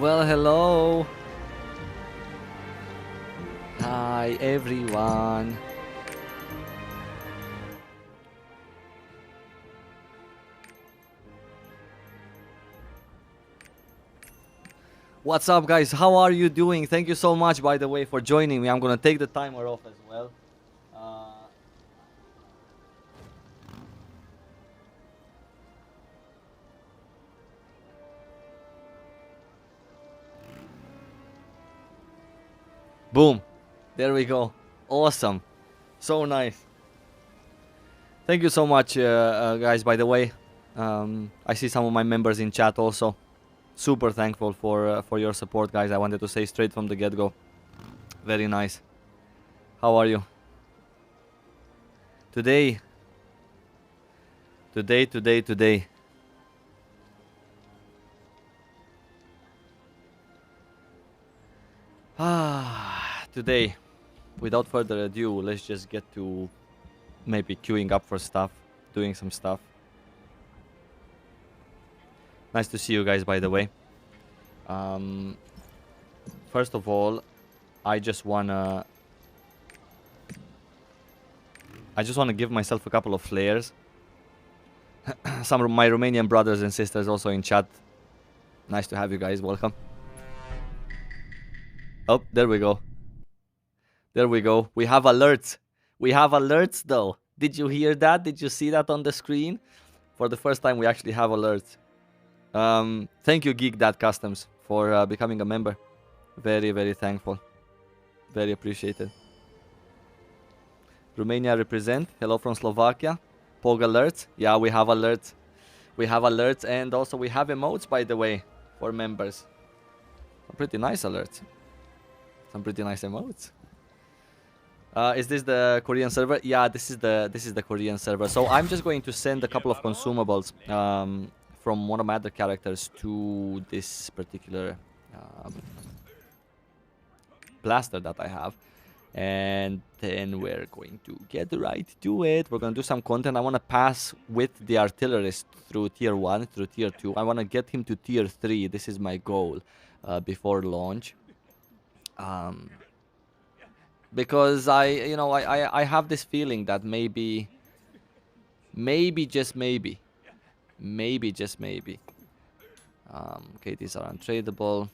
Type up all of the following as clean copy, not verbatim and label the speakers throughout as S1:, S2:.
S1: Well, hello. Hi, everyone. What's up, guys? How are you doing? Thank you so much, by the way, for joining me. I'm gonna take the timer off as well. Boom. There we go. Awesome. So nice. Thank you so much, guys, by the way. I see some of my members in chat also. Super thankful for your support, guys. I wanted to say straight from the get-go. Very nice. How are you? Today. Today, without further ado, let's just get to maybe queuing up for stuff, doing some stuff. Nice to see you guys, by the way. First of all, I just wanna give myself a couple of flares. Some of my Romanian brothers and sisters also in chat. Nice to have you guys. Welcome. Oh, there we go. There we go. We have alerts. We have alerts, though. Did you hear that? Did you see that on the screen? For the first time, we actually have alerts. Thank you, Geek Dad Customs, for becoming a member. Very, very thankful. Very appreciated. Romania represent. Hello from Slovakia. Pog alerts. Yeah, we have alerts. We have alerts, and also we have emotes, by the way, for members. Some pretty nice alerts. Some pretty nice emotes. Is this the Korean server? Yeah, this is the Korean server. So I'm just going to send a couple of consumables from one of my other characters to this particular blaster that I have. And then we're going to get right to it. We're going to do some content. I want to pass with the Artillerist through tier 1, through tier 2. I want to get him to tier 3. This is my goal before launch. Because I have this feeling that maybe just maybe. Okay, these are untradeable.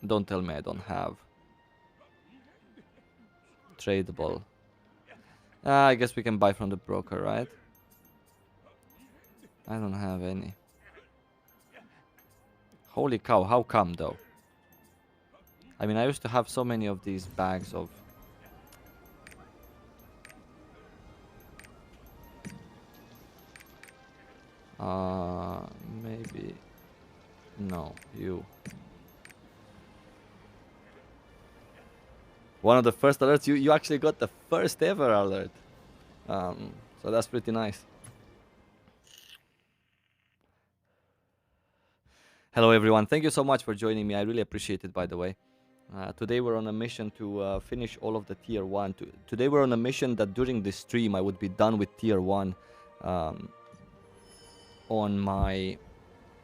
S1: Don't tell me I don't have tradable. I guess we can buy from the broker, right? I don't have any. Holy cow, how come though? I mean, I used to have so many of these bags of... maybe... No, you. One of the first alerts, you actually got the first ever alert. So that's pretty nice. Hello everyone, thank you so much for joining me. I really appreciate it, by the way. Today we're on a mission to finish all of the tier 1. Today we're on a mission that during this stream I would be done with tier 1 on my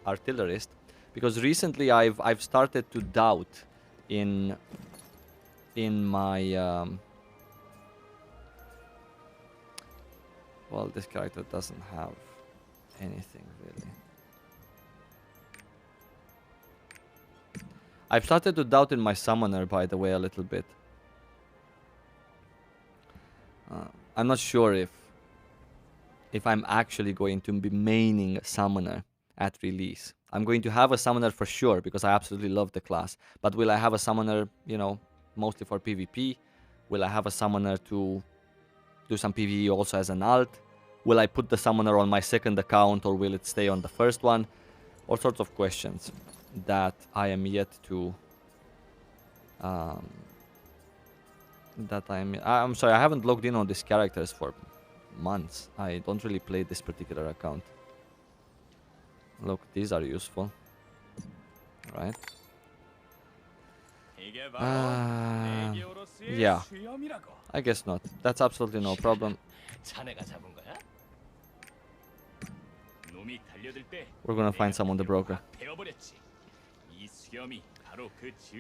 S1: Artillerist. Because recently I've started to doubt in my... well, this character doesn't have anything really. I've started to doubt in my summoner, by the way, a little bit. I'm not sure if I'm actually going to be maining a summoner at release. I'm going to have a summoner for sure, because I absolutely love the class. But will I have a summoner, you know, mostly for PvP? Will I have a summoner to do some PvE also as an alt? Will I put the summoner on my second account, or will it stay on the first one? All sorts of questions that I am yet to... I'm sorry, I haven't logged in on these characters for months. I don't really play this particular account. Look, these are useful. Right? Yeah. I guess not. That's absolutely no problem. We're gonna find someone the broker.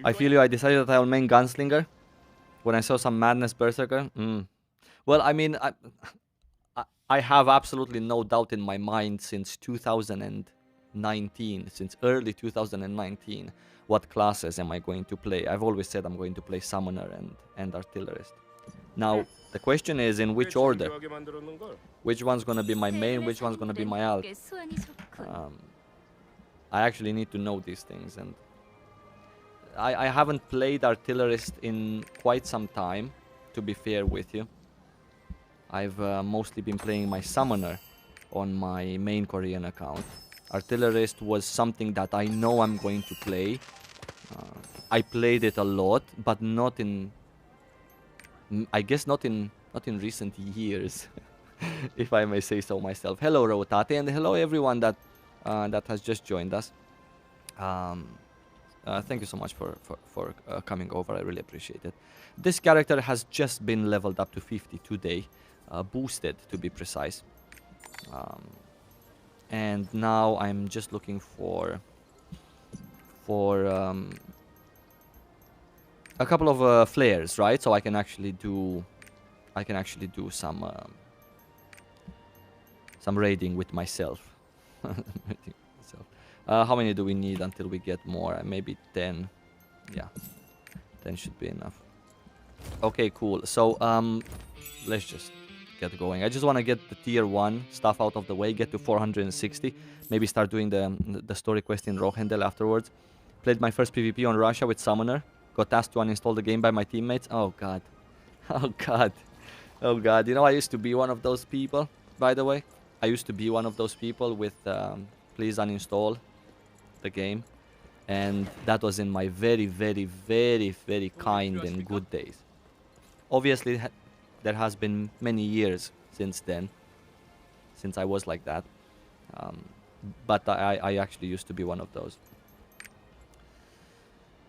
S1: I feel you. I decided that I'll main Gunslinger when I saw some Madness Berserker. Well, I mean, I have absolutely no doubt in my mind since 2019, since early 2019, what classes am I going to play. I've always said I'm going to play Summoner and Artillerist. Now, the question is in which order? Which one's gonna be my main, which one's gonna be my alt? I actually need to know these things, and I haven't played Artillerist in quite some time, to be fair with you. I've mostly been playing my Summoner on my main Korean account. Artillerist was something that I know I'm going to play. I played it a lot, but not in... I guess not in recent years, if I may say so myself. Hello, Rotate, and hello everyone that has just joined us. Thank you so much for coming over. I really appreciate it. This character has just been leveled up to 50 today, boosted to be precise. And now I'm just looking for a couple of flares, right? So I can actually do some raiding with myself. How many do we need until we get more? Maybe 10. Yeah, 10 should be enough. Okay, cool. So let's just get going. I just want to get the tier 1 stuff out of the way, get to 460, maybe start doing the story quest in Rohendel afterwards. Played my first PvP on Russia with Summoner. Got asked to uninstall the game by my teammates. Oh god. Oh god. Oh god. You know, I used to be one of those people, by the way. I used to be one of those people with please uninstall the game. And that was in my very, very, very, very kind and good days. Obviously, there has been many years since then, since I was like that. But I actually used to be one of those.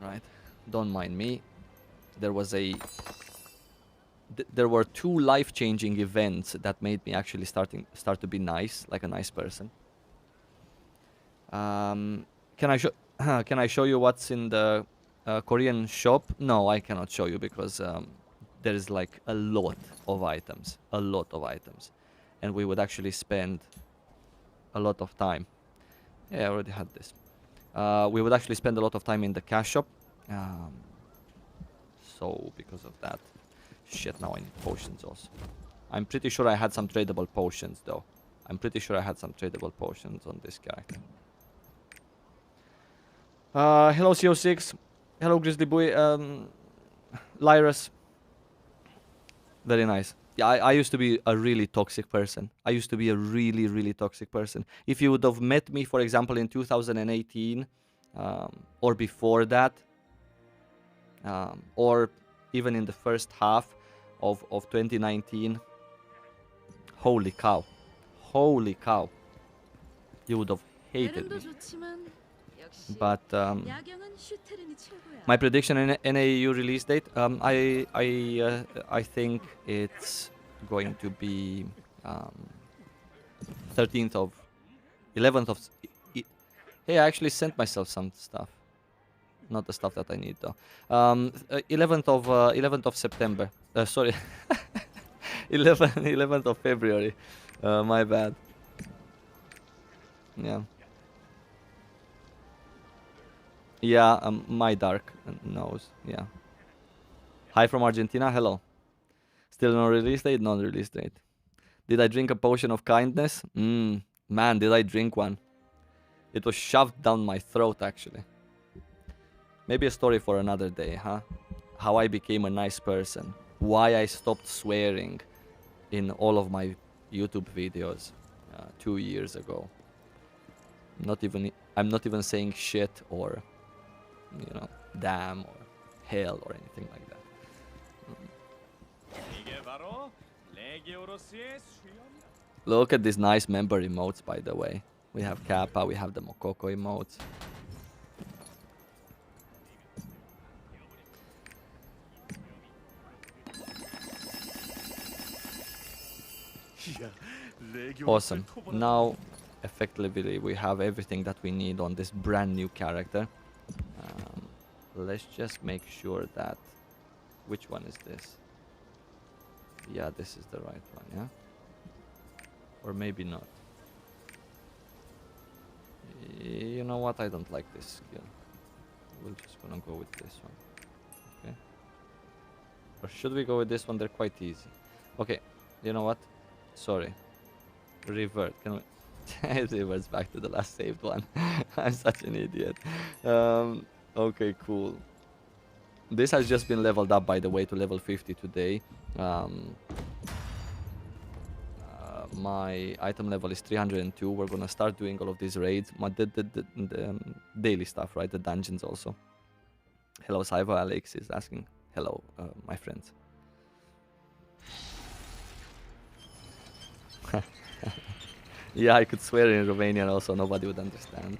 S1: Right. Don't mind me. There were 2 life-changing events that made me actually start to be nice, like a nice person. Can I show you what's in the Korean shop? No, I cannot show you because there is like a lot of items, and we would actually spend a lot of time. Yeah, I already had this. We would actually spend a lot of time in the cash shop. So because of that, shit, now I need potions also. I'm pretty sure I had some tradable potions though. I'm pretty sure I had some tradable potions on this character. Hello CO6. Hello Grizzly Boy. Lyrus. Very nice. Yeah, I used to be a really toxic person. I used to be a really, really toxic person. If you would have met me, for example, in 2018, or before that, or even in the first half of 2019, holy cow. Holy cow. You would have hated me. But my prediction in NAU release date, I think it's going to be 11th of... Hey, I actually sent myself some stuff. Not the stuff that I need though. 11th of September. Sorry. 11th of February. My bad. Yeah. Yeah, my dark knows. Yeah. Hi from Argentina. Hello. Still no release date? No release date. Did I drink a potion of kindness? Man, did I drink one. It was shoved down my throat, actually. Maybe a story for another day, huh? How I became a nice person. Why I stopped swearing in all of my YouTube videos 2 years ago. I'm not even saying shit or, you know, damn or hell or anything like that. Look at these nice member emotes, by the way. We have Kappa, we have the Mokoko emotes. Awesome. Now, effectively, we have everything that we need on this brand new character. Let's just make sure that... Which one is this? Yeah, this is the right one, yeah? Or maybe not. You know what? I don't like this skill. We're just gonna go with this one. Okay. Or should we go with this one? They're quite easy. Okay. You know what? Sorry. Revert. Can we... It reverts back to the last saved one. I'm such an idiot. Okay, cool. This has just been leveled up, by the way, to level 50 today. My item level is 302. We're gonna start doing all of these raids. The daily stuff, right? The dungeons also. Hello, Saiva. Alex is asking. Hello, my friends. Yeah, I could swear in Romanian also. Nobody would understand.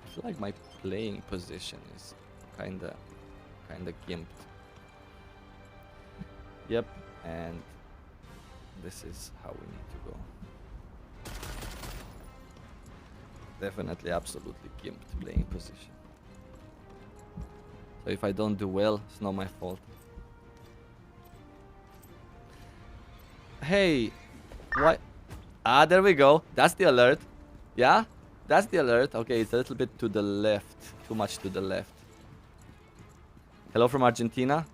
S1: I feel like my playing position is kinda gimped. Yep, and this is how we need to go. Definitely, absolutely gimped playing position. So if I don't do well, it's not my fault. Hey, what? Ah, there we go. That's the alert. Yeah, that's the alert. Okay, it's a little bit to the left. Too much to the left. Hello from Argentina.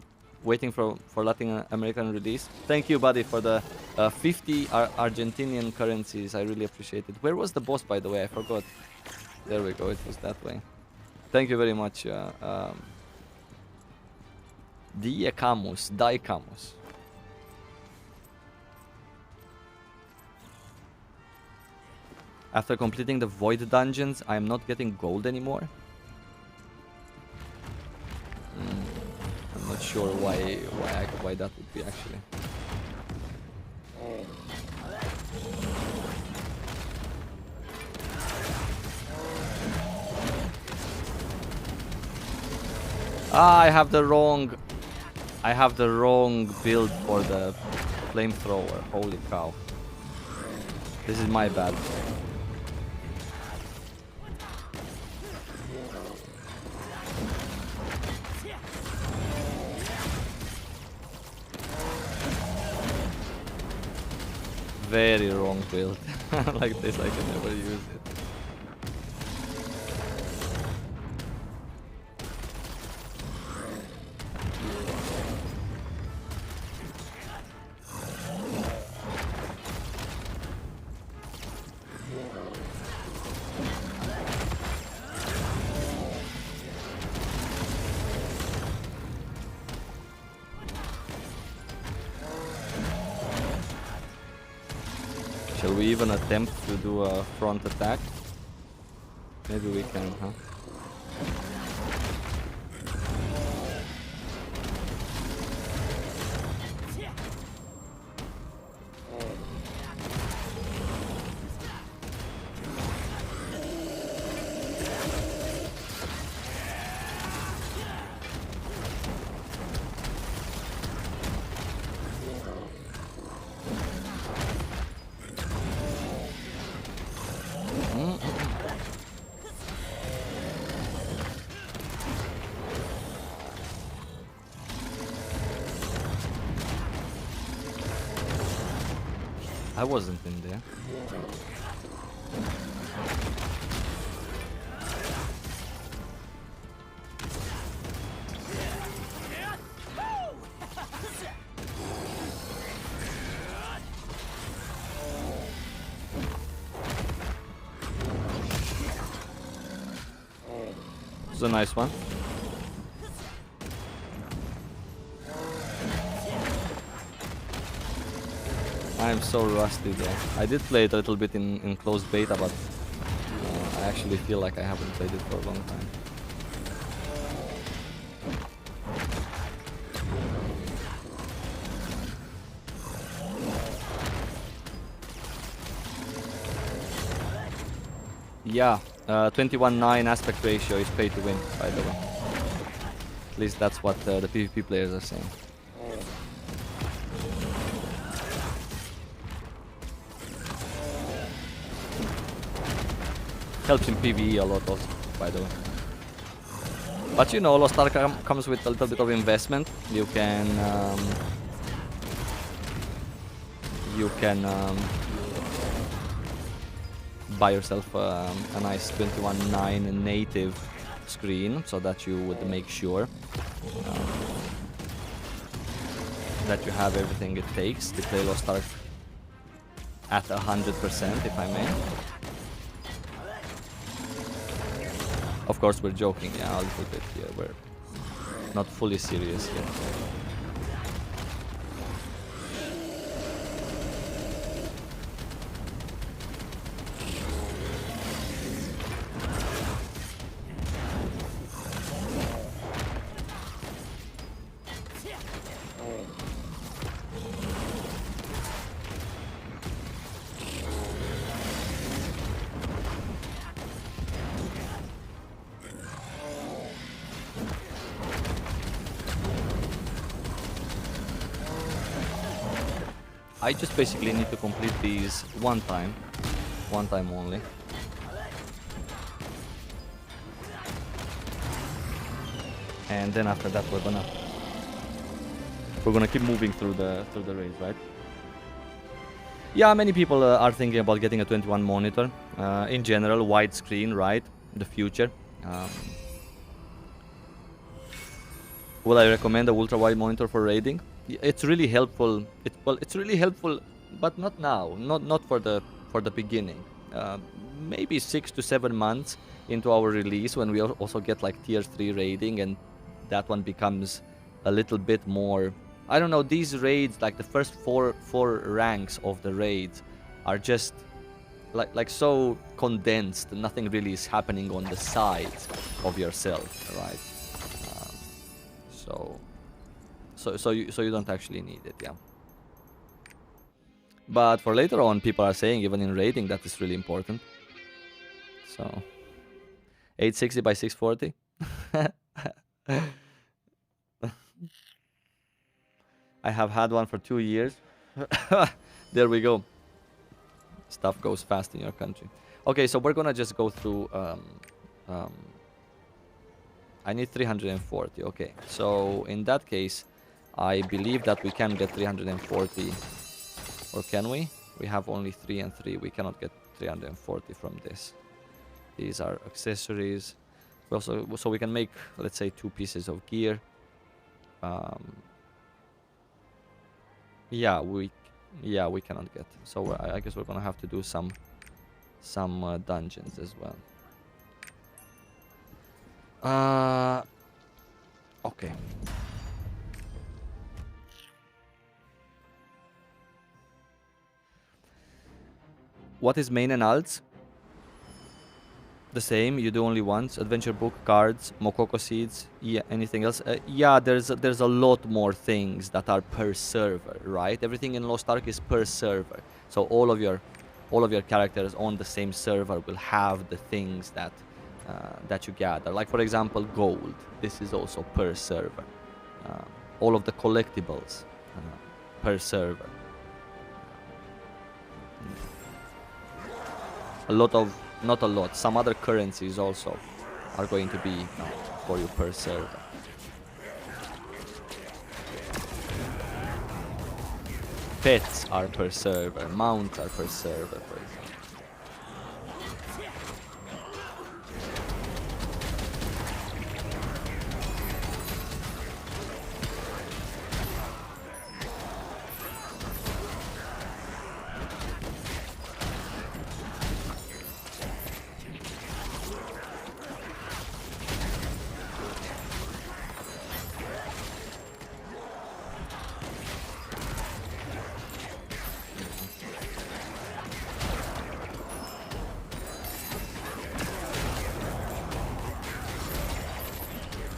S1: Waiting for Latin American release. Thank you, buddy, for the 50 Argentinian currencies. I really appreciate it. Where was the boss, by the way? I forgot. There we go. It was that way. Thank you very much. Daicamus. After completing the void dungeons, I am not getting gold anymore. I'm not sure why that would be actually. Ah, I have the wrong build for the flamethrower. Holy cow. This is my bad. Very wrong build. Like this, I can never use it. Shall we even attempt to do a front attack? Maybe we can, huh? I wasn't in there. This is a nice one. I'm so rusty though. I did play it a little bit in closed beta, but I actually feel like I haven't played it for a long time. Yeah, 21:9 aspect ratio is pay to win, by the way. At least that's what the PvP players are saying. Helps in PvE a lot also, by the way. But you know, Lost Ark comes with a little bit of investment. You can buy yourself a nice 21.9 native screen, so that you would make sure that you have everything it takes to play Lost Ark at 100%, if I may. Of course, we're joking, yeah, a little bit here. We're not fully serious yet. I just basically need to complete these one time only. And then after that we're gonna keep moving through the raids, right? Yeah, many people are thinking about getting a 21 monitor. In general, widescreen, right? The future. Would I recommend a ultra-wide monitor for raiding? It's really helpful. It's really helpful, but not now. Not for the beginning. Maybe 6 to 7 months into our release, when we also get like tier 3 raiding, and that one becomes a little bit more. I don't know. These raids, like the first four ranks of the raids, are just like so condensed. Nothing really is happening on the sides of yourself, right? So you don't actually need it, yeah. But for later on, people are saying even in raiding that is really important. So 860 by 640. I have had one for 2 years. There we go. Stuff goes fast in your country. Okay, so we're gonna just go through. I need 340. Okay, so in that case, I believe that we can get 340, or can we? We have only 3 and 3. We cannot get 340 from this. These are accessories. So we can make, let's say, 2 pieces of gear. Yeah, we cannot get. So I guess we're gonna have to do some dungeons as well. Okay. What is main and alts? The same. You do only once. Adventure book, cards, Mokoko seeds. Yeah. Anything else? Yeah. There's a lot more things that are per server, right? Everything in Lost Ark is per server. So all of your characters on the same server will have the things that you gather. Like for example, gold. This is also per server. All of the collectibles per server. Not a lot. Some other currencies also are going to be for you per server. Pets are per server. Mounts are per server, for example.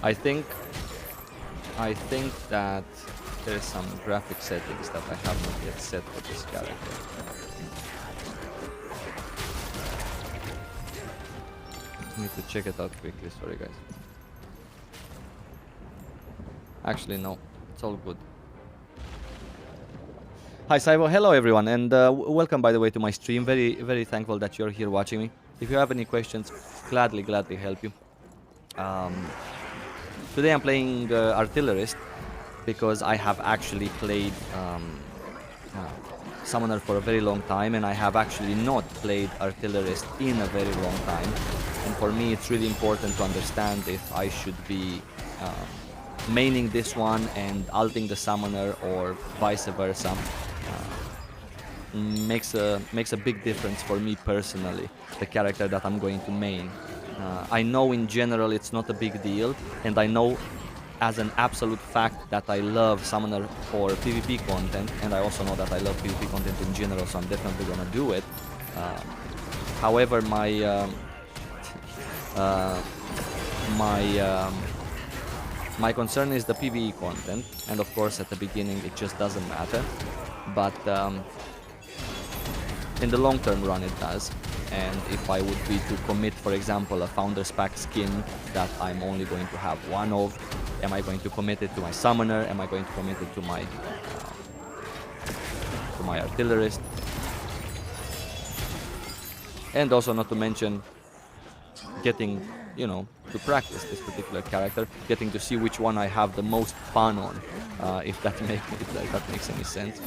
S1: I think that there's some graphic settings that I have not yet set for this character. I need to check it out quickly, sorry guys. Actually no, it's all good. Hi Saivo, hello everyone, and welcome by the way to my stream. Very thankful that you're here watching me. If you have any questions, gladly help you. Today I'm playing Artillerist because I have actually played Summoner for a very long time, and I have actually not played Artillerist in a very long time. And for me, it's really important to understand if I should be maining this one and alting the Summoner or vice versa. Makes a big difference for me personally, the character that I'm going to main. I know in general it's not a big deal, and I know as an absolute fact that I love Summoner for PvP content, and I also know that I love PvP content in general, so I'm definitely gonna do it. However, my concern is the PvE content, and of course at the beginning it just doesn't matter, but in the long term run it does. And if I would be to commit, for example, a Founder's Pack skin that I'm only going to have one of, am I going to commit it to my Summoner? Am I going to commit it to my Artillerist? And also, not to mention, getting, you know, to practice this particular character, getting to see which one I have the most fun on, if that makes any sense.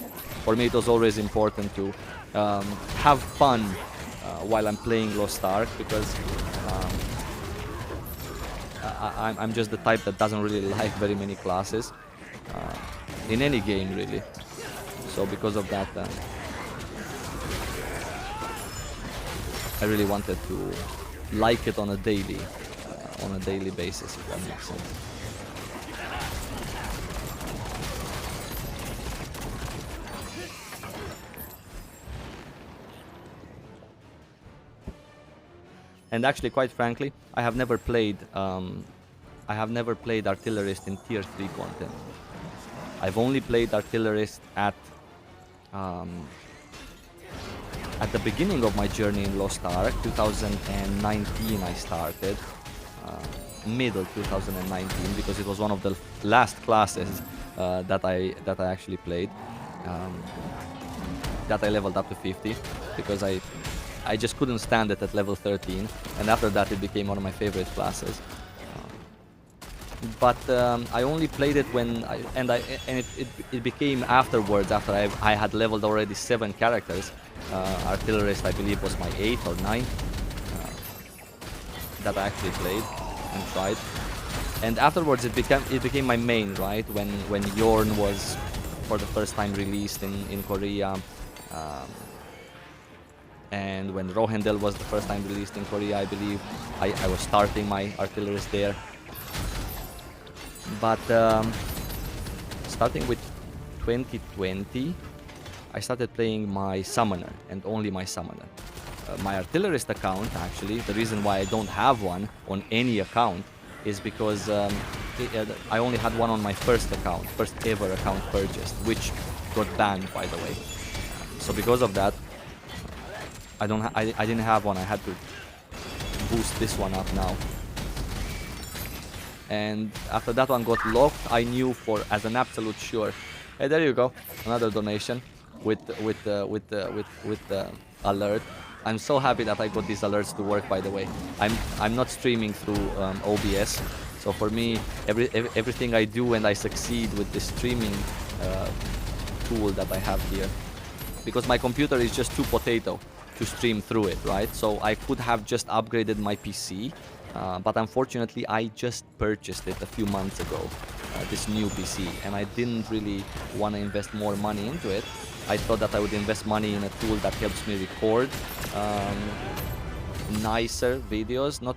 S1: For me, it was always important to have fun while I'm playing Lost Ark, because I'm just the type that doesn't really like very many classes in any game, really. So because of that, I really wanted to like it on a daily basis, if that makes sense. And actually, quite frankly, I have never played Artillerist in Tier 3 content. I've only played Artillerist at the beginning of my journey in Lost Ark. 2019 I started, middle 2019, because it was one of the last classes that I actually played, that I leveled up to 50, because I just couldn't stand it at level 13, and after that it became one of my favorite classes. But I only played it when it became afterwards, after I had leveled already 7 characters. Artillerist, I believe, was my 8th or 9th that I actually played and tried. And afterwards it became my main, right? When Yorn was for the first time released in Korea. And when Rohendel was the first time released in Korea, I believe, I was starting my Artillerist there. But starting with 2020, I started playing my Summoner, and only my Summoner. My Artillerist account, actually, the reason why I don't have one on any account is because I only had one on my first ever account purchased, which got banned, by the way. So because of that, I didn't have one. I had to boost this one up now. And after that one got locked, I knew as an absolute sure. Hey, there you go, another donation with alert. I'm so happy that I got these alerts to work. By the way, I'm not streaming through OBS, so for me, everything I do and I succeed with this streaming tool that I have here, because my computer is just too potato to stream through it, right? So I could have just upgraded my PC, but unfortunately I just purchased it a few months ago, this new PC, and I didn't really want to invest more money into it. I thought that I would invest money in a tool that helps me record nicer videos. Not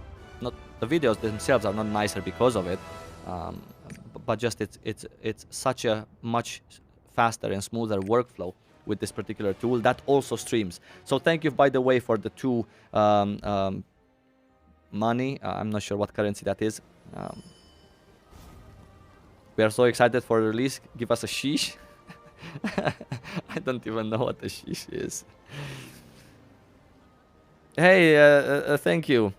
S1: the videos themselves are not nicer because of it, but just it's such a much faster and smoother workflow with this particular tool that also streams. So thank you, by the way, for the 2 money. I'm not sure what currency that is. We are so excited for the release. Give us a sheesh. I don't even know what a sheesh is. Hey, thank you,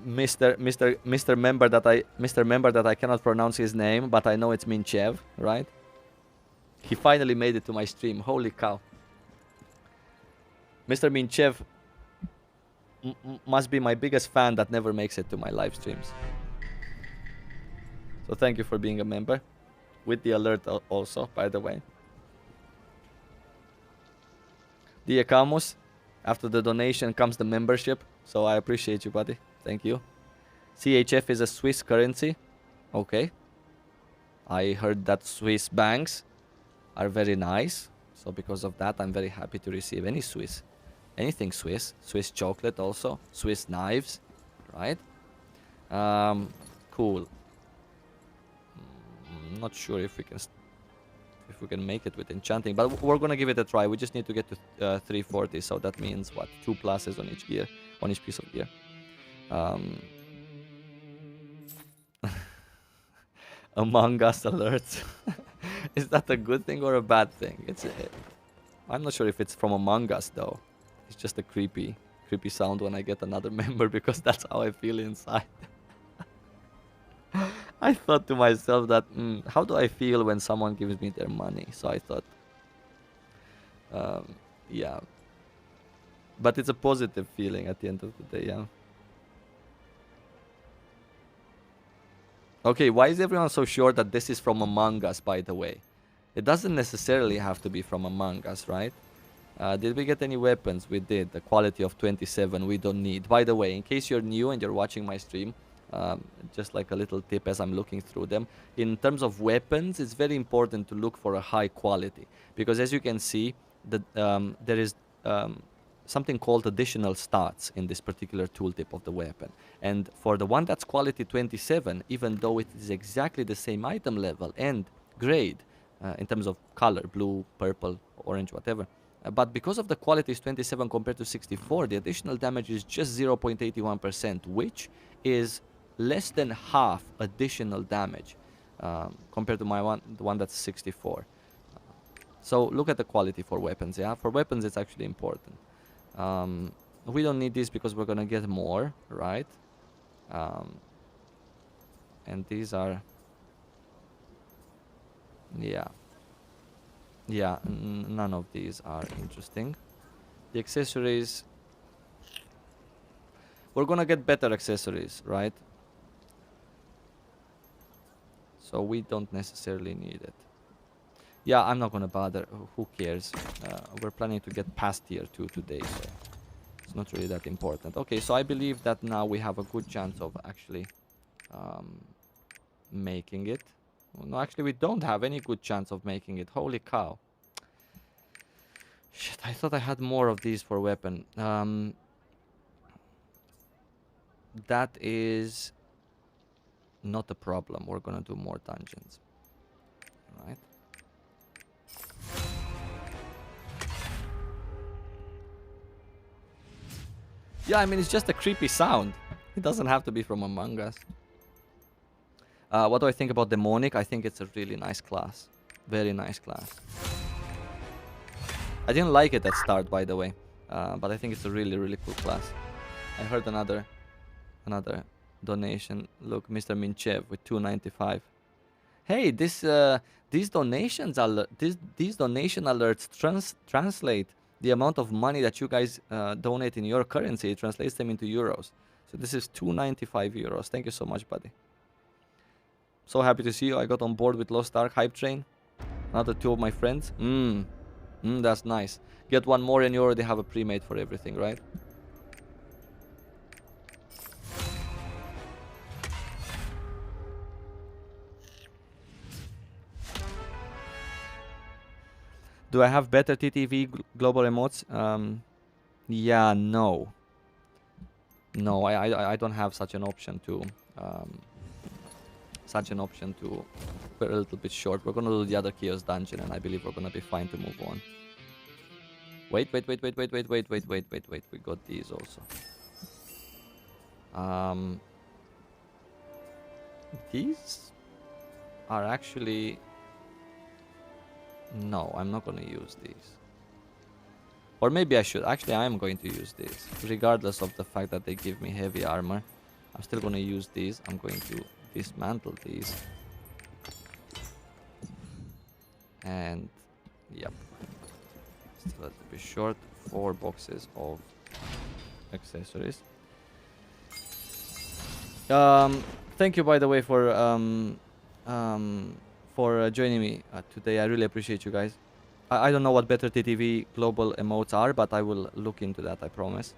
S1: Mr. Member that I cannot pronounce his name, but I know it's Minchev, right? He finally made it to my stream. Holy cow. Mr. Minchev, must be my biggest fan that never makes it to my live streams. So thank you for being a member. With the alert also, by the way. Dia Camus, after the donation comes the membership. So I appreciate you, buddy. Thank you. CHF is a Swiss currency. Okay. I heard that Swiss banks are very nice. So because of that, I'm very happy to receive anything Swiss. Swiss chocolate also. Swiss knives, right? Cool. Not sure if we can make it with enchanting, but we're gonna give it a try. We just need to get to 340, so that means what? 2 pluses on each gear, on each piece of gear. Among Us alerts. Is that a good thing or a bad thing? I'm not sure if it's from Among Us though. It's just a creepy sound when I get another member, because that's how I feel inside. I thought to myself that, how do I feel when someone gives me their money? So I thought, yeah. But it's a positive feeling at the end of the day, yeah. Okay, why is everyone so sure that this is from Among Us, by the way? It doesn't necessarily have to be from Among Us, right? Did we get any weapons? We did. The quality of 27 we don't need. By the way, in case you're new and you're watching my stream, just like a little tip as I'm looking through them, in terms of weapons, it's very important to look for a high quality, because as you can see, there is something called additional stats in this particular tooltip of the weapon. And for the one that's quality 27, even though it is exactly the same item level and grade in terms of color, blue, purple, orange, whatever, but because of the quality is 27 compared to 64, the additional damage is just 0.81%, which is less than half additional damage compared to the one that's 64. So look at the quality for weapons, yeah? For weapons, it's actually important. We don't need this because we're gonna get more, right? And these are... Yeah, none of these are interesting. The accessories... We're gonna get better accessories, right? So we don't necessarily need it. Yeah, I'm not gonna bother. Who cares? We're planning to get past tier 2 today, so it's not really that important. Okay, so I believe that now we have a good chance of actually making it. Well, no, actually we don't have any good chance of making it. Holy cow. Shit, I thought I had more of these for weapon. That is not a problem. We're gonna do more dungeons. Right? Yeah, I mean, it's just a creepy sound. It doesn't have to be from Among Us. What do I think about Demonic? I think it's a really nice class. Very nice class. I didn't like it at start, by the way. But I think it's a really, really cool class. I heard another donation. Look, Mr. Minchev with 295. Hey, these donation alerts translate the amount of money that you guys donate in your currency. It translates them into euros. So this is 295 euros. Thank you so much, buddy. So happy to see you. I got on board with Lost Ark Hype Train. Another 2 of my friends. That's nice. Get one more and you already have a pre-made for everything, right? Do I have better TTV global emotes? Yeah, no. No, I don't have such an option to... We're a little bit short. We're gonna do the other kiosk dungeon and I believe we're gonna be fine to move on. Wait. We got these also. These are actually... No, I'm not gonna use these. Or maybe I should. Actually, I am going to use these. Regardless of the fact that they give me heavy armor. I'm still gonna use these. I'm going to dismantle these. And... Yep. Still a little bit short. 4 boxes of accessories. Thank you, by the way, for joining me today. I really appreciate you guys. I don't know what better TTV global emotes are, but I will look into that, I promise.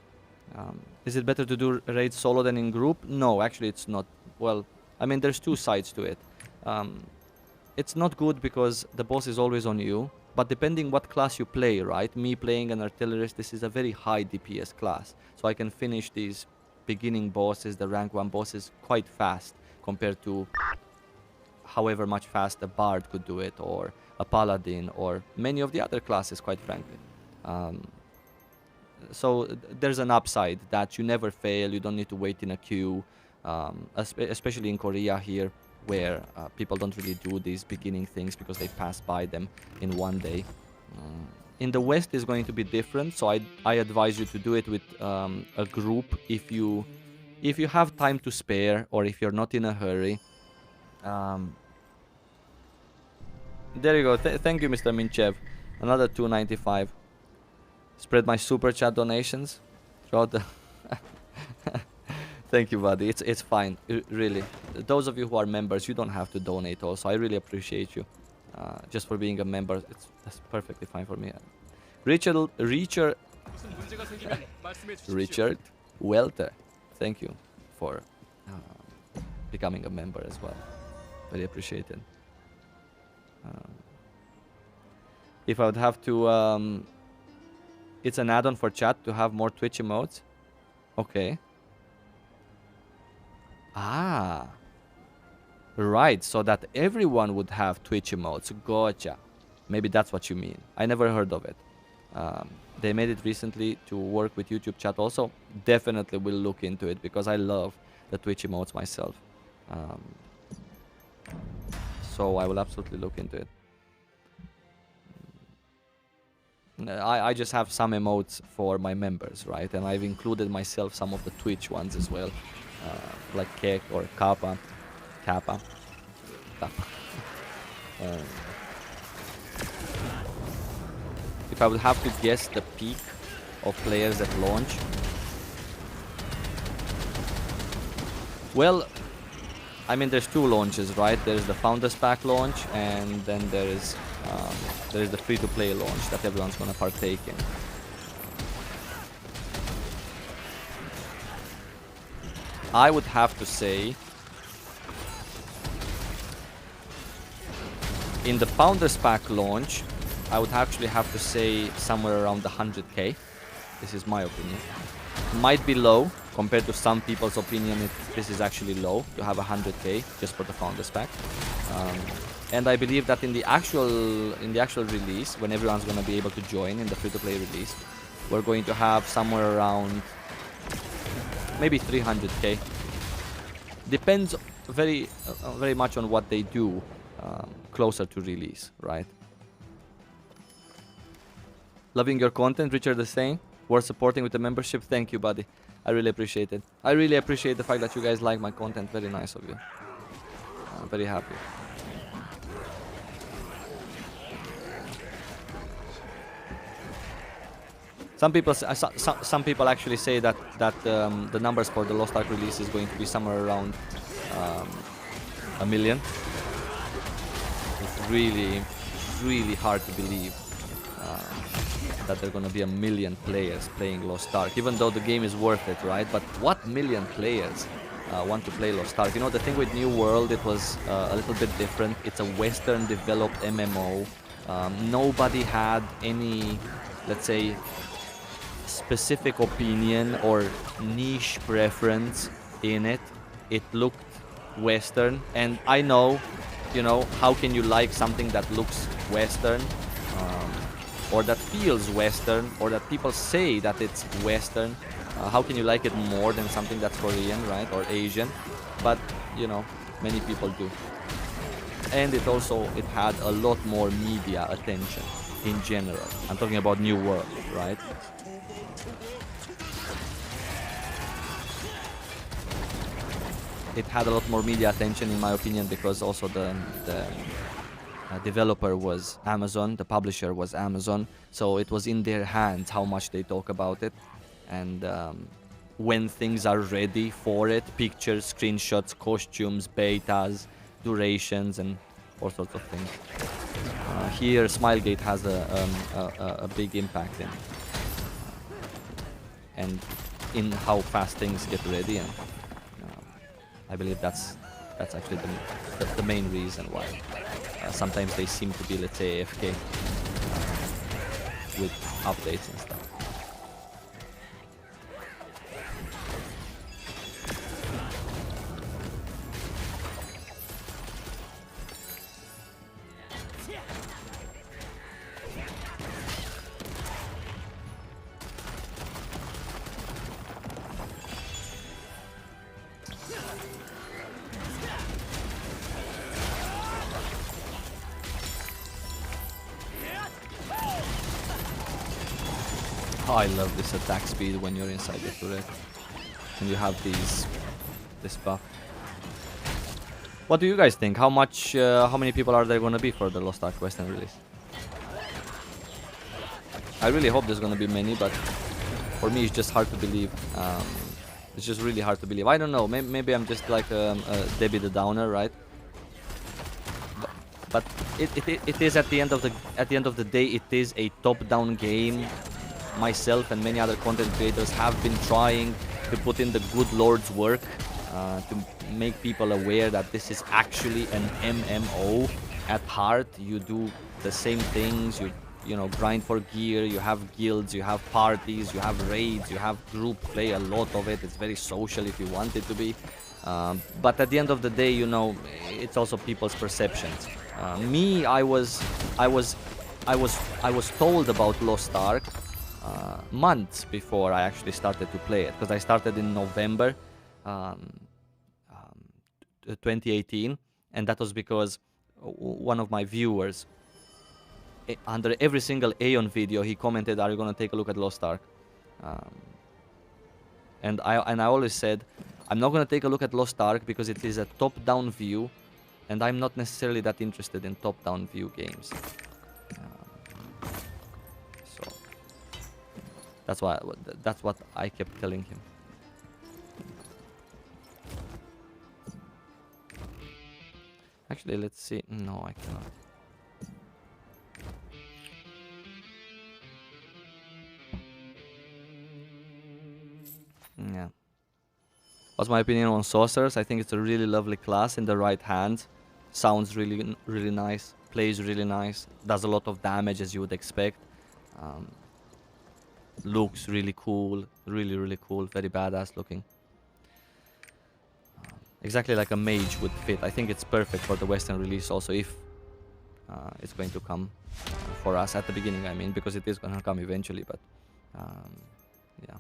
S1: Is it better to do raids solo than in group? No, actually it's not. Well, I mean, there's two sides to it. It's not good because the boss is always on you, but depending what class you play, right? Me playing an artillerist, this is a very high DPS class, so I can finish these beginning bosses, the rank 1 bosses, quite fast compared to however much fast a bard could do it, or a paladin, or many of the other classes, quite frankly. So there's an upside that you never fail, you don't need to wait in a queue, especially in Korea here, where people don't really do these beginning things because they pass by them in one day. In the West is going to be different, so I advise you to do it with a group if you have time to spare, or if you're not in a hurry. There you go. Thank you, Mr. Minchev. Another 295. Spread my super chat donations throughout the... Thank you, buddy. It's fine. Really. Those of you who are members, you don't have to donate also. I really appreciate you. Just for being a member, that's perfectly fine for me. Richard Welter, thank you for becoming a member as well. Very appreciated. If I would have to... it's an add-on for chat to have more Twitch emotes. Okay. Ah. Right, so that everyone would have Twitch emotes. Gotcha. Maybe that's what you mean. I never heard of it. They made it recently to work with YouTube chat also. Definitely will look into it because I love the Twitch emotes myself. So I will absolutely look into it. I just have some emotes for my members, right? And I've included myself some of the Twitch ones as well. Like Kek or Kappa. If I would have to guess the peak of players at launch, well, I mean, there's two launches, right? There's the Founders Pack launch, and then there is the free-to-play launch that everyone's gonna partake in. I would have to say, in the Founders Pack launch, I would actually have to say somewhere around the 100k. This is my opinion. Might be low compared to some people's opinion. This is actually low to have 100k just for the Founders Pack. And I believe that in the actual release, when everyone's gonna be able to join in the free-to-play release, we're going to have somewhere around maybe 300k. Depends very much on what they do closer to release, right? Loving your content, Richard the same. Worth supporting with the membership. Thank you, buddy. I really appreciate it. I really appreciate the fact that you guys like my content. Very nice of you. I'm very happy. Some people actually say that the numbers for the Lost Ark release is going to be somewhere around 1 million. It's really hard to believe that there are going to be 1 million players playing Lost Ark, even though the game is worth it, right? But what million players want to play Lost Ark? You know, the thing with New World, it was a little bit different. It's a Western developed MMO. Nobody had any, let's say, specific opinion or niche preference in it. It looked Western, and I know, you know, how can you like something that looks Western or that feels Western, or that people say that it's Western? How can you like it more than something that's Korean, right, or Asian? But you know, many people do. And it had a lot more media attention in general. I'm talking about New World, right? It had a lot more media attention, in my opinion, because also the developer was Amazon, the publisher was Amazon, so it was in their hands how much they talk about it. And when things are ready for it. Pictures, screenshots, costumes, betas, durations, and all sorts of things. Here, Smilegate has a big impact and in how fast things get ready, and I believe that's actually the main reason why sometimes they seem to be, let's say, AFK with updates and stuff. Oh, I love this attack speed when you're inside the turret and you have this buff. What do you guys think? How many people are there gonna be for the Lost Ark Western release? I really hope there's gonna be many, but for me it's just hard to believe. It's just really hard to believe. I don't know. Maybe I'm just like Debbie the Downer, right? But it is at the end of the day, it is a top-down game. Myself and many other content creators have been trying to put in the good Lord's work to make people aware that this is actually an MMO at heart. You do the same things. You know, grind for gear. You have guilds. You have parties. You have raids. You have group play. A lot of it. It's very social if you want it to be. But at the end of the day, you know, it's also people's perceptions. Me, I was told about Lost Ark months before I actually started to play it, because I started in November 2018, and that was because one of my viewers, under every single Aeon video, he commented, "Are you gonna take a look at Lost Ark?" And I always said, I'm not gonna take a look at Lost Ark because it is a top-down view, and I'm not necessarily that interested in top-down view games. That's what I kept telling him. Actually, let's see. No, I cannot. Yeah. What's my opinion on Sorcerers? I think it's a really lovely class in the right hands. Sounds really, really nice. Plays really nice. Does a lot of damage, as you would expect. Looks really cool. Really, really cool. Very badass looking. Exactly like a mage would fit. I think it's perfect for the Western release also, if it's going to come for us at the beginning, I mean, because it is going to come eventually, but yeah.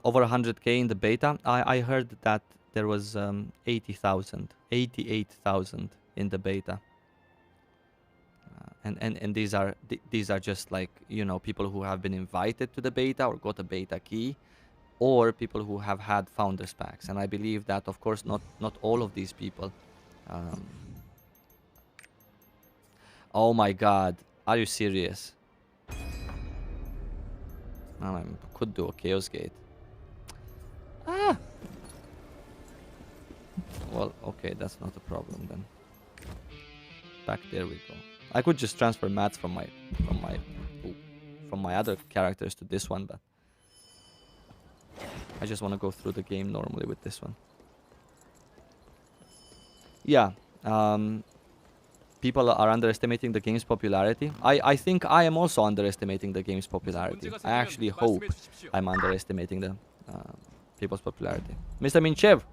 S1: Over 100k in the beta. I heard that there was 88,000 in the beta, and these are just like, you know, people who have been invited to the beta or got a beta key, or people who have had founders packs. And I believe that, of course, not all of these people. Oh my God, are you serious? I could do a Chaos Gate. Well, okay, that's not a problem then. Back there we go. I could just transfer mats from my other characters to this one, but I just want to go through the game normally with this one. Yeah, people are underestimating the game's popularity. I think I am also underestimating the game's popularity. I actually hope I'm underestimating the people's popularity. Mr. Minchev,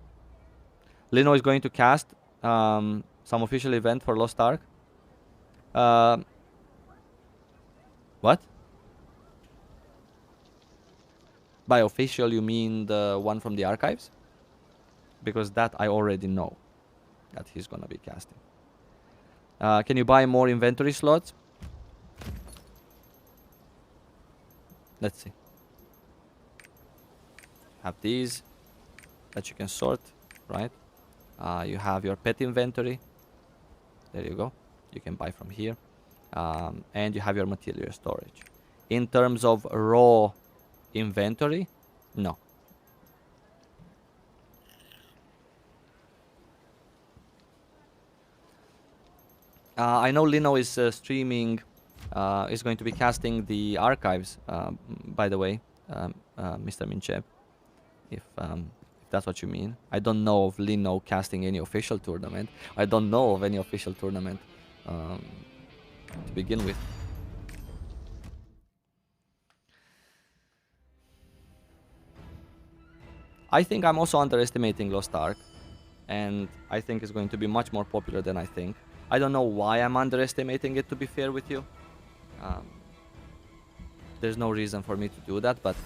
S1: Lino is going to cast some official event for Lost Ark. What? By official, you mean the one from the archives? Because that I already know that he's gonna be casting. Can you buy more inventory slots? Let's see. Have these. that you can sort, right? You have your pet inventory. There you go. You can buy from here. And you have your material storage. In terms of raw inventory, no. I know Lino is streaming, is going to be casting the archives, by the way, Mr. Minchev, if that's what you mean. I don't know of Lino casting any official tournament. I don't know of any official tournament to begin with. I think I'm also underestimating Lost Ark, and I think it's going to be much more popular than I think. I don't know why I'm underestimating it, to be fair with you. There's no reason for me to do that, but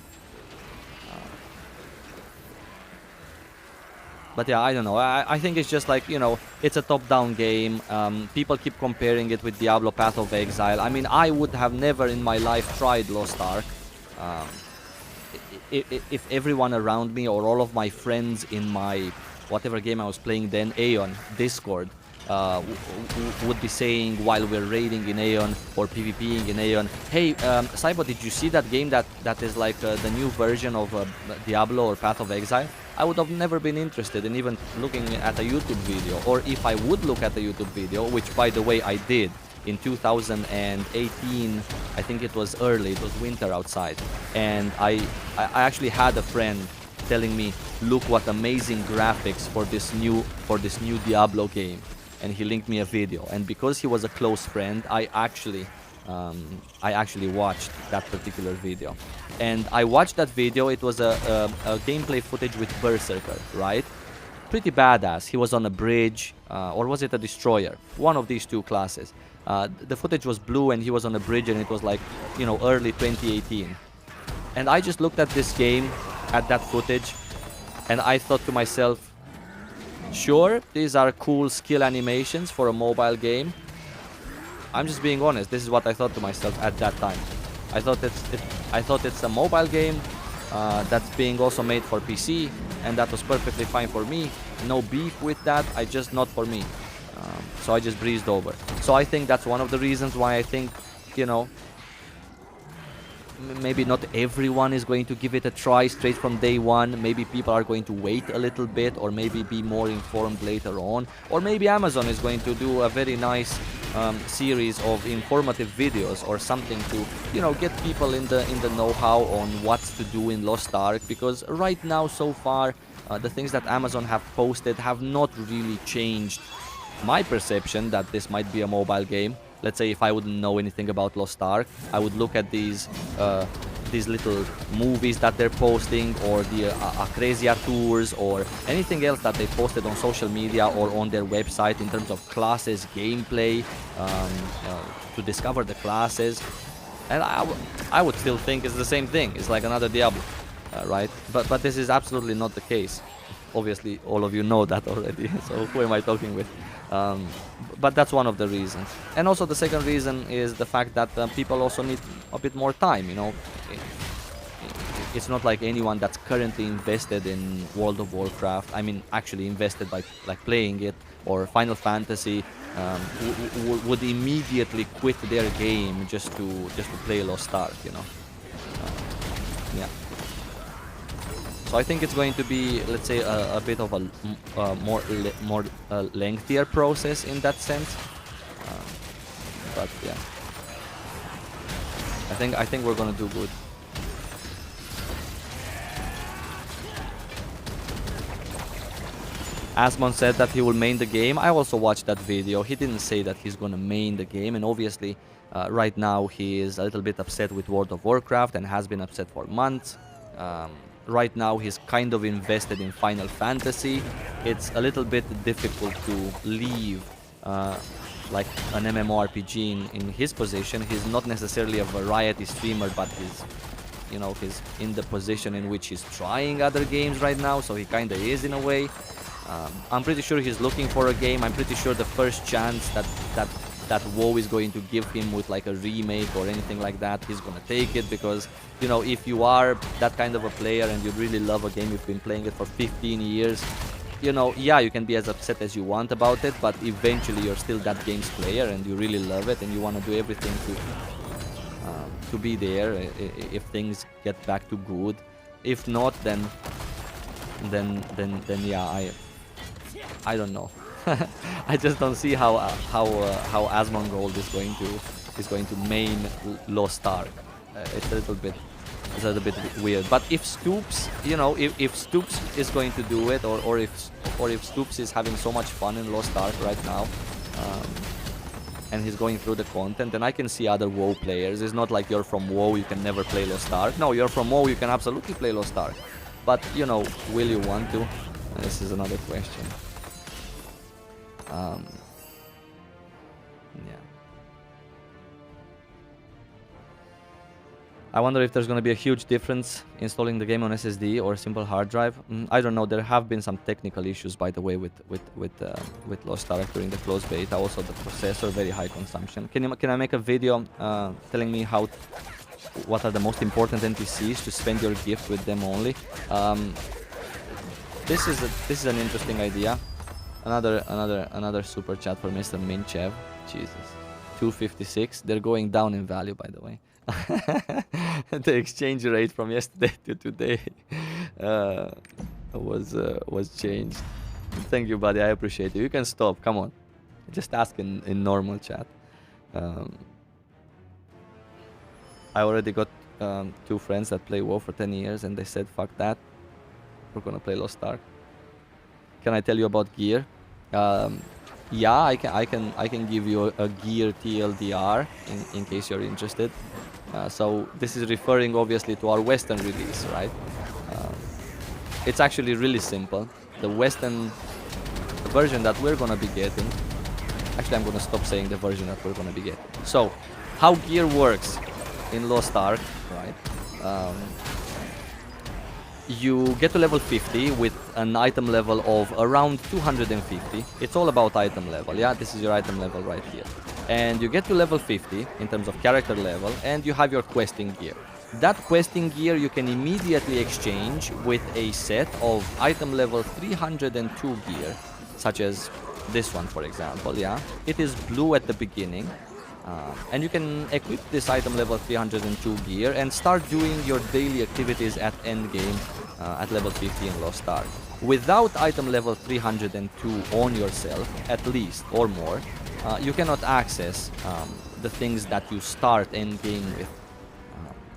S1: yeah, I don't know. I think it's just like, you know, it's a top-down game. People keep comparing it with Diablo Path of Exile. I mean, I would have never in my life tried Lost Ark. If everyone around me or all of my friends in my whatever game I was playing then, Aeon, Discord, would be saying while we're raiding in Aeon or PvPing in Aeon, hey, Saibo, did you see that game that is like the new version of Diablo or Path of Exile? I would have never been interested in even looking at a YouTube video, or if I would look at a YouTube video, which by the way I did in 2018, I think it was early, it was winter outside, and I actually had a friend telling me, look what amazing graphics for this new Diablo game, and he linked me a video, and because he was a close friend, I actually watched that particular video. And I watched that video. It was a gameplay footage with Berserker, right? Pretty badass. He was on a bridge, or was it a destroyer? One of these two classes. The footage was blue and he was on a bridge, and it was like, you know, early 2018. And I just looked at this game, at that footage, and I thought to myself, sure, these are cool skill animations for a mobile game. I'm just being honest. This is what I thought to myself at that time. I thought it's a mobile game that's being also made for PC, and that was perfectly fine for me. No beef with that. Just not for me. So I just breezed over. So I think that's one of the reasons why I think, you know, maybe not everyone is going to give it a try straight from day one. Maybe people are going to wait a little bit, or maybe be more informed later on. Or maybe Amazon is going to do a very nice series of informative videos or something to, you know, get people in the know-how on what to do in Lost Ark. Because right now, so far, the things that Amazon have posted have not really changed my perception that this might be a mobile game. Let's say if I wouldn't know anything about Lost Ark, I would look at these little movies that they're posting, or the Acresia tours, or anything else that they posted on social media or on their website in terms of classes, gameplay, to discover the classes. And I would still think it's the same thing. It's like another Diablo, right? But this is absolutely not the case. Obviously, all of you know that already, so who am I talking with? But that's one of the reasons. And also the second reason is the fact that people also need a bit more time, you know. It's not like anyone that's currently invested in World of Warcraft, I mean actually invested by like playing it, or Final Fantasy, would immediately quit their game just to play Lost Ark, you know. Yeah. So I think it's going to be, let's say, a bit of a more lengthier process in that sense. But yeah, I think we're gonna do good. Asmon said that he will main the game. I also watched that video. He didn't say that he's gonna main the game, and obviously, right now he is a little bit upset with World of Warcraft and has been upset for months. Right now he's kind of invested in Final Fantasy. It's a little bit difficult to leave like an MMORPG in his position. He's not necessarily a variety streamer, but he's in the position in which he's trying other games right now, so he kind of is in a way. I'm pretty sure he's looking for a game. I'm pretty sure the first chance that that WoW is going to give him with like a remake or anything like that, he's gonna take it, because, you know, if you are that kind of a player and you really love a game, you've been playing it for 15 years, you know, yeah, you can be as upset as you want about it, but eventually you're still that game's player and you really love it and you want to do everything to be there if things get back to good. If not, then yeah, I don't know. I just don't see how Asmongold is going to main Lost Ark. It's a little bit weird. But if Stoops, you know, if Stoops is going to do it, or if Stoops is having so much fun in Lost Ark right now, and he's going through the content, then I can see other WoW players. It's not like you're from WoW, you can never play Lost Ark. No, you're from WoW, you can absolutely play Lost Ark. But, you know, will you want to? This is another question. Yeah. I wonder if there's going to be a huge difference installing the game on SSD or a simple hard drive. I don't know. There have been some technical issues, by the way, with Lost Ark during the closed beta. Also, the processor, very high consumption. Can I make a video telling me what are the most important NPCs to spend your gift with them only? This is an interesting idea. Another super chat for Mr. Minchev. Jesus, 256. They're going down in value, by the way. The exchange rate from yesterday to today was changed. Thank you, buddy. I appreciate it. You can stop. Come on. Just ask in normal chat. I already got 2 friends that play WoW for 10 years, and they said, "Fuck that. We're gonna play Lost Ark." Can I tell you about gear? Yeah, I can give you a gear TLDR in case you're interested. So this is referring obviously to our Western release, right? It's actually really simple. The Western version that we're gonna be getting. Actually, I'm gonna stop saying the version that we're gonna be getting. So, how gear works in Lost Ark, right? You get to level 50 with an item level of around 250. It's all about item level, yeah? This is your item level right here. And you get to level 50 in terms of character level, and you have your questing gear. That questing gear you can immediately exchange with a set of item level 302 gear, such as this one, for example, yeah? It is blue at the beginning. And you can equip this item level 302 gear and start doing your daily activities at endgame at level 50 in Lost Ark. Without item level 302 on yourself, at least, or more, you cannot access the things that you start endgame with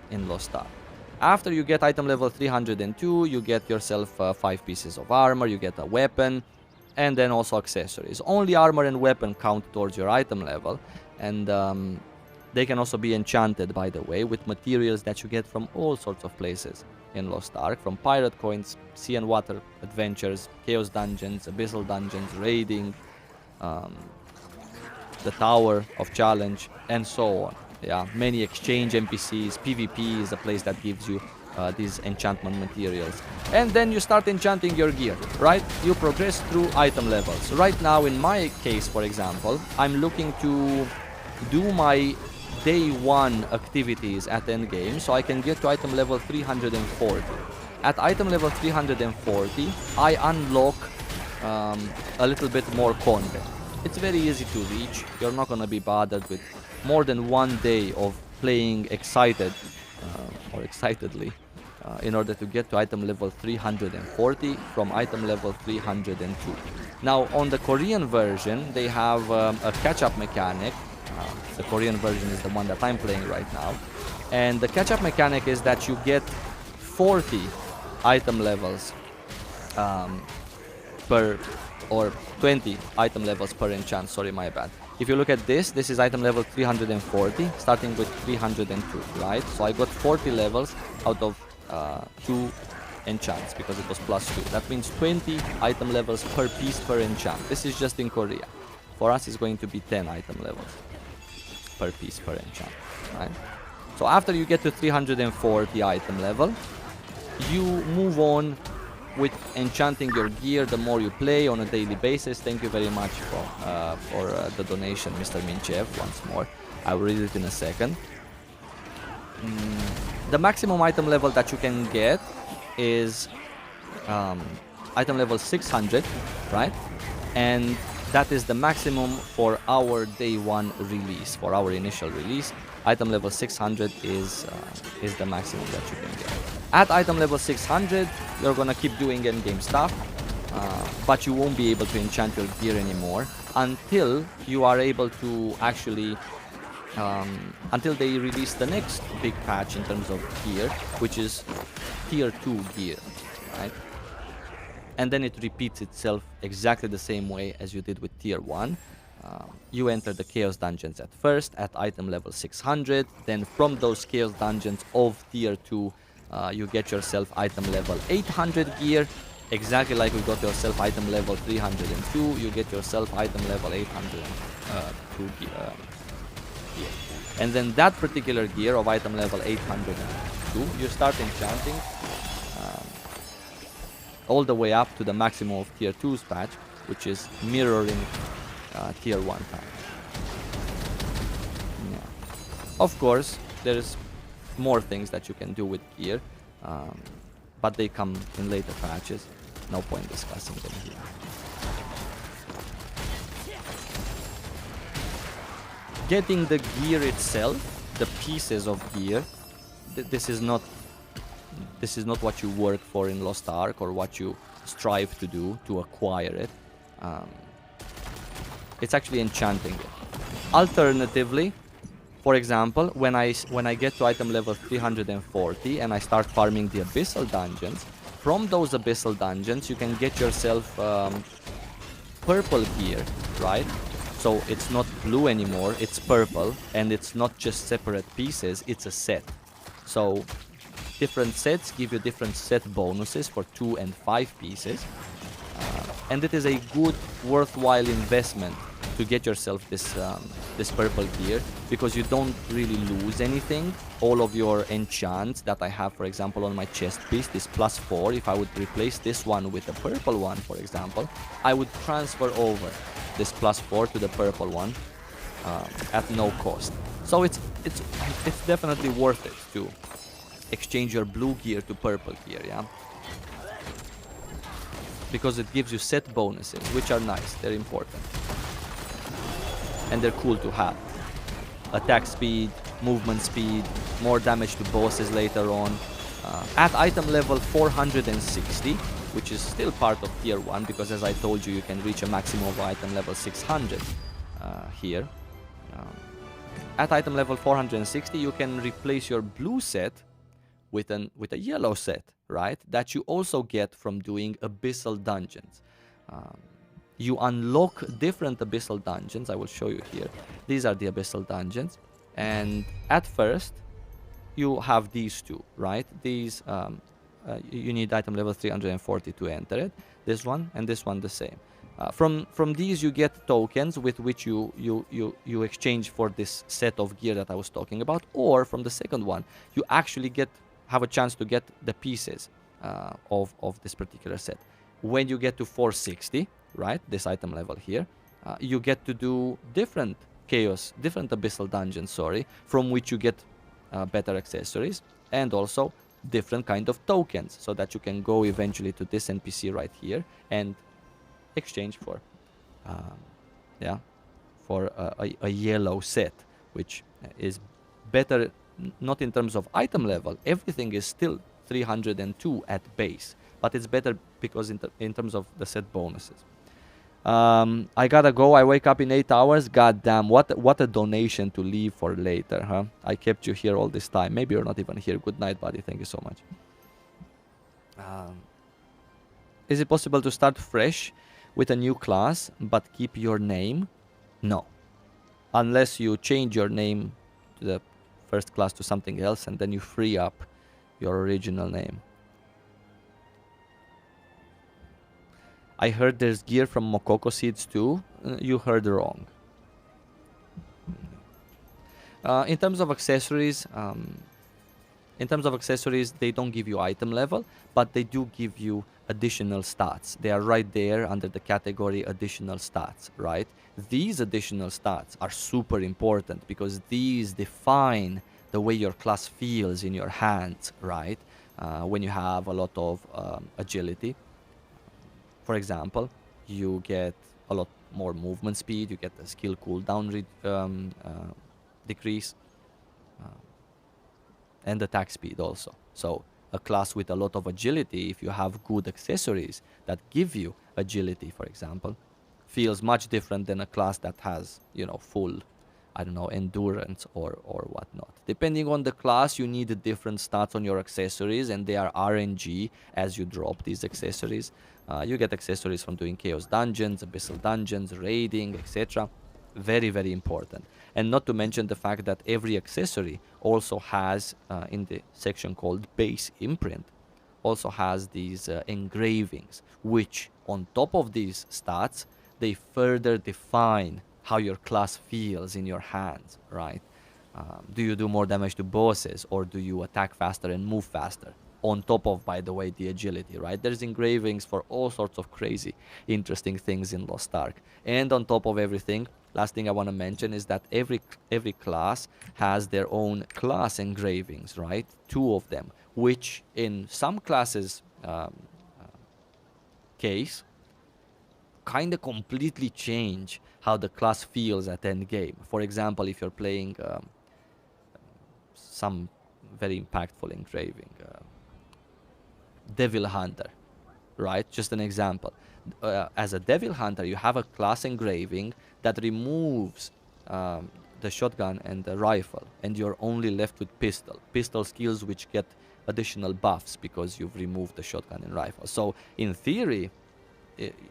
S1: in Lost Ark. After you get item level 302, you get yourself 5 pieces of armor, you get a weapon, and then also accessories. Only armor and weapon count towards your item level. And they can also be enchanted, by the way, with materials that you get from all sorts of places in Lost Ark, from pirate coins, sea and water adventures, chaos dungeons, abyssal dungeons, raiding, the Tower of Challenge, and so on. Yeah, many exchange NPCs, PvP is a place that gives you these enchantment materials. And then you start enchanting your gear, right? You progress through item levels. Right now, in my case, for example, I'm looking to do my day 1 activities at endgame, so I can get to item level 340. At item level 340, I unlock a little bit more content. It's very easy to reach. You're not gonna be bothered with more than 1 day of playing excited or excitedly in order to get to item level 340 from item level 302. Now, on the Korean version, they have a catch-up mechanic. The Korean version is the one that I'm playing right now. And the catch-up mechanic is that you get 40 item levels or 20 item levels per enchant. Sorry, my bad. If you look at this is item level 340, starting with 302, right? So I got 40 levels out of 2 enchants because it was +2. That means 20 item levels per piece per enchant. This is just in Korea. For us, it's going to be 10 item levels per piece per enchant, right? So after you get to 340 item level, you move on with enchanting your gear the more you play on a daily basis. Thank you very much for the donation, Mr. Minchev, once more. I will read it in a second. The maximum item level that you can get is item level 600, right? And that is the maximum for our day one release, for our initial release. Item level 600 is the maximum that you can get. At item level 600, you're gonna keep doing endgame stuff, but you won't be able to enchant your gear anymore until you are able to actually until they release the next big patch in terms of gear, which is tier 2 gear, right? And then it repeats itself exactly the same way as you did with tier 1. You enter the chaos dungeons at first at item level 600, then from those chaos dungeons of tier 2 you get yourself item level 800 gear, exactly like you got yourself item level 302, you get yourself item level 802 gear. And then that particular gear of item level 802, you start enchanting all the way up to the maximum of tier 2's patch, which is mirroring tier 1 patch. Yeah. Of course, there's more things that you can do with gear, but they come in later patches. No point discussing them here. Getting the gear itself, the pieces of gear, this is not what you work for in Lost Ark or what you strive to do to acquire it. It's actually enchanting it. Alternatively, for example, when I get to item level 340 and I start farming the abyssal dungeons, from those abyssal dungeons you can get yourself purple gear, right? So it's not blue anymore, it's purple, and it's not just separate pieces, it's a set. So different sets give you different set bonuses for 2 and 5 pieces. And it is a good, worthwhile investment to get yourself this purple gear, because you don't really lose anything. All of your enchants that I have, for example, on my chest piece, this +4, if I would replace this one with a purple one, for example, I would transfer over this +4 to the purple one at no cost. So it's definitely worth it to exchange your blue gear to purple gear, yeah? Because it gives you set bonuses, which are nice, they're important. And they're cool to have. Attack speed, movement speed, more damage to bosses later on. At item level 460, which is still part of tier 1, because as I told you, you can reach a maximum of item level 600 here. At item level 460, you can replace your blue set with a yellow set, right? That you also get from doing abyssal dungeons. You unlock different abyssal dungeons. I will show you here. These are the abyssal dungeons. And at first, you have these two, right? These, you need item level 340 to enter it. This one and this one the same. From these, you get tokens with which you exchange for this set of gear that I was talking about. Or from the second one, you actually have a chance to get the pieces of this particular set. When you get to 460, right, this item level here, you get to do different abyssal dungeons, from which you get better accessories and also different kind of tokens, so that you can go eventually to this NPC right here and exchange for a yellow set, which is better, not in terms of item level. Everything is still 302 at base, but it's better because in terms of the set bonuses. I gotta go. I wake up in 8 hours. God damn, what a donation to leave for later, huh? I kept you here all this time. Maybe you're not even here. Good night, buddy. Thank you so much. Is it possible to start fresh with a new class but keep your name? No. Unless you change your name to the first class to something else and then you free up your original name. I heard there's gear from Mokoko seeds too. You heard wrong. In terms of accessories, they don't give you item level, but they do give you additional stats. They are right there under the category additional stats, right? These additional stats are super important because these define the way your class feels in your hands, right? When you have a lot of agility, for example, you get a lot more movement speed, you get a skill cooldown decrease, and attack speed also. So a class with a lot of agility, if you have good accessories that give you agility, for example, feels much different than a class that has, full, I don't know, endurance or whatnot. Depending on the class, you need different stats on your accessories, and they are RNG as you drop these accessories. You get accessories from doing Chaos Dungeons, Abyssal Dungeons, raiding, etc. Very, very important. And not to mention the fact that every accessory also has, in the section called Base Imprint, also has these engravings, which on top of these stats, they further define how your class feels in your hands, right? Do you do more damage to bosses, or do you attack faster and move faster? On top of, by the way, the agility, right? There's engravings for all sorts of crazy, interesting things in Lost Ark. And on top of everything, last thing I want to mention is that every class has their own class engravings, right? 2 of them, which in some classes case kind of completely change how the class feels at end game. For example, if you're playing some very impactful engraving, Devil Hunter, right? Just an example. As a Devil Hunter, you have a class engraving that removes the shotgun and the rifle, and you're only left with pistol skills, which get additional buffs because you've removed the shotgun and rifle. So in theory,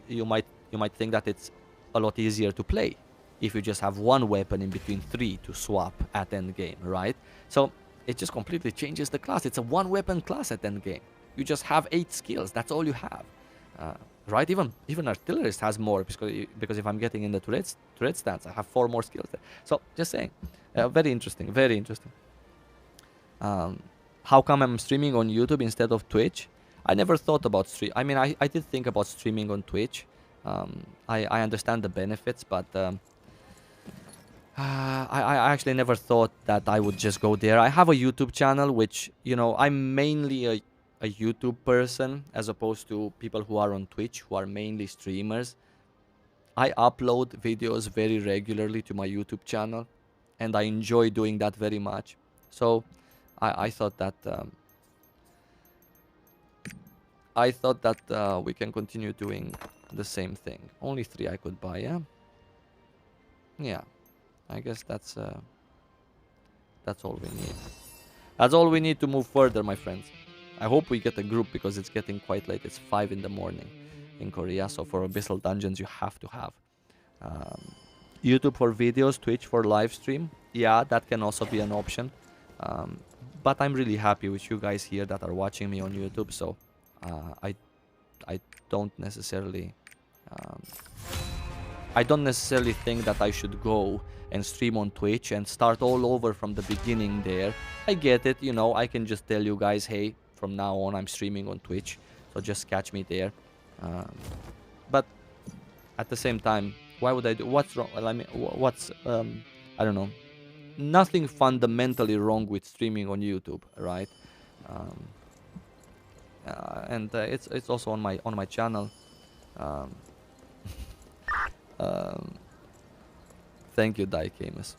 S1: you might think that it's a lot easier to play if you just have one weapon in between 3 to swap at end game, right? So it just completely changes the class. It's a one weapon class at end game. You just have 8 skills. That's all you have, right? Even Artillerist has more because if I'm getting in the turret stance, I have 4 more skills there. So just saying, very interesting, very interesting. How come I'm streaming on YouTube instead of Twitch? I never thought about stream. I mean, I did think about streaming on Twitch. I understand the benefits, but I actually never thought that I would just go there. I have a YouTube channel, which, I'm mainly a YouTube person as opposed to people who are on Twitch, who are mainly streamers. I upload videos very regularly to my YouTube channel, and I enjoy doing that very much. So I thought that we can continue doing the same thing. Only 3 I could buy, yeah? Yeah. I guess that's all we need. That's all we need to move further, my friends. I hope we get a group because it's getting quite late. It's 5 in the morning in Korea. So for Abyssal Dungeons, you have to have YouTube for videos, Twitch for live stream. Yeah, that can also be an option. But I'm really happy with you guys here that are watching me on YouTube. So I don't necessarily think that I should go and stream on Twitch and start all over from the beginning there. I get it, I can just tell you guys, hey, from now on I'm streaming on Twitch, so just catch me there. But at the same time, why would I do? What's wrong? Well, I mean, I don't know. Nothing fundamentally wrong with streaming on YouTube, right? And it's also on my channel. Thank you, Daikamus.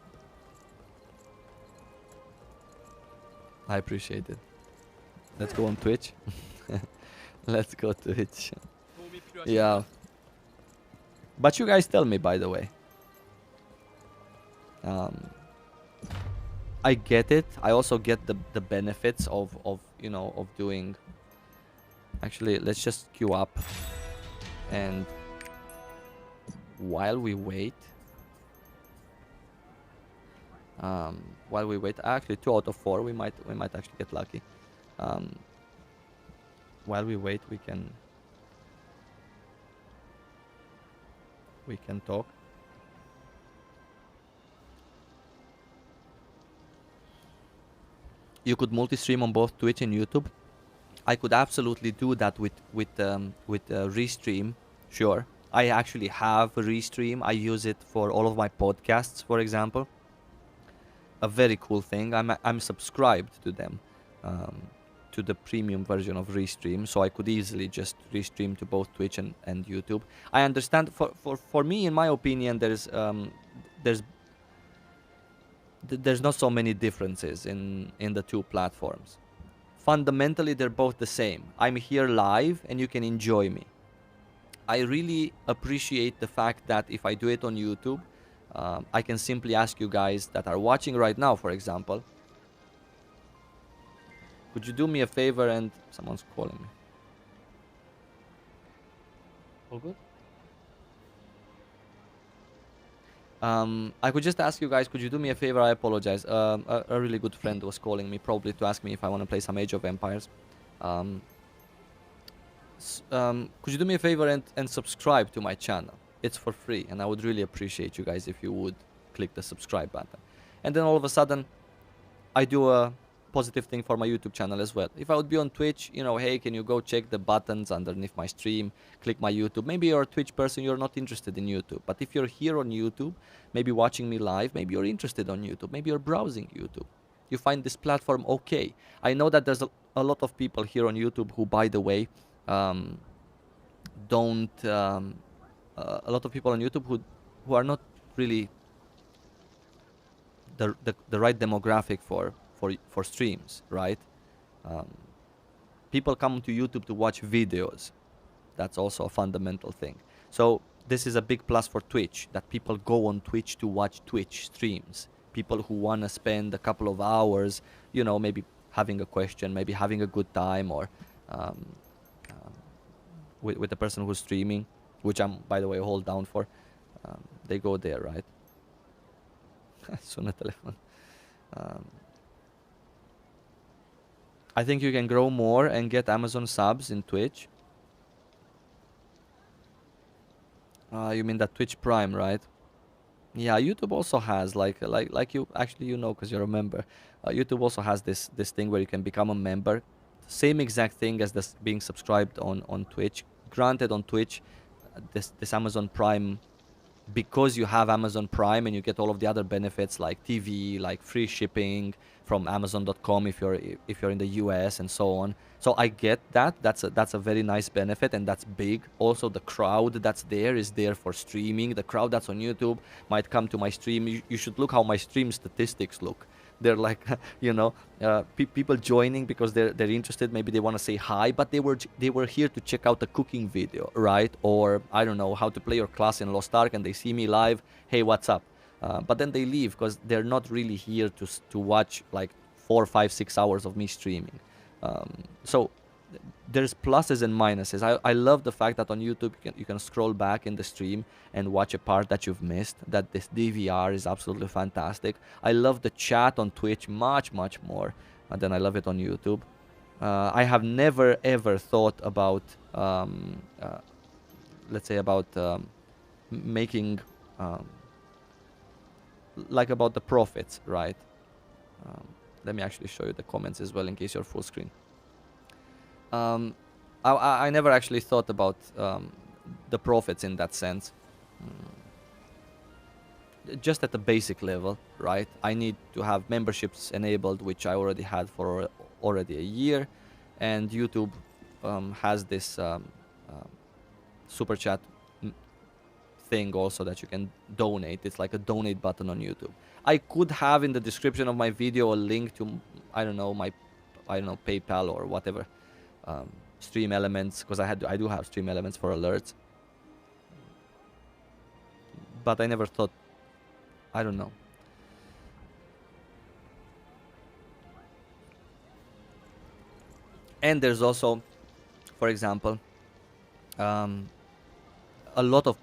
S1: I appreciate it. Let's go on Twitch. Let's go Twitch. Yeah. But you guys tell me, by the way. I get it. I also get the benefits of doing. Actually, let's just queue up, and while we wait, actually 2 out of 4, we might actually get lucky. While we wait, we can talk. You could multi-stream on both Twitch and YouTube. I could absolutely do that with Restream. Sure, I actually have a Restream. I use it for all of my podcasts, for example. A very cool thing. I'm subscribed to them, um, to the premium version of Restream, so I could easily just restream to both Twitch and YouTube. I understand. For me, in my opinion, there's there's not so many differences in the two platforms. Fundamentally, they're both the same. I'm here live and you can enjoy me. I really appreciate the fact that if I do it on YouTube, I can simply ask you guys that are watching right now, for example, could you do me a favor? And someone's calling me. All good? I could just ask you guys, could you do me a favor? I apologize. A really good friend was calling me, probably to ask me if I want to play some Age of Empires. Um, could you do me a favor and subscribe to my channel? It's for free, and I would really appreciate you guys if you would click the subscribe button. And then all of a sudden, I do a positive thing for my YouTube channel as well. If I would be on Twitch, you know, hey, can you go check the buttons underneath my stream, click my YouTube. Maybe you're a Twitch person, you're not interested in YouTube. But if you're here on YouTube, maybe watching me live, maybe you're interested on YouTube, maybe you're browsing YouTube. You find this platform okay. I know that there's a lot of people here on YouTube who, by the way, don't a lot of people on YouTube who are not really the right demographic for streams, right? Um, people come to YouTube to watch videos. That's also a fundamental thing. So this is a big plus for Twitch, that people go on Twitch to watch Twitch streams. People who want to spend a couple of hours, you know, maybe having a question, maybe having a good time, or um, with the person who's streaming, which I'm, by the way, hold down for. They go there, right? Sună telefon. I think you can grow more and get Amazon subs in Twitch. You mean that Twitch Prime, right? Yeah, YouTube also has like you actually, you know, because you're a member. YouTube also has this thing where you can become a member. Same exact thing as this being subscribed on Twitch. Granted, on Twitch, this Amazon Prime, because you have Amazon Prime and you get all of the other benefits like TV, like free shipping from Amazon.com if you're in the US and so on. So I get that. That's a very nice benefit, and that's big. Also, the crowd that's there is there for streaming. The crowd that's on YouTube might come to my stream. You should look how my stream statistics look. They're like, you know, people joining because they're interested. Maybe they want to say hi, but they were here to check out a cooking video, right? Or I don't know, how to play your class in Lost Ark, and they see me live. Hey, what's up? But then they leave because they're not really here to watch like 4, 5, 6 hours of me streaming. So there's pluses and minuses. I love the fact that on YouTube you can scroll back in the stream and watch a part that you've missed. That this DVR is absolutely fantastic. I love the chat on Twitch much more than I love it on YouTube. I have never ever thought about let's say about making like about the profits, right? Let me actually show you the comments as well in case you're full screen. I never actually thought about the profits in that sense. Just at the basic level, right? I need to have memberships enabled, which I already had for already a year, and YouTube has this super chat thing also that you can donate. It's like a donate button on YouTube. I could have in the description of my video a link to, I don't know, PayPal or whatever. Stream Elements, because I do have Stream Elements for alerts, but I never thought, I don't know. And there's also, for example, a lot of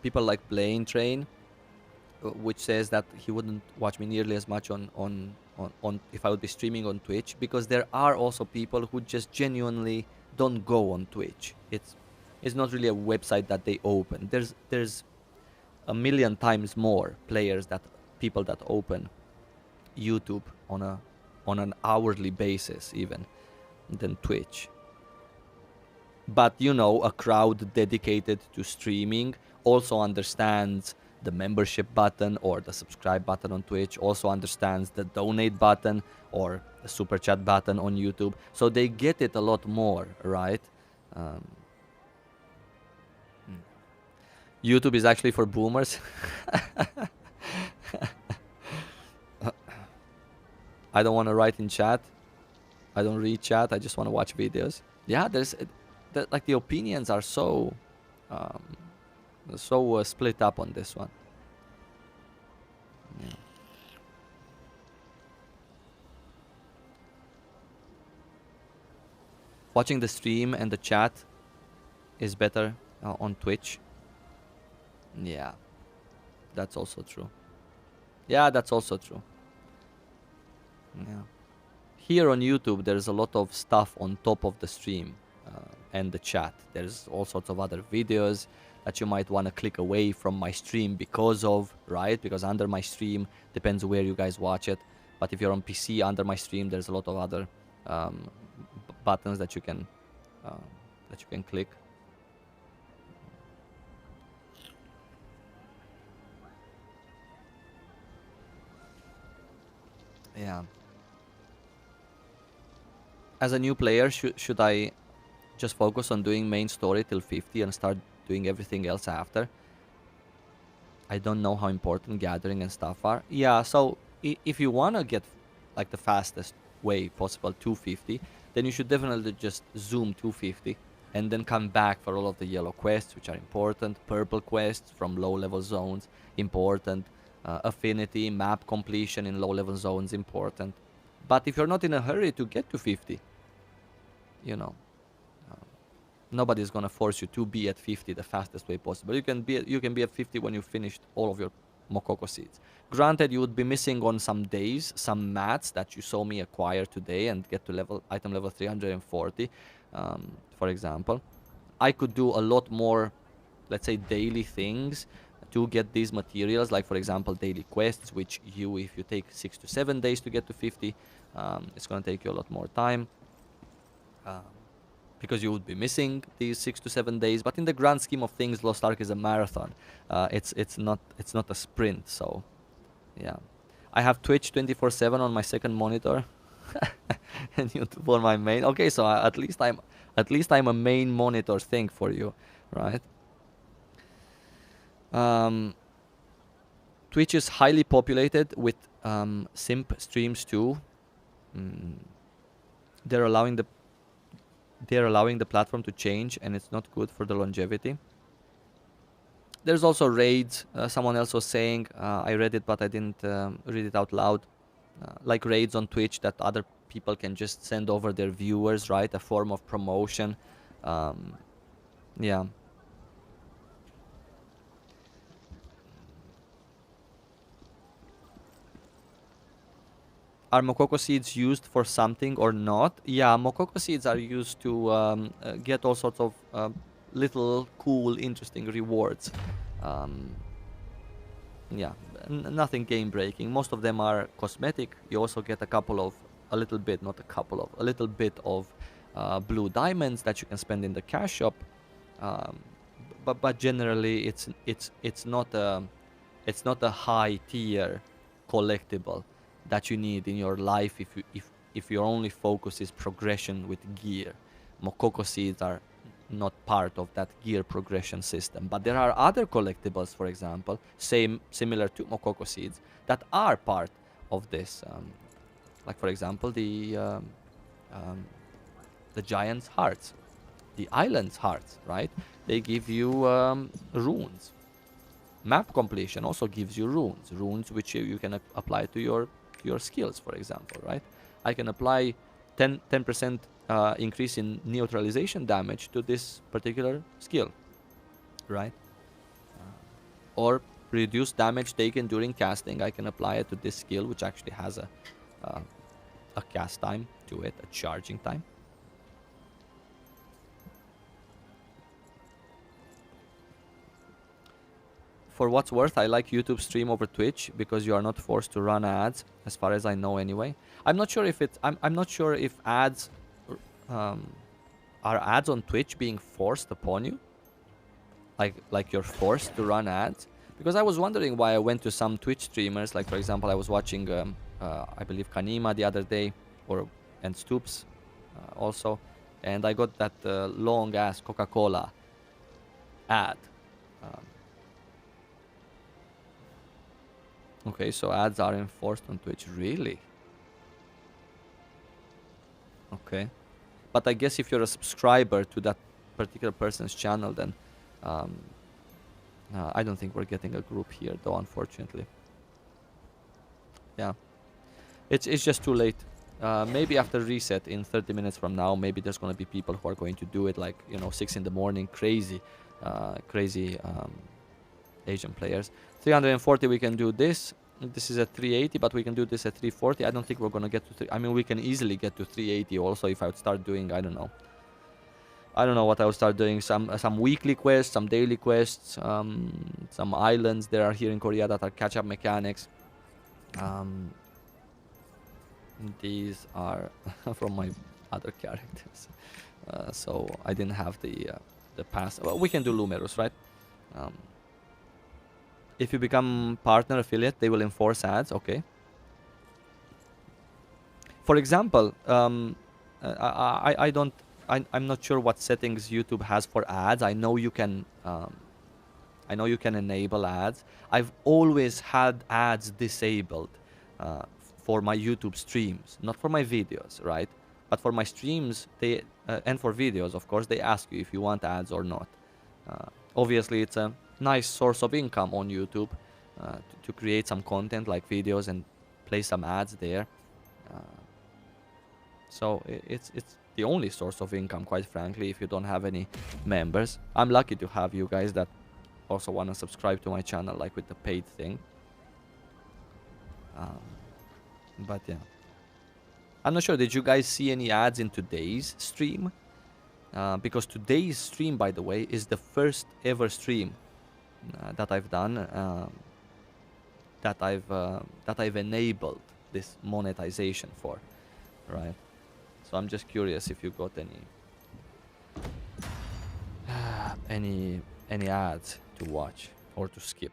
S1: people like Plane Train, which says that he wouldn't watch me nearly as much on if I would be streaming on Twitch, because there are also people who just genuinely don't go on Twitch. It's not really a website that they open. There's a million times more people that open YouTube on an hourly basis even than Twitch. But you know, a crowd dedicated to streaming also understands the membership button or the subscribe button on Twitch, also understands the donate button or the super chat button on YouTube. So they get it a lot more, right? Um, YouTube is actually for boomers. I don't want to write in chat. I don't read chat. I just want to watch videos. Yeah, like the opinions are um, so split up on this one. Yeah. Watching the stream and the chat is better on Twitch. Yeah, that's also true. Yeah, that's also true. Yeah. Here on YouTube, there's a lot of stuff on top of the stream and the chat. There's all sorts of other videos that you might want to click away from my stream because of, right? Because under my stream, depends where you guys watch it. But if you're on PC, under my stream, there's a lot of other buttons that you can click. Yeah. As a new player, should I just focus on doing main story till 50 and start doing everything else after? I don't know how important gathering and stuff are. Yeah, so if you want to get like the fastest way possible 250, then you should definitely just zoom 250 and then come back for all of the yellow quests, which are important. Purple quests from low level zones, important. Affinity, map completion in low level zones, important. But if you're not in a hurry to get to 50, you know, nobody's gonna force you to be at 50 the fastest way possible. You can be at 50 when you finished all of your Mokoko seeds. Granted, you would be missing on some days some mats that you saw me acquire today and get to item level 340, for example. I could do a lot more, let's say, daily things to get these materials, like for example daily quests, which if you take 6 to 7 days to get to 50, it's gonna take you a lot more time. Because you would be missing these 6 to 7 days. But in the grand scheme of things, Lost Ark is a marathon. It's not a sprint. So, yeah, I have Twitch 24/7 on my second monitor, and YouTube on my main. Okay, so at least I'm a main monitor thing for you, right? Twitch is highly populated with simp streams too. They're allowing the platform to change, and it's not good for the longevity. There's also raids. Someone else was saying, I read it, but I didn't read it out loud. Like raids on Twitch that other people can just send over their viewers, right? A form of promotion. Yeah. Are Mokoko seeds used for something or not? Yeah, Mokoko seeds are used to get all sorts of little cool, interesting rewards. Yeah, nothing game breaking. Most of them are cosmetic. You also get a little bit of blue diamonds that you can spend in the cash shop. But generally, it's not a high tier collectible that you need in your life if your only focus is progression with gear. Mokoko seeds are not part of that gear progression system. But there are other collectibles, for example, similar to Mokoko seeds, that are part of this. Like for example, the giant's hearts, the island's hearts, right? They give you runes. Map completion also gives you runes which you can apply to your skills, for example, right? I can apply 10% increase in neutralization damage to this particular skill, right? Or reduce damage taken during casting. I can apply it to this skill, which actually has a cast time to it, a charging time. For what's worth, I like YouTube stream over Twitch because you are not forced to run ads, as far as I know anyway. I'm not sure if I'm not sure if ads are ads on Twitch being forced upon you? Like you're forced to run ads? Because I was wondering why I went to some Twitch streamers. Like for example, I was watching I believe Kanima the other day, and Stoops also, and I got that long ass Coca-Cola ad. Um, okay, so ads are enforced on Twitch, really? Okay, but I guess if you're a subscriber to that particular person's channel, then um, I don't think we're getting a group here, though, unfortunately. Yeah, it's just too late. Maybe after reset in 30 minutes from now, maybe there's gonna be people who are going to do it, like 6 in the morning, crazy Asian players. 340 we can do this. This is at 380, but we can do this at 340. I don't think we're gonna get to I mean, we can easily get to 380 also if I would start doing, I don't know what I would start doing. Some weekly quests, some daily quests, some islands there are here in Korea that are catch-up mechanics. These are from my other characters, so I didn't have the past. Well, we can do Lumerus, right? If you become partner affiliate, they will enforce ads. Okay. For example, I'm not sure what settings YouTube has for ads. I know you can enable ads. I've always had ads disabled for my YouTube streams, not for my videos, right? But for my streams, they and for videos, of course, they ask you if you want ads or not. Obviously, it's a nice source of income on YouTube to create some content like videos and play some ads there. So it's the only source of income, quite frankly, if you don't have any members. I'm lucky to have you guys that also want to subscribe to my channel, like with the paid thing. But yeah, I'm not sure. Did you guys see any ads in today's stream? Because today's stream, by the way, is the first ever stream that I've done that I've enabled this monetization for, right? So I'm just curious if you got any ads to watch or to skip.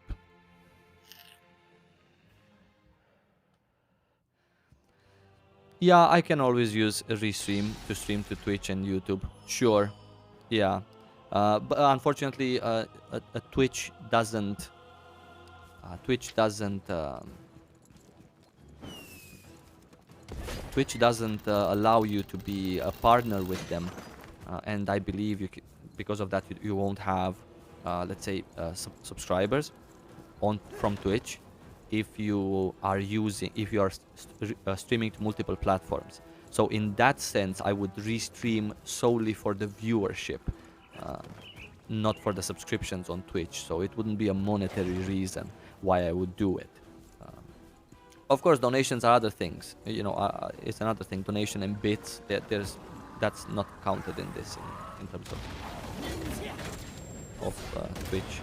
S1: Yeah, I can always use a restream to stream to Twitch and YouTube. Sure. Yeah. But unfortunately, Twitch doesn't allow you to be a partner with them, and I believe because of that you won't have, let's say, subscribers from Twitch if you are streaming to multiple platforms. So in that sense, I would restream solely for the viewership, not for the subscriptions on Twitch. So it wouldn't be a monetary reason why I would do it. Of course, donations are other things. It's another thing. Donation and bits. That's not counted in this in terms of Twitch.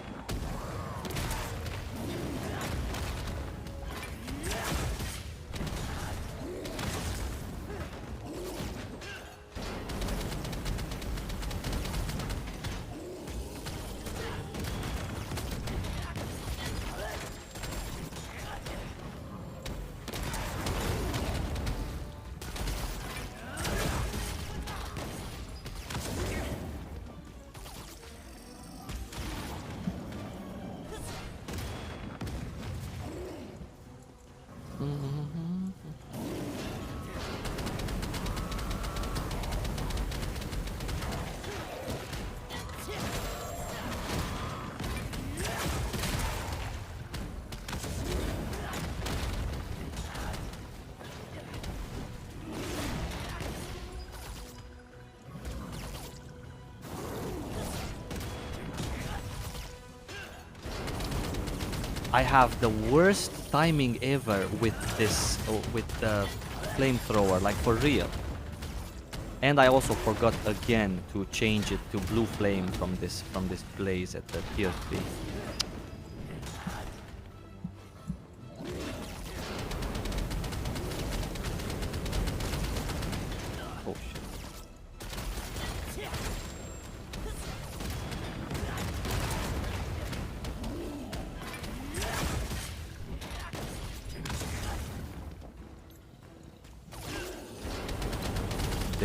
S1: I have the worst timing ever with the flamethrower, like for real. And I also forgot again to change it to blue flame from this blaze at the tier 3. Oh shit.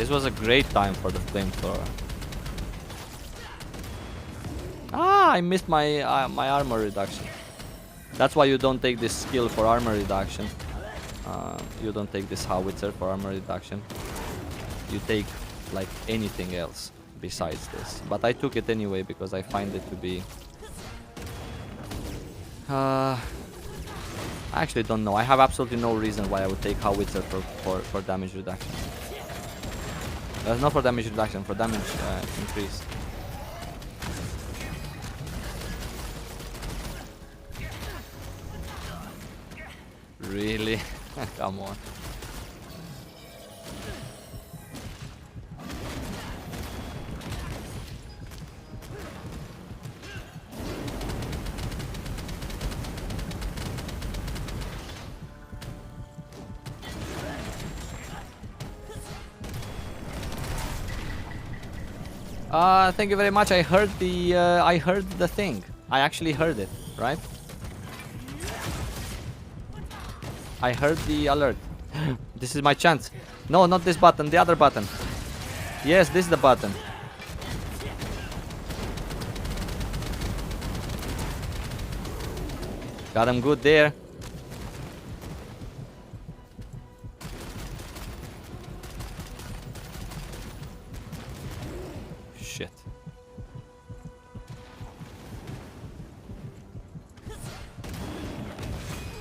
S1: This was a great time for the flamethrower. Ah, I missed my my armor reduction. That's why you don't take this skill for armor reduction. You don't take this howitzer for armor reduction. You take like anything else besides this. But I took it anyway because I find it to be... I actually don't know. I have absolutely no reason why I would take howitzer for damage reduction. Not for damage reduction, for damage increase. Really? Come on. Thank you very much. I heard the thing. I actually heard it, right? I heard the alert. This is my chance. No, not this button, the other button. Yes, this is the button. Got him good there. Shit.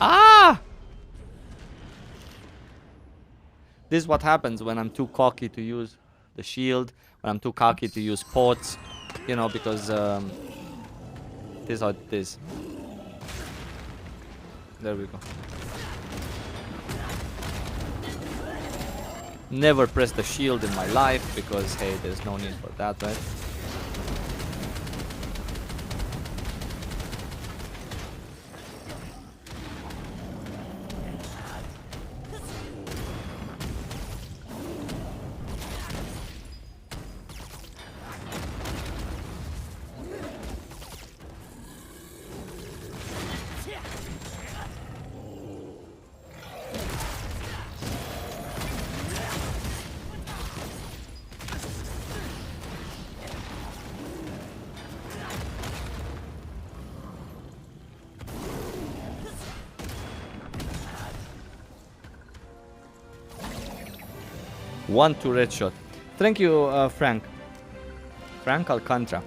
S1: Ah! This is what happens when I'm too cocky to use the shield, when I'm too cocky to use pots, you know, because this is how it is. There we go. Never press the shield in my life because, hey, there's no need for that, right? One to red shot. Thank you, Frank. Frank Alcantara.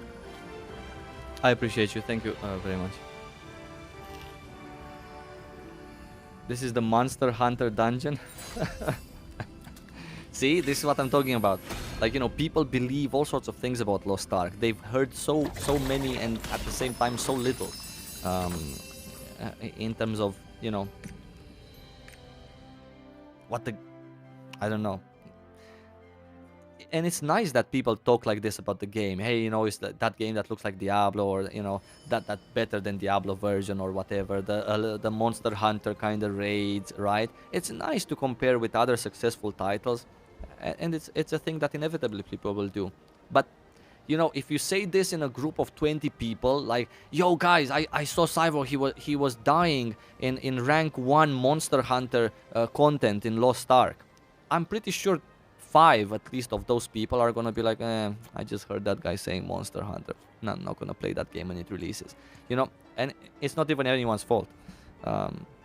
S1: I appreciate you. Thank you very much. This is the Monster Hunter dungeon. See, this is what I'm talking about. Like, you know, people believe all sorts of things about Lost Ark. They've heard so many and at the same time so little. In terms of, you know, what the... I don't know. And it's nice that people talk like this about the game. Hey, you know, it's that game that looks like Diablo, or, you know, that better than Diablo version or whatever. The Monster Hunter kind of raids, right? It's nice to compare with other successful titles, and it's a thing that inevitably people will do. But, you know, if you say this in a group of 20 people, like, yo guys, I saw Cyborg, he was dying in rank 1 Monster Hunter content in Lost Ark. I'm pretty sure 5 at least of those people are gonna be like, I just heard that guy saying Monster Hunter. No, I'm not gonna play that game when it releases. You know, and it's not even anyone's fault.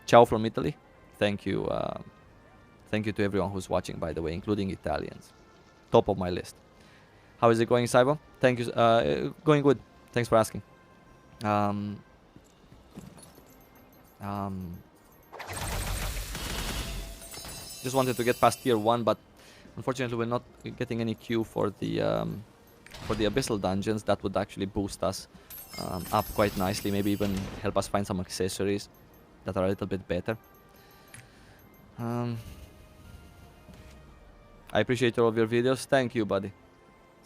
S1: Ciao from Italy. Thank you. Thank you to everyone who's watching, by the way, including Italians. Top of my list. How is it going, Cybo? Thank you. Going good. Thanks for asking. Just wanted to get past tier 1, but unfortunately, we're not getting any queue for the abyssal dungeons. That would actually boost us up quite nicely. Maybe even help us find some accessories that are a little bit better. I appreciate all of your videos. Thank you, buddy.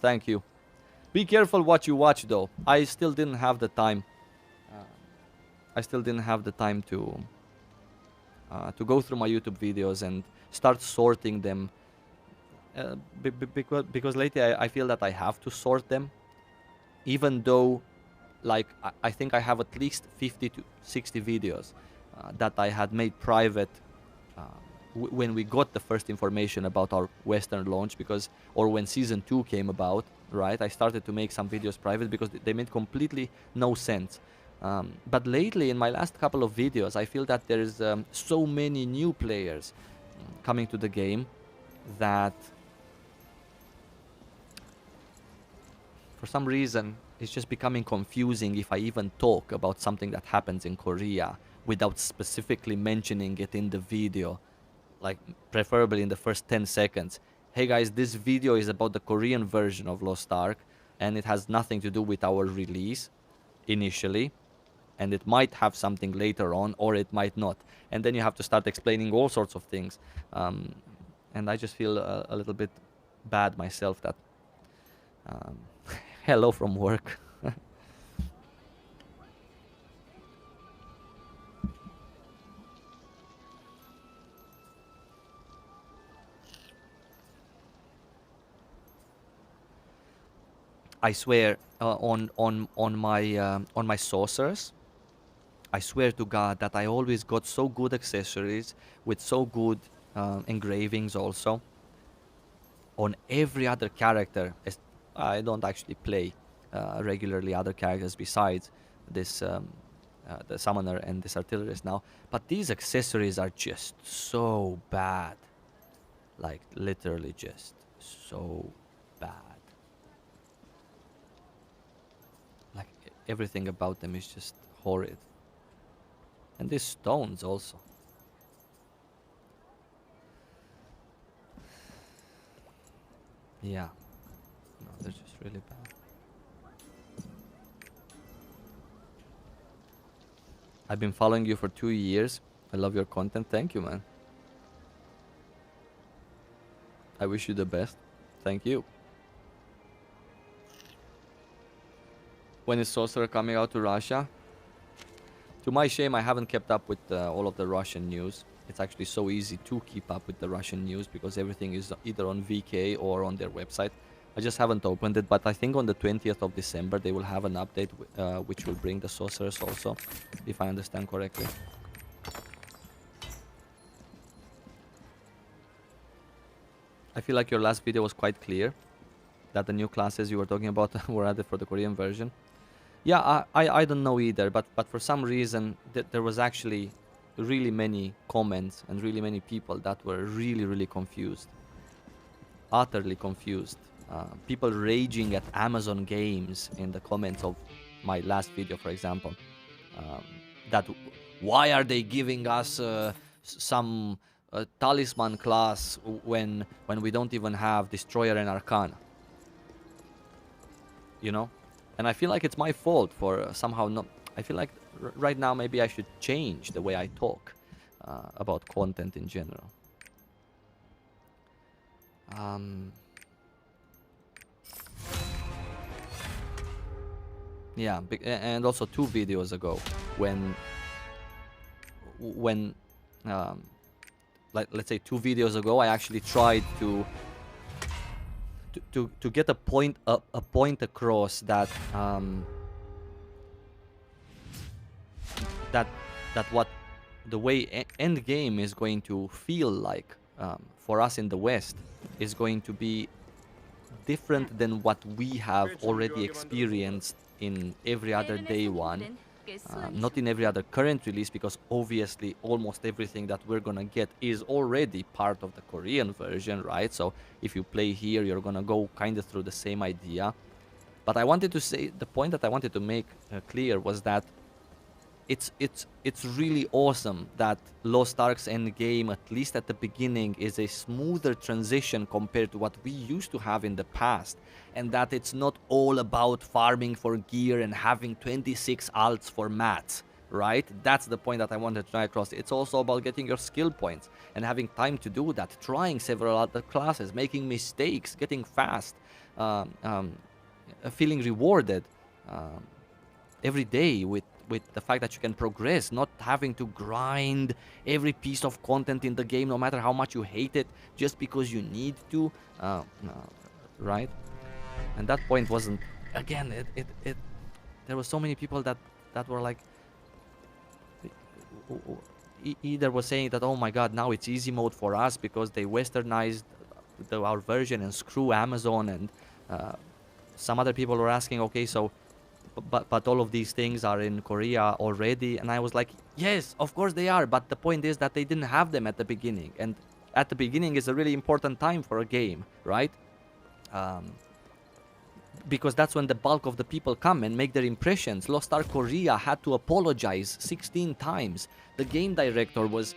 S1: Thank you. Be careful what you watch, though. I still didn't have the time. To go through my YouTube videos and start sorting them. Because lately I feel that I have to sort them, even though, like, I think I have at least 50 to 60 videos that I had made private when we got the first information about our Western launch, because, or when season 2 came about, right? I started to make some videos private because they made completely no sense. But lately, in my last couple of videos, I feel that there is so many new players coming to the game that for some reason it's just becoming confusing if I even talk about something that happens in Korea without specifically mentioning it in the video, like preferably in the first 10 seconds. Hey guys, this video is about the Korean version of Lost Ark, and it has nothing to do with our release initially, and it might have something later on, or it might not. And then you have to start explaining all sorts of things. And I just feel a little bit bad myself that... hello from work. I swear on my saucers, I swear to God that I always got so good accessories with so good engravings also. On every other character, I don't actually play regularly other characters besides this the summoner and this artillerist now, but these accessories are just so bad, like literally just so bad. Like everything about them is just horrid. And these stones also. Yeah. No, they're just really bad. I've been following you for 2 years. I love your content. Thank you, man. I wish you the best. Thank you. When is Sorcerer coming out to Russia? To my shame, I haven't kept up with all of the Russian news. It's actually so easy to keep up with the Russian news because everything is either on VK or on their website. I just haven't opened it, but I think on the 20th of December they will have an update which will bring the Sorcerers also, if I understand correctly. I feel like your last video was quite clear, that the new classes you were talking about were added for the Korean version. Yeah, I don't know either, but for some reason there was actually really many comments and really many people that were really confused, utterly confused. People raging at Amazon Games in the comments of my last video, for example, that why are they giving us some talisman class when we don't even have Destroyer and Arcana, you know? And I feel like it's my fault for somehow not... I feel like right now maybe I should change the way I talk about content in general. Yeah, and also 2 videos ago when like, let's say 2 videos ago, I actually tried to get a point across that that what the way end game is going to feel like for us in the West is going to be different than what we have already experienced in every other day one. Not in every other current release, because obviously almost everything that we're gonna get is already part of the Korean version, right? So if you play here, you're gonna go kind of through the same idea. But I wanted to say, the point that I wanted to make clear was that it's really awesome that Lost Ark's endgame, at least at the beginning, is a smoother transition compared to what we used to have in the past, and that it's not all about farming for gear and having 26 alts for mats, right? That's the point that I wanted to try across. It's also about getting your skill points and having time to do that, trying several other classes, making mistakes, getting fast, feeling rewarded every day with the fact that you can progress, not having to grind every piece of content in the game, no matter how much you hate it, just because you need to, right? And that point wasn't, again, there were so many people that were like, either was saying that, oh my god, now it's easy mode for us because they westernized our version and screw Amazon, and uh, some other people were asking, okay, so but all of these things are in Korea already, and I was like, yes, of course they are, but the point is that they didn't have them at the beginning, and at the beginning is a really important time for a game, right? um, because that's when the bulk of the people come and make their impressions. Lost Ark Korea had to apologize 16 times. The game director was,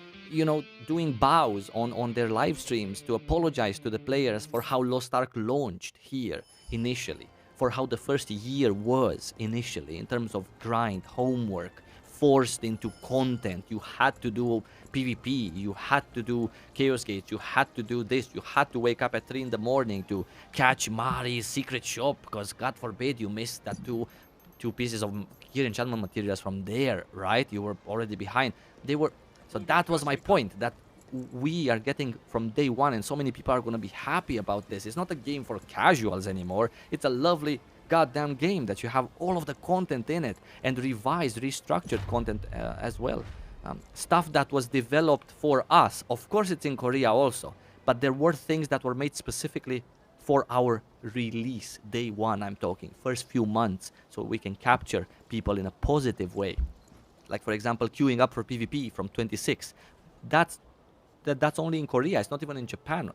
S1: doing bows on their live streams to apologize to the players for how Lost Ark launched here initially, for how the first year was initially in terms of grind, homework, forced into content. You had to do PvP, you had to do Chaos Gates, you had to do this, you had to wake up at 3 in the morning to catch Mari's secret shop, because God forbid you missed that two pieces of gear enchantment materials from there, right? You were already behind. So that was my point, that we are getting from day one, and so many people are going to be happy about this. It's not a game for casuals anymore. It's a lovely goddamn game that you have all of the content in it, and revised, restructured content as well. Stuff that was developed for us. Of course it's in Korea also, but there were things that were made specifically for our release, day one I'm talking, first few months, so we can capture people in a positive way. Like, for example, queuing up for PvP from 26. That's only in Korea. It's not even in Japan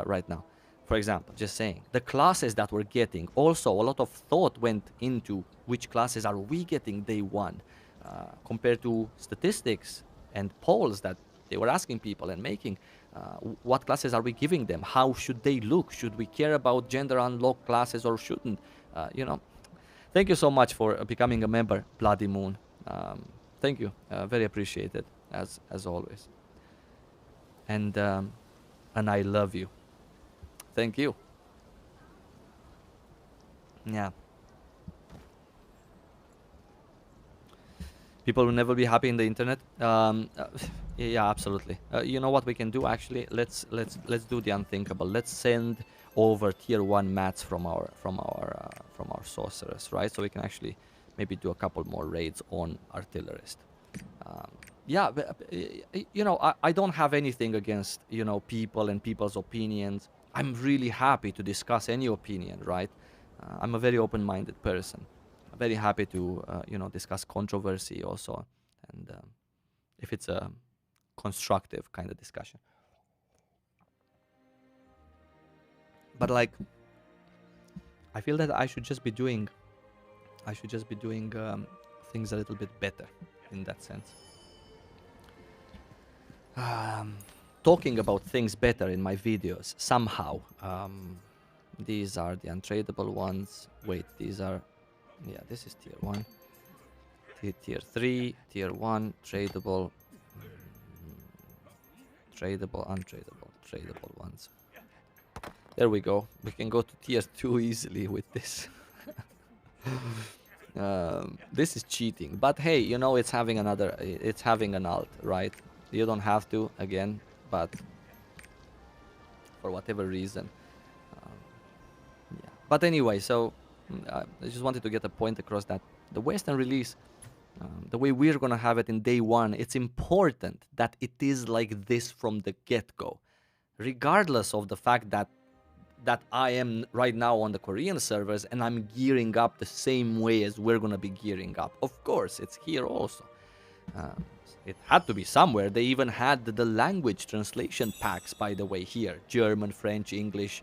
S1: right now. For example, just saying. The classes that we're getting, also a lot of thought went into which classes are we getting day one, compared to statistics and polls that they were asking people and making. What classes are we giving them? How should they look? Should we care about gender unlocked classes or shouldn't? Thank you so much for becoming a member, Bloody Moon. Thank you. Very appreciated, as always. And I love you. Thank you. Yeah. People will never be happy in the internet. Yeah, absolutely. You know what we can do actually? Let's do the unthinkable. Let's send over tier 1 mats from our sorcerers, right? So we can actually maybe do a couple more raids on Artillerist. Yeah, I don't have anything against, people and people's opinions. I'm really happy to discuss any opinion, right? I'm a very open-minded person. Very happy to, discuss controversy also, and if it's a constructive kind of discussion. But like, I feel that I should just be doing things a little bit better in that sense. Talking about things better in my videos somehow. These are the untradeable ones. Wait, these are, yeah, this is tier 1, tier 3, tier 1, tradable, tradable, untradeable, tradable ones. There we go. We can go to tier 2 easily with this. This is cheating, but hey, it's having an alt, right? You don't have to, again, but for whatever reason. Yeah. But anyway, so I just wanted to get a point across that the Western release, the way we're going to have it in day one, it's important that it is like this from the get-go. Regardless of the fact that I am right now on the Korean servers and I'm gearing up the same way as we're going to be gearing up. Of course, it's here also. It had to be somewhere. They even had the language translation packs, by the way, here. German, French, English,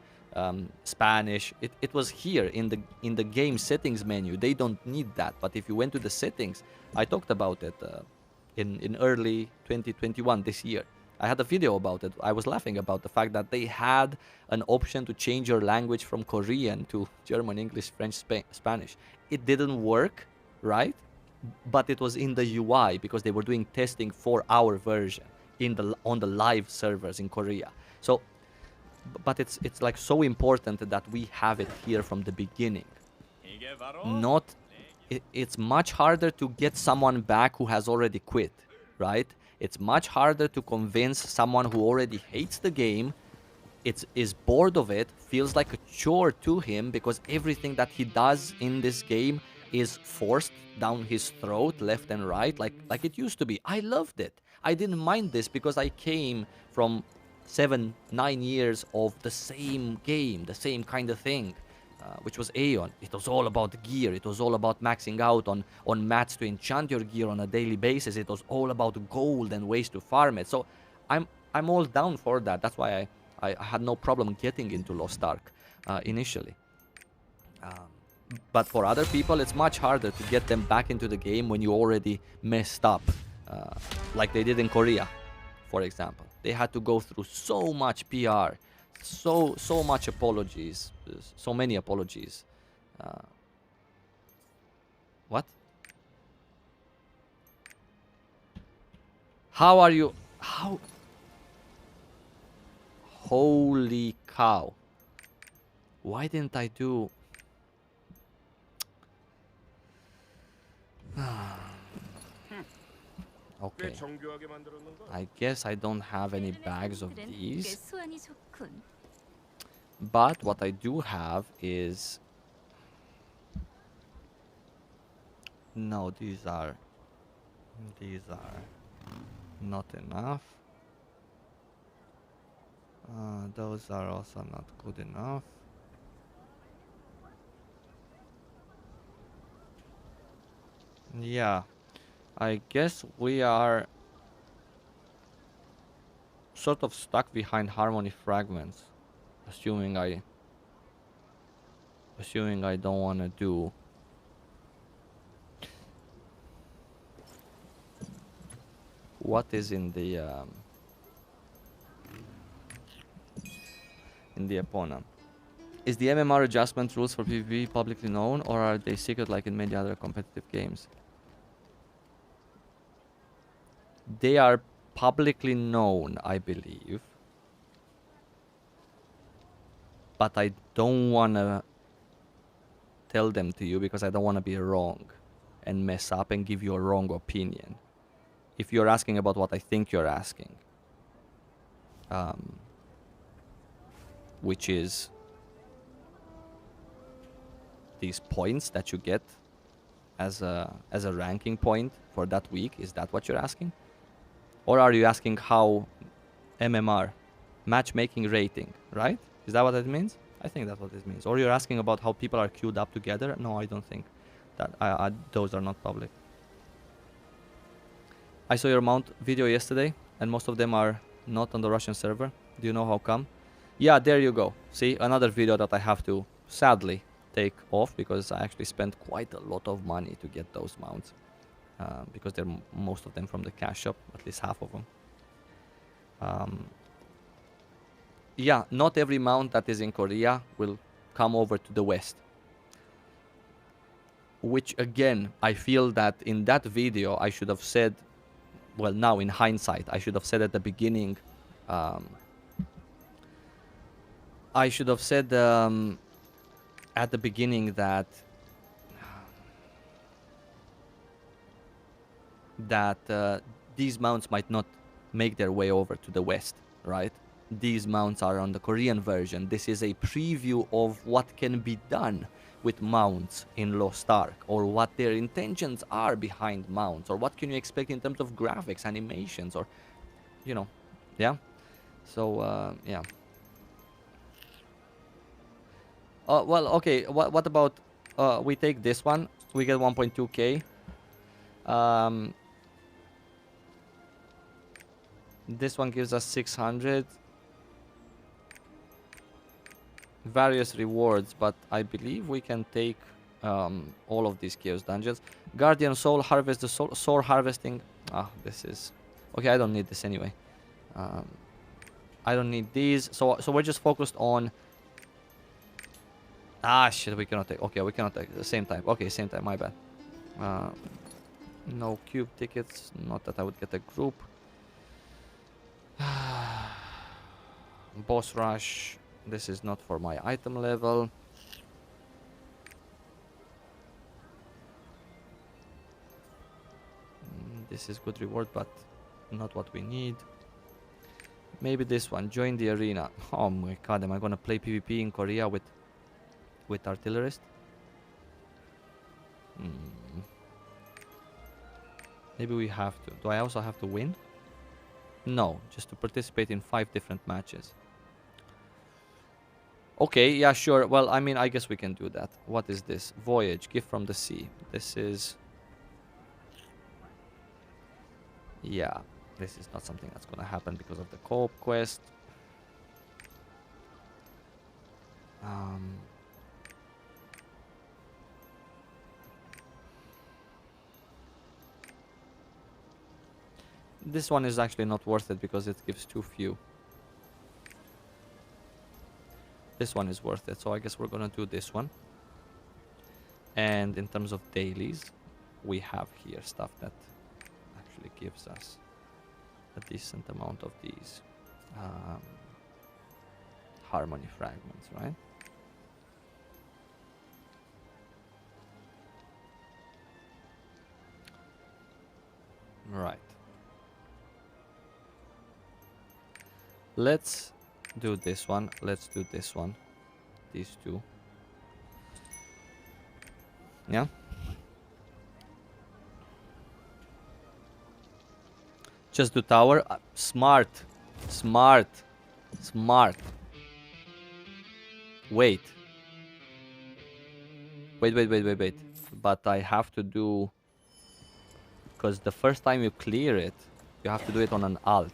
S1: Spanish. It was here in the game settings menu. They don't need that. But if you went to the settings, I talked about it in early 2021, this year. I had a video about it. I was laughing about the fact that they had an option to change your language from Korean to German, English, French, Spanish. It didn't work, right? But it was in the UI because they were doing testing for our version on the live servers in Korea. So, but it's like so important that we have it here from the beginning. It's much harder to get someone back who has already quit, right? It's much harder to convince someone who already hates the game, is bored of it, feels like a chore to him because everything that he does in this game is forced down his throat left and right, like it used to be. I loved it. I didn't mind this because I came from 7-9 years of the same game, the same kind of thing, which was Aeon. It was all about gear. It was all about maxing out on mats to enchant your gear on a daily basis. It was all about gold and ways to farm it. So I'm all down for that. That's why I had no problem getting into Lost Ark initially. But for other people, it's much harder to get them back into the game when you already messed up, like they did in Korea, for example. They had to go through so much PR, so much apologies, so many apologies. What? How are you? How? Holy cow! Why didn't I do? Okay. I guess I don't have any bags of these. But what I do have is... No, these are not enough. Those are also not good enough. Yeah, I guess we are sort of stuck behind harmony fragments, assuming I don't want to do... What is in the opponent? Is the MMR adjustment rules for PvP publicly known, or are they secret like in many other competitive games? They are publicly known, I believe. But I don't want to tell them to you because I don't want to be wrong and mess up and give you a wrong opinion. If you're asking about what I think you're asking, which is these points that you get as a ranking point for that week, is that what you're asking? Or are you asking how MMR, matchmaking rating, right? Is that what it means? I think that's what it means. Or you're asking about how people are queued up together? No, I don't think that. Those are not public. I saw your mount video yesterday, and most of them are not on the Russian server. Do you know how come? Yeah, there you go. See, another video that I have to sadly take off because I actually spent quite a lot of money to get those mounts. Because they're most of them from the cash shop, at least half of them. Yeah, not every mount that is in Korea will come over to the West. Which again, I feel that in that video I should have said, well, now in hindsight, I should have said at the beginning, I should have said at the beginning that these mounts might not make their way over to the West, right? These mounts are on the Korean version. This is a preview of what can be done with mounts in Lost Ark, or what their intentions are behind mounts, or what can you expect in terms of graphics, animations, or, you know, yeah? So, yeah. Well, okay, what about, we take this one, we get 1.2k. This one gives us 600. Various rewards, but I believe we can take all of these chaos dungeons. Guardian Soul, harvest the soul harvesting. This is... Okay, I don't need this anyway. I don't need these. So we're just focused on... Shit, we cannot take... Okay, we cannot take the same time. Okay, same time, my bad. No cube tickets. Not that I would get a group. Boss rush. This is not for my item level. This is good reward, but not what we need. Maybe this one. Join the arena. Oh my god, am I gonna play PvP in Korea with Artillerist? Maybe we have to. Do I also have to win? No, just to participate in 5 different matches. Okay, yeah, sure. Well, I mean, I guess we can do that. What is this? Voyage, gift from the sea. This is... Yeah, this is not something that's gonna happen because of the co-op quest. This one is actually not worth it because it gives too few. This one is worth it, so I guess we're gonna do this one. And in terms of dailies, we have here stuff that actually gives us a decent amount of these harmony fragments, right? Right. Let's do this one. Let's do this one. These two. Yeah. Just do tower. Smart. Smart. Smart. Wait. Wait. But I have to do... Because the first time you clear it, you have to do it on an alt.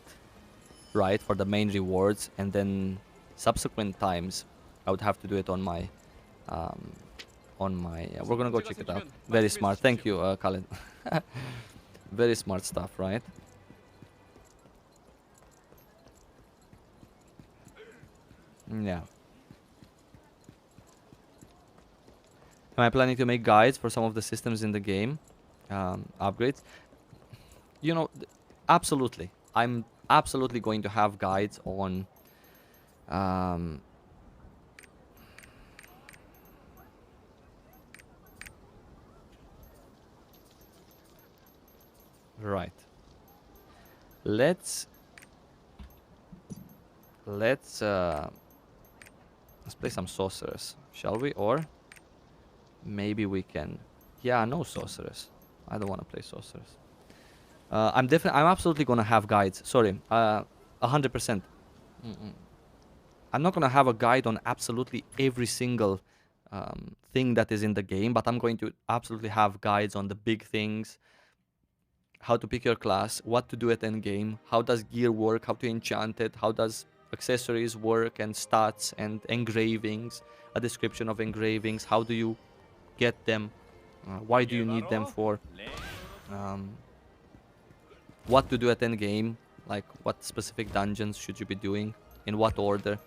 S1: Right? For the main rewards. And then subsequent times, I would have to do it on my... we're gonna go check it out. Very smart. Thank you, Khaled. Very smart stuff, right? Yeah. Am I planning to make guides for some of the systems in the game? Upgrades? You know, absolutely. I'm absolutely going to have guides on... Right. Let's play some sorcerers, shall we? Or maybe we can... Yeah, no sorcerers. I don't want to play sorcerers. I'm absolutely gonna have guides. Sorry, 100%. I'm not gonna have a guide on absolutely every single thing that is in the game, but I'm going to absolutely have guides on the big things. How to pick your class, what to do at endgame, how does gear work, how to enchant it, how does accessories work, and stats and engravings, a description of engravings, how do you get them, why do you need them for, what to do at endgame, like what specific dungeons should you be doing, in what order.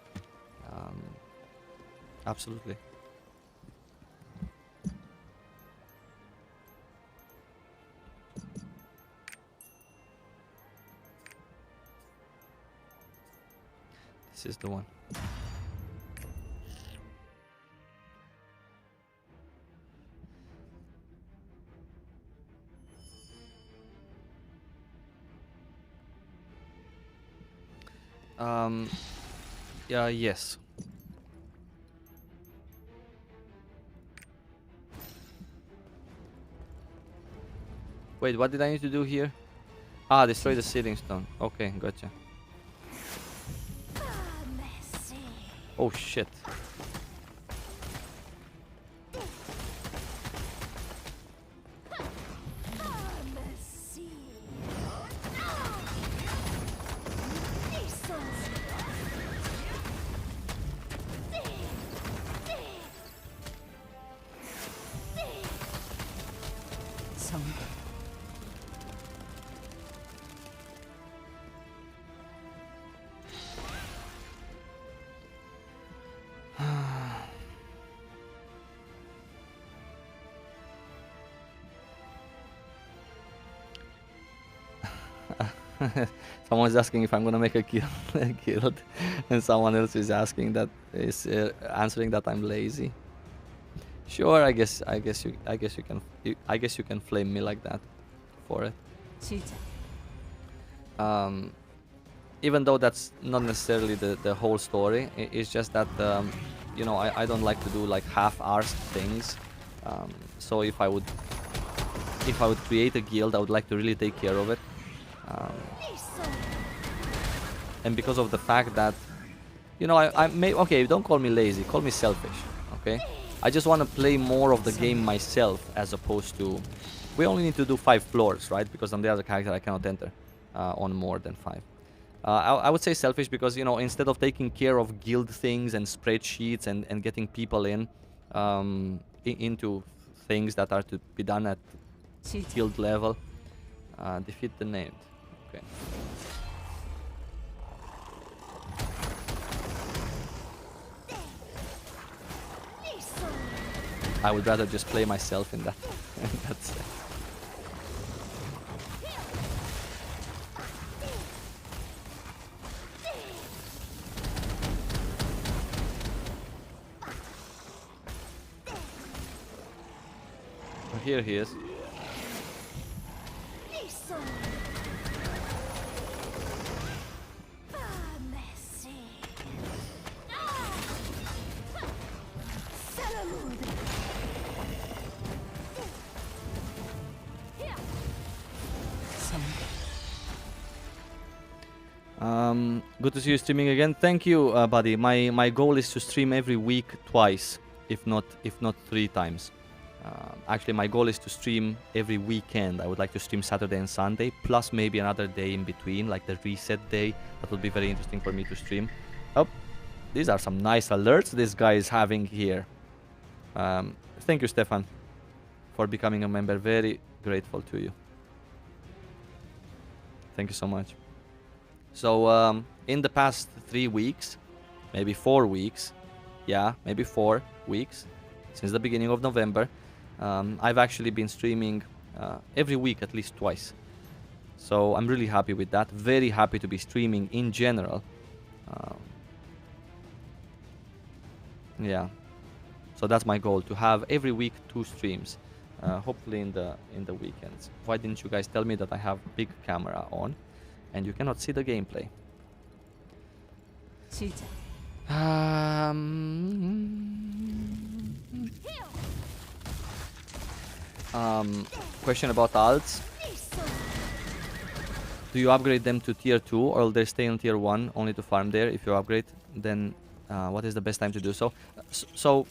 S1: Absolutely. This is the one. Yeah, yes. Wait, what did I need to do here? Ah, destroy the sealing stone. Okay, gotcha. Oh shit. Someone's asking if I'm gonna make a guild, and someone else is asking that is answering that I'm lazy. Sure, I guess you can flame me like that for it. Even though that's not necessarily the whole story, it's just that you know, I don't like to do like half-arsed things. So if I would create a guild, I would like to really take care of it. and because of the fact that, you know, I may, okay, don't call me lazy, call me selfish, okay? I just want to play more of the game myself as opposed to, we only need to do 5 floors, right? Because I'm the other character, I cannot enter on more than 5. I would say selfish because, you know, instead of taking care of guild things and spreadsheets and getting people into things that are to be done at guild level, defeat the named. Okay. I would rather just play myself in that, in that sense. Oh, here he is. Good to see you streaming again. Thank you, buddy. My goal is to stream every week twice, if not 3 times. Actually, my goal is to stream every weekend. I would like to stream Saturday and Sunday, plus maybe another day in between, like the reset day. That would be very interesting for me to stream. Oh, these are some nice alerts this guy is having here. Thank you, Stefan, for becoming a member. Very grateful to you. Thank you so much. So, in the past 3 weeks, maybe 4 weeks, yeah, maybe 4 weeks, since the beginning of November, I've actually been streaming every week at least twice. So I'm really happy with that. Very happy to be streaming in general. Yeah. So that's my goal, to have every week 2 streams, hopefully in the weekends. Why didn't you guys tell me that I have big camera on and you cannot see the gameplay? Question about alts. Do you upgrade them to tier 2 or will they stay on tier 1 only to farm there? If you upgrade, then what is the best time to do so? So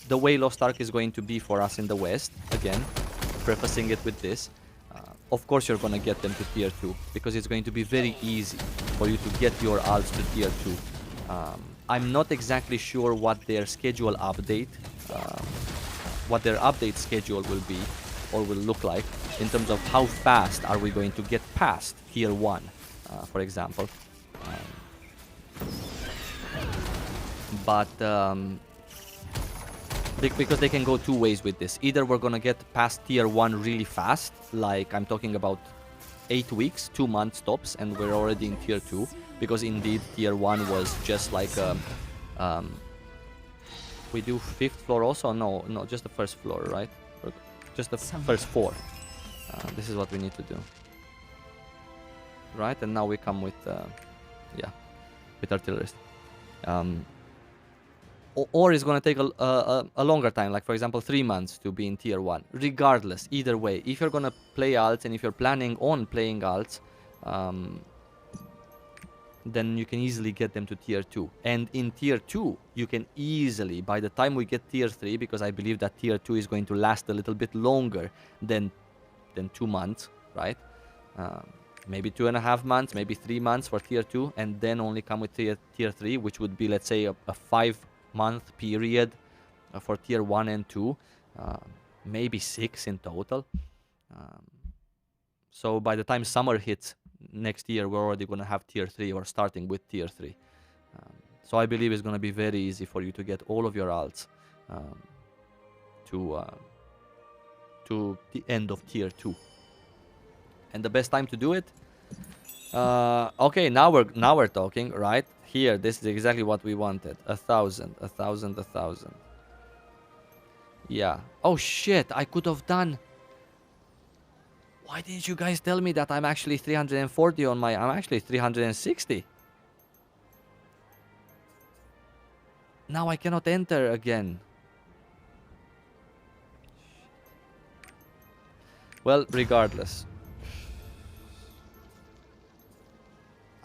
S1: the way Lost Ark is going to be for us in the West, again, prefacing it with this, of course you're going to get them to tier 2 because it's going to be very easy for you to get your alts to tier 2. I'm not exactly sure what their schedule update, what their update schedule will be or will look like in terms of how fast are we going to get past tier 1, for example. But because they can go 2 ways with this. Either we're gonna get past tier 1 really fast, like I'm talking about 8 weeks, 2 months tops, and we're already in tier 2, because indeed tier 1 was just like we do 5th floor also? No, just the 1st floor, right? Or just the first 4. This is what we need to do, right? And now we come with yeah, with Artillerist. Or it's going to take a longer time, like for example 3 months to be in tier 1. Regardless, either way, if you're going to play alts and if you're planning on playing alts, then you can easily get them to tier 2. And in tier 2, you can easily, by the time we get tier 3, because I believe that tier 2 is going to last a little bit longer than 2 months, right? Maybe 2.5 months, maybe 3 months for tier 2, and then only come with tier 3, which would be, let's say, a 5-month period for tier 1 and 2, maybe 6 in total. So by the time summer hits next year, we're already going to have tier 3 or starting with tier 3. So I believe it's going to be very easy for you to get all of your alts to the end of tier 2. And the best time to do it, okay, now we're talking, right? Here, this is exactly what we wanted. 1,000, 1,000, 1,000. Yeah. Oh shit, I could have done. Why didn't you guys tell me that I'm actually 340 on my... I'm actually 360. Now I cannot enter again. Well, regardless.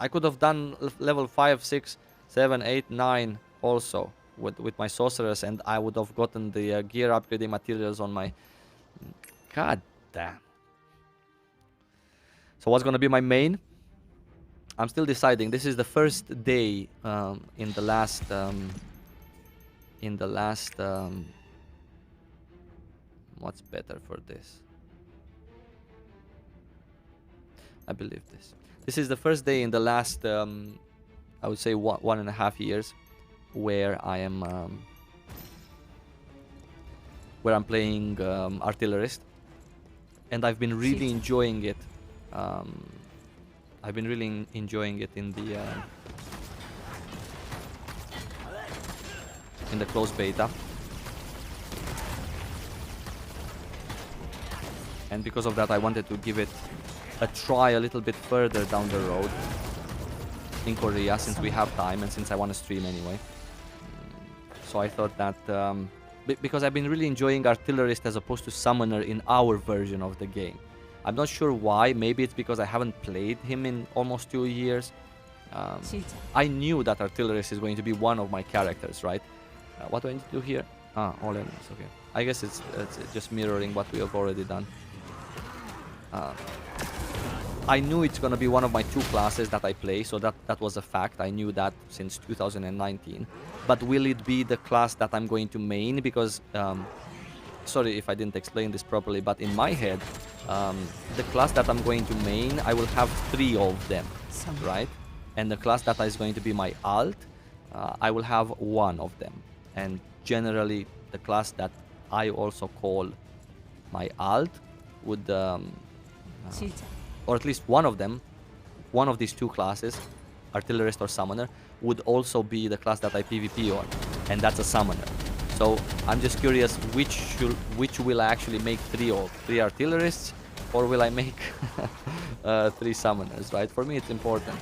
S1: I could have done level 5, 6, 7, 8, 9 also with my sorceress, and I would have gotten the gear upgrading materials on my... God damn. So what's gonna be my main? I'm still deciding. This is the first day in the last... what's better for this? I believe this. This is the first day in the last, I would say, 1.5 years where I am... where I'm playing Artillerist. And I've been really enjoying it. I've been really enjoying it in the closed beta. And because of that, I wanted to give it a try a little bit further down the road in Korea, since we have time and since I want to stream anyway. So I thought that because I've been really enjoying Artillerist as opposed to Summoner in our version of the game. I'm not sure why. Maybe it's because I haven't played him in almost 2 years. I knew that Artillerist is going to be one of my characters, right? What do I need to do here? All enemies, okay. I guess it's just mirroring what we have already done. I knew it's gonna be one of my 2 classes that I play, so that was a fact. I knew that since 2019. But will it be the class that I'm going to main? Because, sorry if I didn't explain this properly, but in my head, the class that I'm going to main, I will have 3 of them, right? And the class that is going to be my alt, I will have 1 of them. And generally, the class that I also call my alt would... or at least one of them, one of these 2 classes, Artillerist or Summoner, would also be the class that I PvP on, and that's a Summoner. So I'm just curious, which will I actually make 3 of? 3 Artillerists, or will I make 3 Summoners, right? For me, it's important.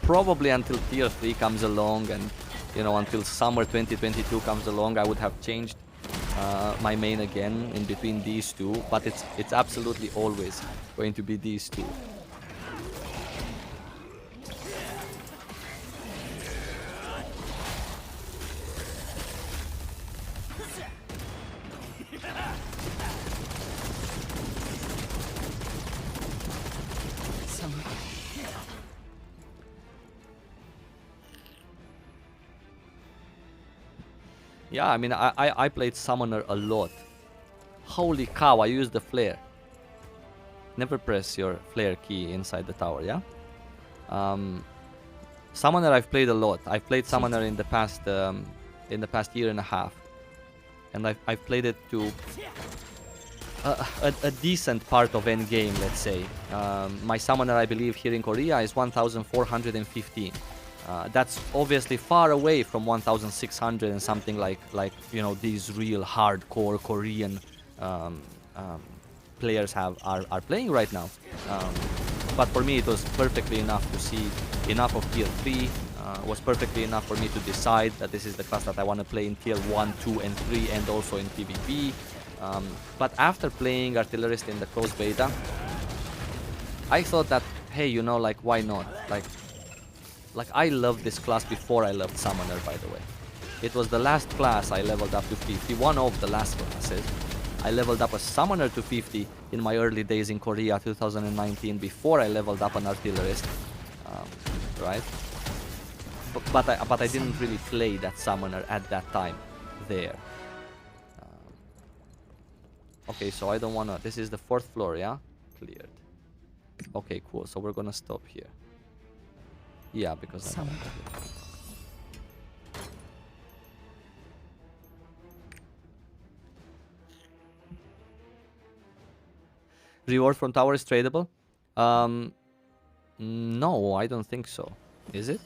S1: Probably until tier 3 comes along, and you know, until summer 2022 comes along, I would have changed my main again in between these 2, but it's absolutely always going to be these 2. Yeah, I mean, I played Summoner a lot. Holy cow, I used the flare. Never press your flare key inside the tower, yeah? Summoner I've played a lot. I've played Summoner in the past 1.5 years. And I've played it to a decent part of endgame, let's say. My Summoner, I believe, here in Korea is 1415. That's obviously far away from 1600 and something like you know, these real hardcore Korean players are playing right now. But for me, it was perfectly enough to see enough of tier 3. Was perfectly enough for me to decide that this is the class that I want to play in tier 1, 2, and 3, and also in PvP. But after playing Artillerist in the closed beta, I thought that, hey, you know, like, why not? Like I loved this class before I loved Summoner, by the way. It was the last class I leveled up to 50, one of the last classes. I leveled up a Summoner to 50 in my early days in Korea, 2019, before I leveled up an Artillerist, right? But I didn't really play that Summoner at that time there. Okay, so I don't wanna... This is the 4th floor, yeah? Cleared. Okay, cool. So we're gonna stop here. Yeah, because I'm... Reward from tower is tradable? No, I don't think so. Is it?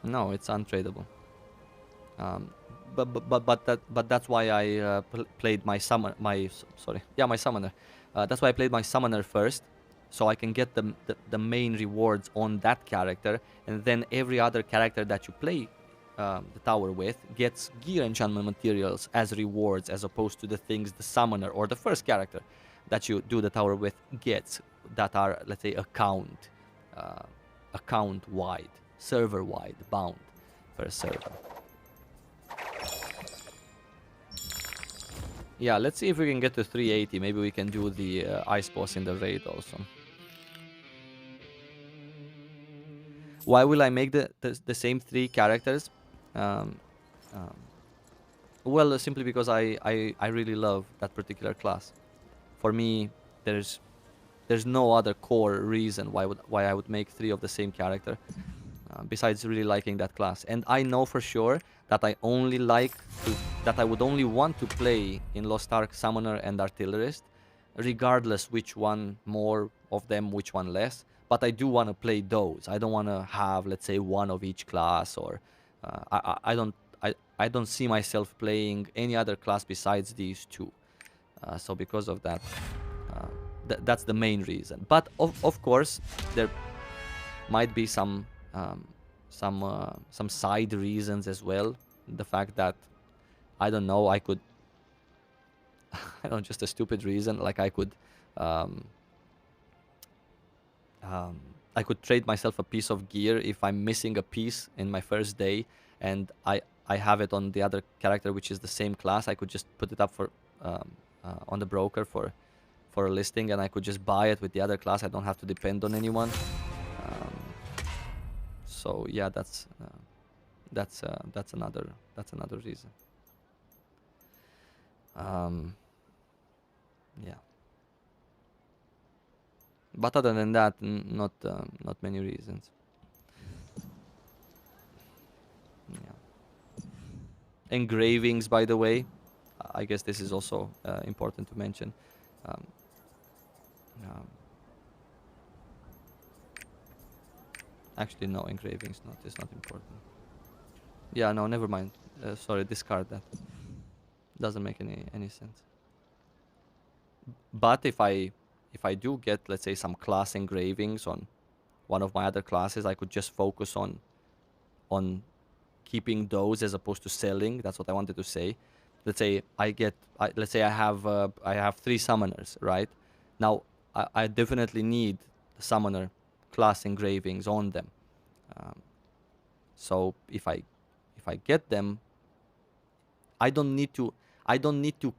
S1: No, it's untradable. But that's why I played my summoner. My summoner. That's why I played my Summoner first, so I can get the main rewards on that character, and then every other character that you play the tower with gets gear enchantment materials as rewards, as opposed to the things the Summoner or the first character that you do the tower with gets that are, let's say, account wide, server wide bound per server. Yeah, let's see if we can get to 380. Maybe we can do the ice boss in the raid also. Why will I make the same 3 characters? Um, um, well, simply because I really love that particular class. For me, there's no other core reason why I would make 3 of the same character, besides really liking that class. And I know for sure that I would only want to play in Lost Ark Summoner and Artillerist, regardless which one more of them, which one less. But I do want to play those. I don't want to have, let's say, one of each class, or I don't see myself playing any other class besides these 2. So because of that, that's the main reason. But of course, there might be some side reasons as well. The fact that, I don't know, I could I don't know, just a stupid reason, like um, I could trade myself a piece of gear if I'm missing a piece in my first day, and I have it on the other character which is the same class. I could just put it up for on the broker for a listing, and I could just buy it with the other class. I don't have to depend on anyone. So yeah, that's another reason. Yeah. But other than that, not many reasons. Yeah. Engravings, by the way, I guess this is also important to mention. Um, um, Actually, no, engravings is not important. Yeah, no, never mind. Sorry, discard that. Doesn't make any sense. But if I do get, let's say, some class engravings on one of my other classes, I could just focus on keeping those as opposed to selling. That's what I wanted to say. Let's say I have 3 summoners, right? Now I definitely need the summoner class engravings on them. So if I get them, I don't need to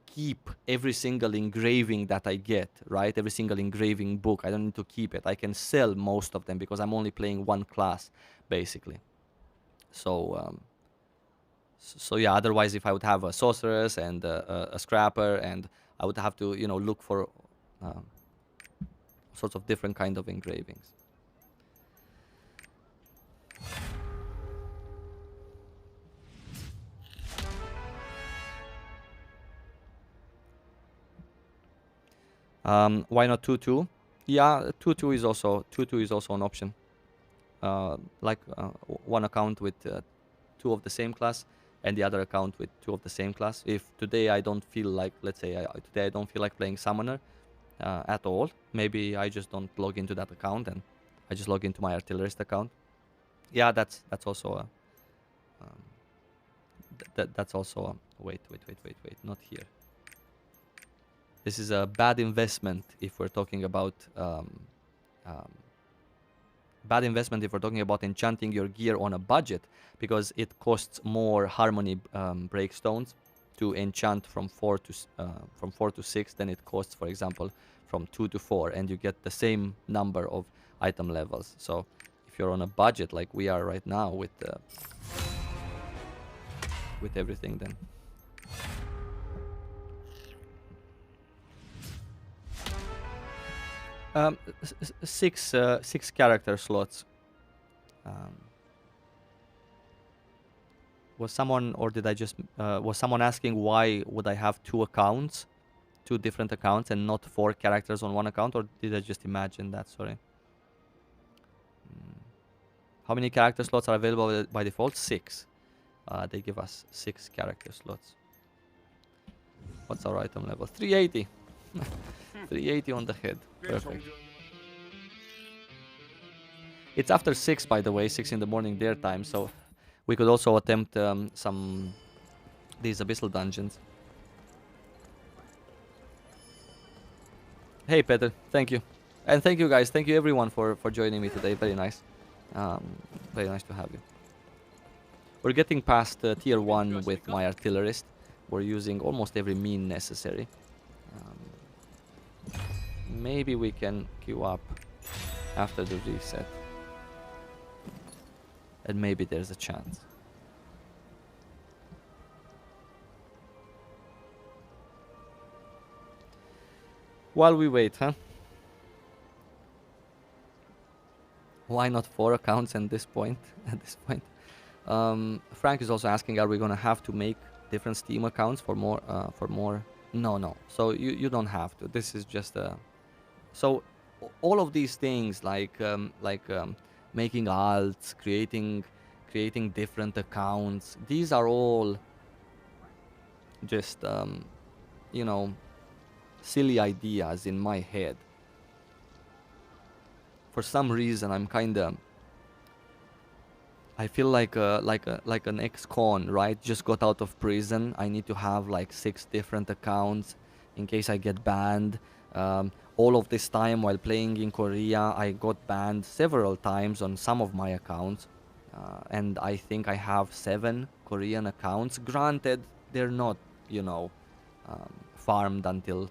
S1: keep every single engraving that I get, right? Every single engraving book. I don't need to keep it. I can sell most of them because I'm only playing one class, basically. So so yeah. Otherwise, if I would have a sorceress and a scrapper, and I would have to look for sorts of different kind of engravings. Why not 2-2? Yeah, 2-2 is also an option. Like one account with 2 of the same class, and the other account with 2 of the same class. If today I don't feel like, let's say, today I don't feel like playing summoner at all, maybe I just don't log into that account and I just log into my artillerist account. Yeah, that's also a that's also a wait, not here. This is a bad investment if we're talking about enchanting your gear on a budget, because it costs more harmony breakstones to enchant from 4 to 6 than it costs, for example, from 2 to 4, and you get the same number of item levels. So if you're on a budget like we are right now with everything, then six character slots. Was someone asking why would I have 2 accounts, 2 different accounts, and not 4 characters on one account, or did I just imagine that? Sorry. How many character slots are available by default? 6. They give us 6 character slots. What's our item level? 380. 380 on the head. Perfect. It's after 6, by the way, 6 in the morning their time, so we could also attempt these abyssal dungeons. Hey, Peter, thank you. And thank you guys. Thank you everyone for joining me today. Very nice. Um, very nice to have you. We're getting past tier 1 with my artillerist. We're using almost every mean necessary. Maybe we can queue up after the reset. And maybe there's a chance. While we wait, huh? Why not 4 accounts at this point? At this point, Frank is also asking, are we gonna have to make different Steam accounts for more? No, no. So you don't have to. This is just a. So all of these things like making alts, creating different accounts. These are all just you know, silly ideas in my head. For some reason, I feel like an ex-con, right? Just got out of prison. I need to have like 6 different accounts in case I get banned. All of this time while playing in Korea, I got banned several times on some of my accounts, and I think I have 7 Korean accounts. Granted, they're not, you know, farmed until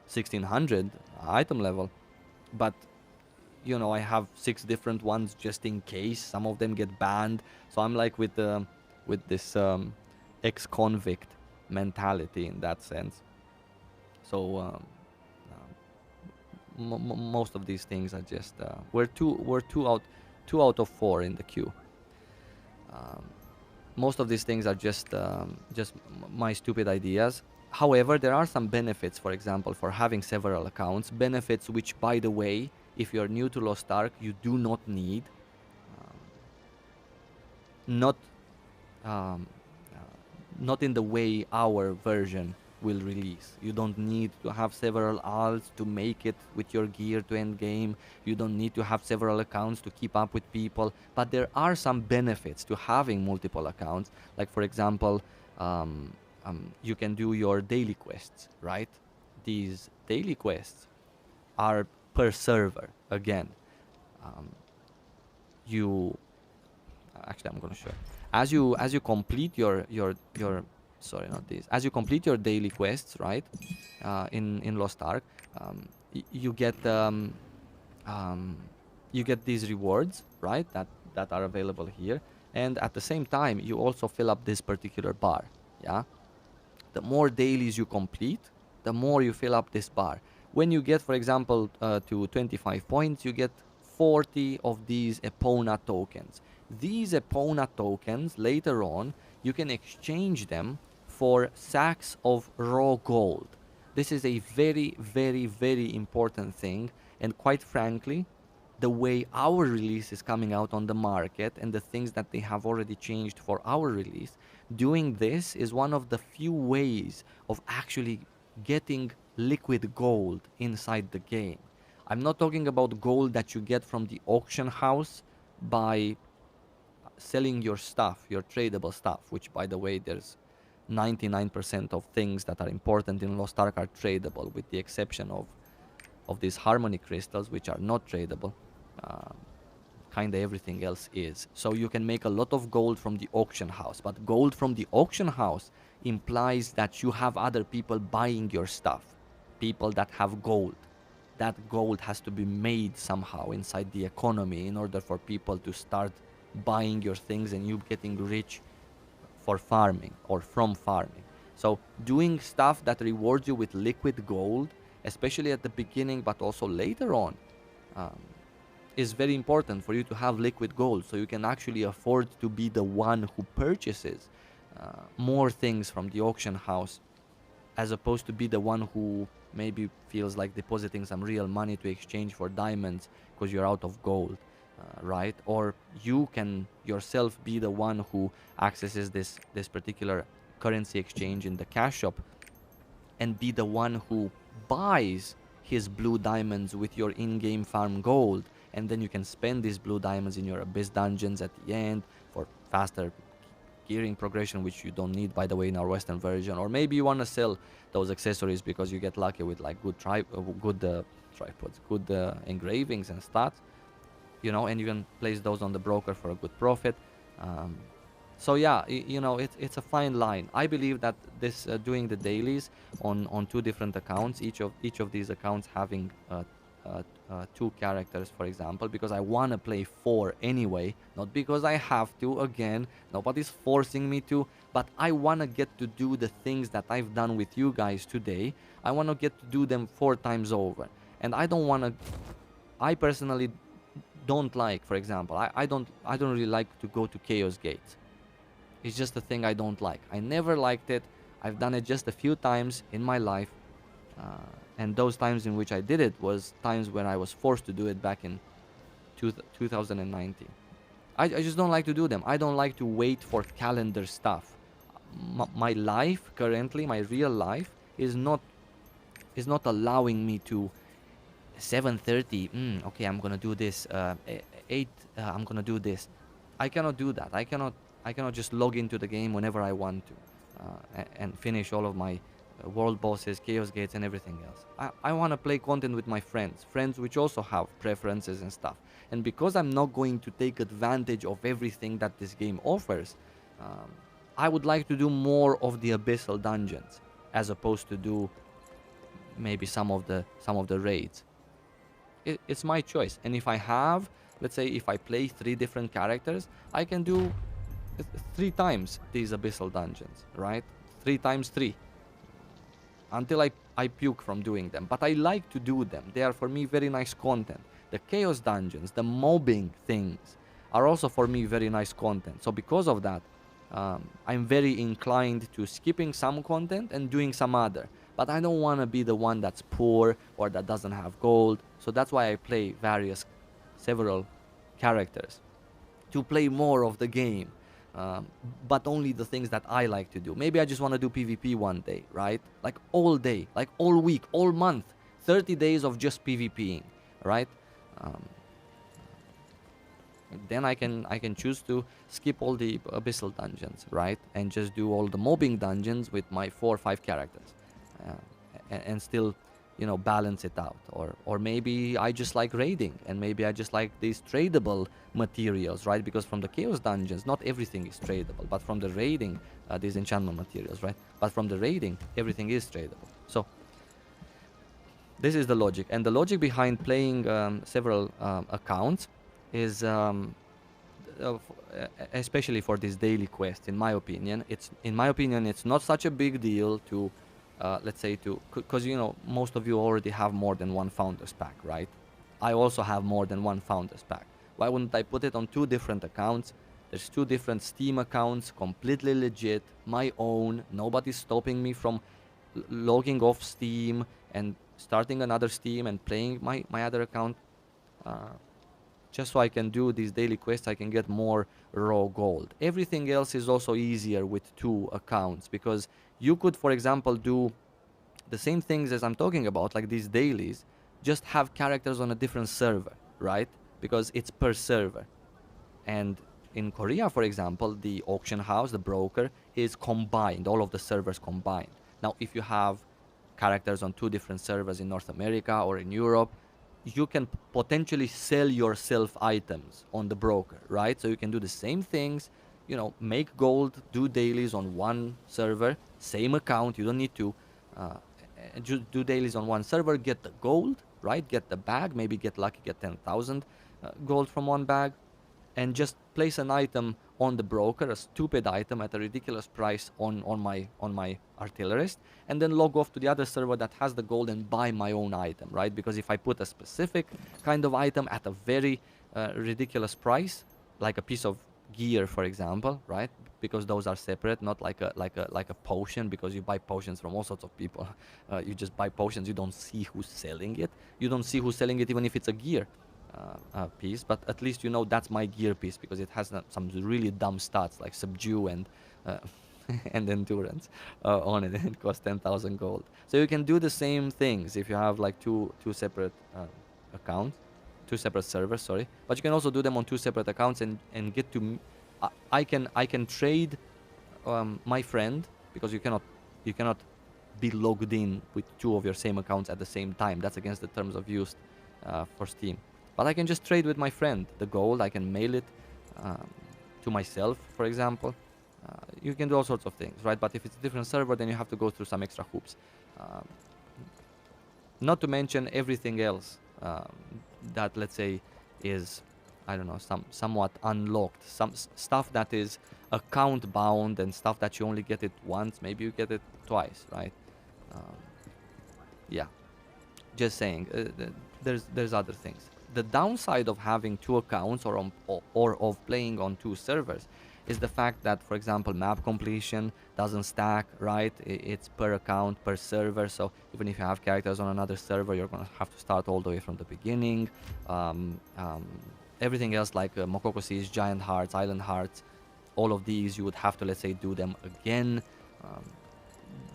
S1: 1600 item level, but you know, I have 6 different ones just in case some of them get banned. So I'm like with this ex-convict mentality in that sense. So most of these things are just we're two out of 4 in the queue. Most of these things are just my stupid ideas. However, there are some benefits, for example, for having several accounts. Benefits which, by the way, if you're new to Lost Ark, you do not need. Not um, not in the way our version will release. You don't need to have several alts to make it with your gear to end game. You don't need to have several accounts to keep up with people. But there are some benefits to having multiple accounts. Like, for example, you can do your daily quests, right? These daily quests are per server. Again, you actually, I'm gonna show you. As you complete your sorry, not these. As you complete your daily quests, right? In Lost Ark, you get you get these rewards, right? That are available here, and at the same time, you also fill up this particular bar. Yeah. The more dailies you complete, the more you fill up this bar. When you get, for example, to 25 points, you get 40 of these Epona tokens. These Epona tokens, later on, you can exchange them for sacks of raw gold. This is a very, very, very important thing. And quite frankly, the way our release is coming out on the market and the things that they have already changed for our release, doing this is one of the few ways of actually getting liquid gold inside the game. I'm not talking about gold that you get from the auction house by selling your stuff, your tradable stuff, which, by the way, there's 99% of things that are important in Lost Ark are tradable, with the exception of these harmony crystals, which are not tradable. Kinda everything else is. So you can make a lot of gold from the auction house, but gold from the auction house implies that you have other people buying your stuff, people that have gold. That gold has to be made somehow inside the economy in order for people to start buying your things and you getting rich for farming or from farming. So doing stuff that rewards you with liquid gold, especially at the beginning but also later on, is very important for you to have liquid gold, so you can actually afford to be the one who purchases more things from the auction house, as opposed to be the one who maybe feels like depositing some real money to exchange for diamonds because you're out of gold, right? Or you can yourself be the one who accesses this particular currency exchange in the cash shop and be the one who buys his blue diamonds with your in-game farm gold, and then you can spend these blue diamonds in your abyss dungeons at the end for faster gearing progression, which you don't need, by the way, in our Western version. Or maybe you want to sell those accessories because you get lucky with like good tripods, good engravings and stats, and you can place those on the broker for a good profit. Um, so yeah, it's a fine line. I believe that this doing the dailies on two different accounts, each of these accounts having two characters, for example, because I want to play 4 anyway, not because I have to. Again, nobody's forcing me to, but I want to get to do the things that I've done with you guys today. I want to get to do them 4 times over, and I personally don't like, for example, I don't really like to go to Chaos Gate. It's just a thing I don't like. I never liked it. I've done it just a few times in my life, and those times in which I did it was times when I was forced to do it back in 2019. I just don't like to do them. I don't like to wait for calendar stuff. My life currently, my real life, is not allowing me to 7:30. Okay, I'm gonna do this. 8. I'm gonna do this. I cannot do that. I cannot just log into the game whenever I want to, and finish all of my world bosses, chaos gates, and everything else. I want to play content with my friends which also have preferences and stuff. And because I'm not going to take advantage of everything that this game offers, um, I would like to do more of the abyssal dungeons as opposed to do maybe some of the raids. It's my choice. And if I have, let's say, if I play 3 different characters, I can do 3 times these abyssal dungeons, right? 3 times 3 until I puke from doing them. But I like to do them. They are for me very nice content. The chaos dungeons, the mobbing things are also for me very nice content. So because of that, I'm very inclined to skipping some content and doing some other. But I don't want to be the one that's poor or that doesn't have gold. So that's why I play several characters, to play more of the game, but only the things that I like to do. Maybe I just want to do PvP one day, right? Like all day, like all week, all month, 30 days of just PvPing, right? Um, then I can choose to skip all the abyssal dungeons, right? And just do all the mobbing dungeons with my 4 or 5 characters, and still, balance it out. Or maybe I just like raiding, and maybe I just like these tradable materials, right? Because from the chaos dungeons, not everything is tradable, but from the raiding, these enchantment materials, right? But from the raiding, everything is tradable. So this is the logic, and the logic behind playing several accounts is, especially for this daily quest. In my opinion, it's not such a big deal to, let's say, because most of you already have more than one founders pack, right? I also have more than one founders pack. Why wouldn't I put it on 2 different accounts? There's 2 different Steam accounts, completely legit, my own. Nobody's stopping me from logging off Steam and starting another Steam and playing my other account. Just so I can do these daily quests, I can get more raw gold. Everything else is also easier with 2 accounts, because you could, for example, do the same things as I'm talking about, like these dailies, just have characters on a different server, right? Because it's per server. And in Korea, for example, the auction house, the broker, is combined, all of the servers combined. Now, if you have characters on 2 different servers in North America or in Europe, you can potentially sell yourself items on the broker, right? So you can do the same things, make gold, do dailies on one server, same account. You don't need to do dailies on one server, get the gold, right? Get the bag, maybe get lucky, get 10,000 gold from one bag, and just place an item on the broker, a stupid item at a ridiculous price on my artillerist, and then log off to the other server that has the gold and buy my own item, right? Because if I put a specific kind of item at a very ridiculous price, like a piece of gear, for example, right? Because those are separate, not like a potion, because you buy potions from all sorts of people. You just buy potions, you don't see who's selling it. You don't see who's selling it even if it's a gear piece, but at least that's my gear piece, because it has some really dumb stats like subdue and and endurance on it, and it costs 10,000 gold. So you can do the same things if you have like two separate accounts, 2 separate servers, sorry. But you can also do them on 2 separate accounts and get to. I can trade my friend, because you cannot be logged in with two of your same accounts at the same time. That's against the terms of use for Steam. But I can just trade with my friend the gold. I can mail it um, to myself, for example. You can do all sorts of things, right? But if it's a different server, then you have to go through some extra hoops. Um, Not to mention everything else that, let's say, is, I don't know, somewhat unlocked. Some stuff that is account bound and stuff that you only get it once. Maybe you get it twice, right? Um, yeah, just saying. There's other things. The downside of having two accounts or of playing on two servers is the fact that, for example, map completion doesn't stack, right? It's per account, per server. So even if you have characters on another server, you're gonna have to start all the way from the beginning. Um, um, Everything else like Mokoko Seas, Giant Hearts, Island Hearts, all of these you would have to, let's say, do them again. Um,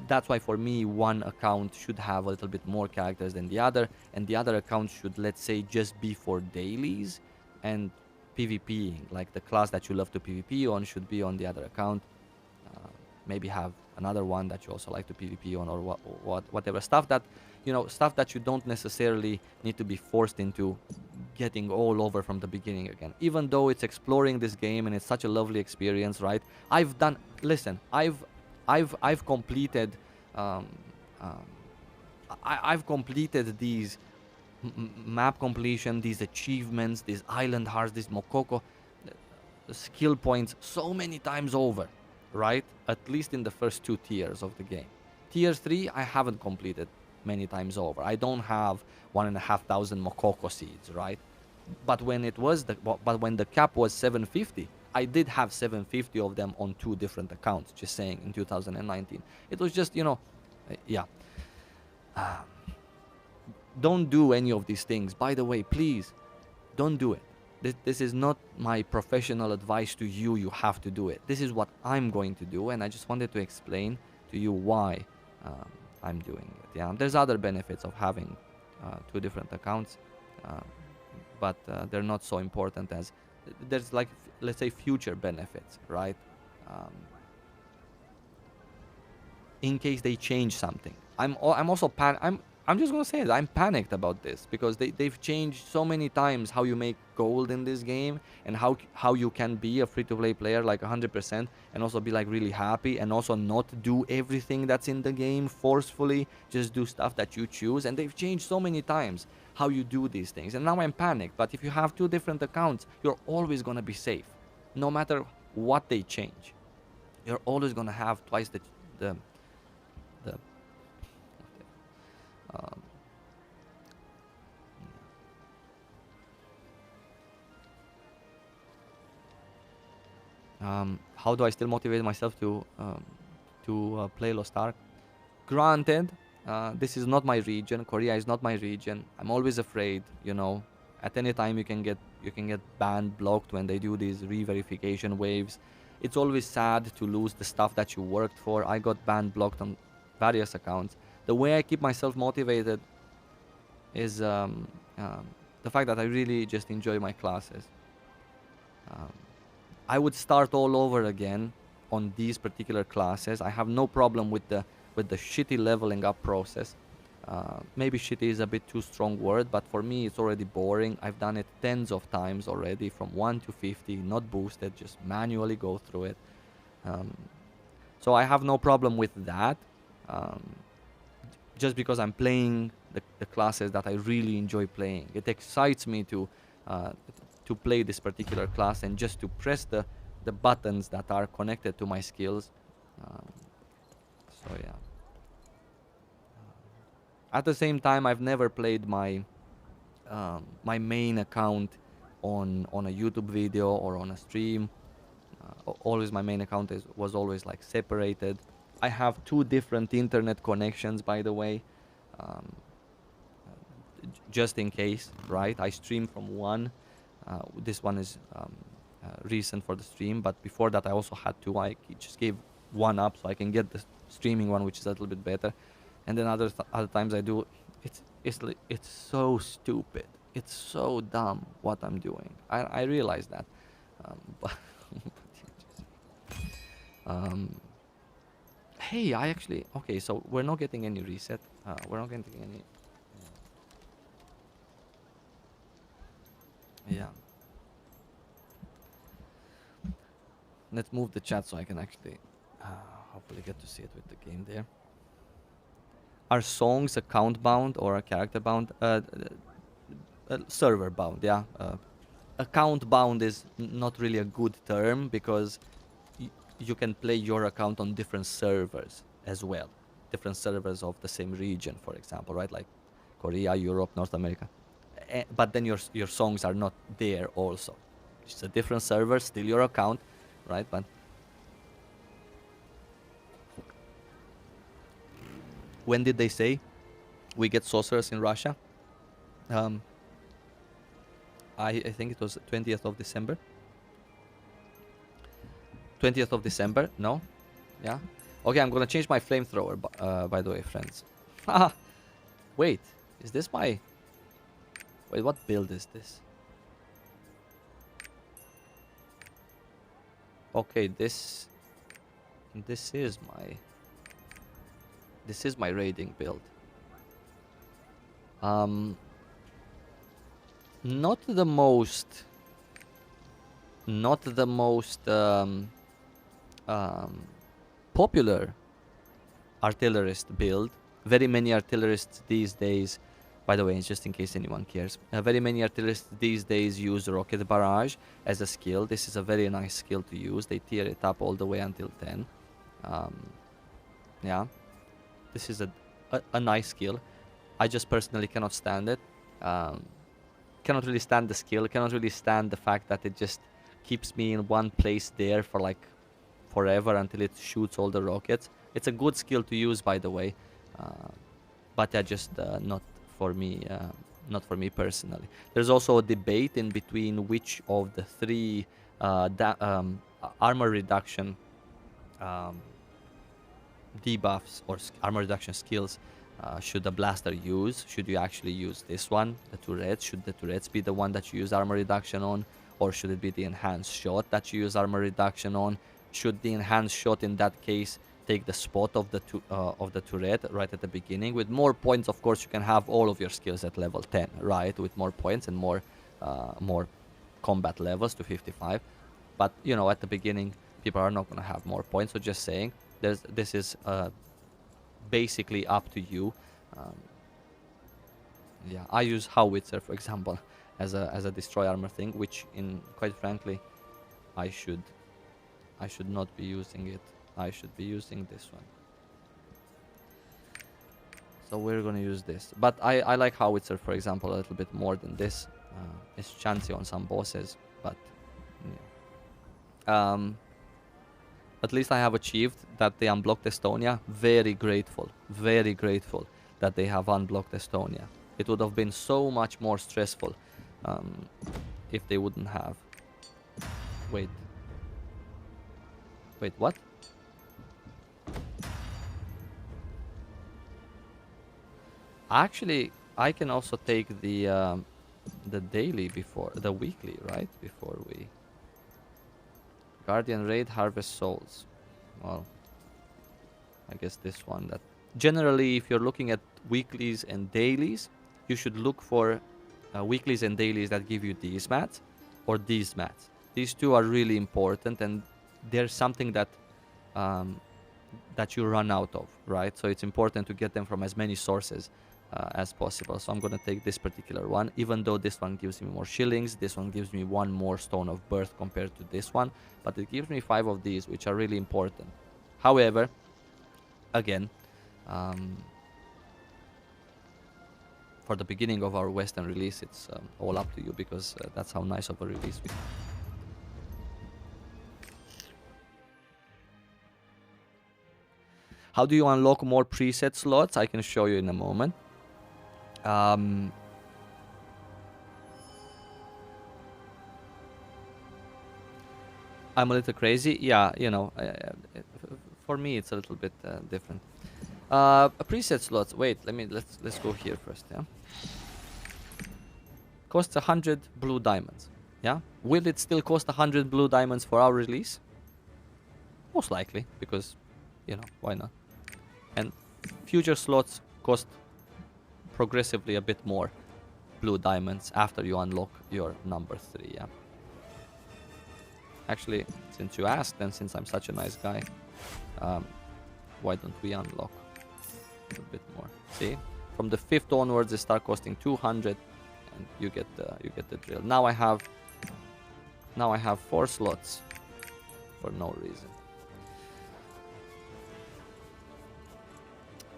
S1: that's why for me one account should have a little bit more characters than the other, and the other account should, let's say, just be for dailies, and PvPing, like the class that you love to PvP on should be on the other account. Maybe have another one that you also like to PvP on, or whatever stuff that, stuff that you don't necessarily need to be forced into getting all over from the beginning again, even though it's exploring this game and it's such a lovely experience, right? I've completed um, um, I've completed these map completion, these achievements, these island hearts, these Mokoko skill points so many times over, right? At least in the first two tiers of the game. Tier 3, I haven't completed many times over. I don't have 1,500 Mokoko seeds, right? But when when the cap was 750, I did have 750 of them on two different accounts. Just saying, in 2019, it was just yeah. Don't do any of these things. By the way, please, don't do it. This is not my professional advice to you. You have to do it. This is what I'm going to do, and I just wanted to explain to you why I'm doing it. Yeah, there's other benefits of having two different accounts, but they're not so important as there's, like, let's say, future benefits, right? Um, in case they change something. I'm just gonna say it. I'm panicked about this because they've changed so many times how you make gold in this game, and how you can be a free-to-play player like 100% and also be like really happy, and also not do everything that's in the game forcefully. Just do stuff that you choose, and they've changed so many times how you do these things. And now I'm panicked. But if you have two different accounts, you're always gonna be safe, no matter what they change. You're always gonna have twice the the um, how do I still motivate myself to play Lost Ark? Granted, this is not my region. Korea is not my region. I'm always afraid. At any time you can get banned, blocked when they do these re-verification waves. It's always sad to lose the stuff that you worked for. I got banned, blocked on various accounts. The way I keep myself motivated is the fact that I really just enjoy my classes. Um, I would start all over again on these particular classes. I have no problem with the shitty leveling up process. Maybe shitty is a bit too strong word, but for me it's already boring. I've done it tens of times already, from 1 to 50, not boosted, just manually go through it. Um, so I have no problem with that. Um, just because I'm playing the classes that I really enjoy playing. It excites me uh, to play this particular class, and just to press the buttons that are connected to my skills. Um, so yeah. At the same time, I've never played my main account on a YouTube video or on a stream. Always my main account was always like separated. I have two different internet connections, by the way, um, just in case, right? I stream from one. This one is recent for the stream, but before that I also had two. I just gave one up so I can get the streaming one, which is a little bit better. And then other times I do. It's so stupid. It's so dumb what I'm doing. I realize that, but Hey, I actually... Okay, so we're not getting any reset. We're not getting any... Yeah. Let's move the chat so I can actually hopefully get to see it with the game there. Are songs account bound or a character bound? Server bound, yeah. Account bound is not really a good term because you can play your account on different servers as well. Different servers of the same region, for example, right? Like Korea, Europe, North America. But then your songs are not there also. It's a different server, still your account, right? But when did they say we get sorcerers in Russia? I think it was 20th of December. 20th of December? No? Yeah? Okay, I'm gonna change my flamethrower, by the way, friends. Haha! Wait, is this my... Wait, what build is this? Okay, this is my... This is my raiding build. Not the most... Not the most... popular artillerist build. Very many artillerists these days, by the way, just in case anyone cares, very many artillerists these days use rocket barrage as a skill. This is a very nice skill to use. They tier it up all the way until 10. Yeah, this is a nice skill. I just personally cannot stand it. Cannot really stand the skill. Cannot really stand the fact that it just keeps me in one place there for like forever until it shoots all the rockets. It's a good skill to use, by the way, but just not for me. Not for me personally. There's also a debate in between which of the three armor reduction debuffs or armor reduction skills should the blaster use. Should you actually use this one, the turrets? Should the turrets be the one that you use armor reduction on, or should it be the enhanced shot that you use armor reduction on? Should the enhanced shot in that case take the spot of the turret right at the beginning? With more points, of course, you can have all of your skills at level 10, right? With more points and more combat levels to 55. But you know, at the beginning, people are not going to have more points. So just saying, this is basically up to you. Yeah, I use howitzer, for example, as a destroy armor thing, which, in quite frankly, I should not be using it. I should be using this one. So we're gonna use this. But I like howitzer, for example, a little bit more than this. It's chancy on some bosses, but yeah. At least I have achieved that they unblocked Estonia. Very grateful that they have unblocked Estonia. It would have been so much more stressful if they wouldn't have. Wait, what? Actually, I can also take the daily before the weekly, right? Before we Guardian Raid, Harvest Souls. Well, I guess this one. That generally, if you're looking at weeklies and dailies, you should look for weeklies and dailies that give you these mats or these mats. These two are really important, and there's something that that you run out of, right? So it's important to get them from as many sources as possible. So I'm gonna take this particular one, even though this one gives me more shillings. This one gives me one more stone of birth compared to this one, but it gives me 5 of these, which are really important. However, again, for the beginning of our Western release, it's all up to you, because that's how nice of a release we have. How do you unlock more preset slots? I can show you in a moment. I'm a little crazy. Yeah, you know, for me it's a little bit different. Preset slots. Wait, let's go here first. Yeah. Costs 100 blue diamonds. Yeah. Will it still cost 100 blue diamonds for our release? Most likely, because, why not? And future slots cost progressively a bit more blue diamonds after you unlock your number 3, yeah. Actually, since you asked, and since I'm such a nice guy, why don't we unlock a bit more? See, from the 5th onwards, they start costing 200, and you get the drill. Now I have 4 slots for no reason.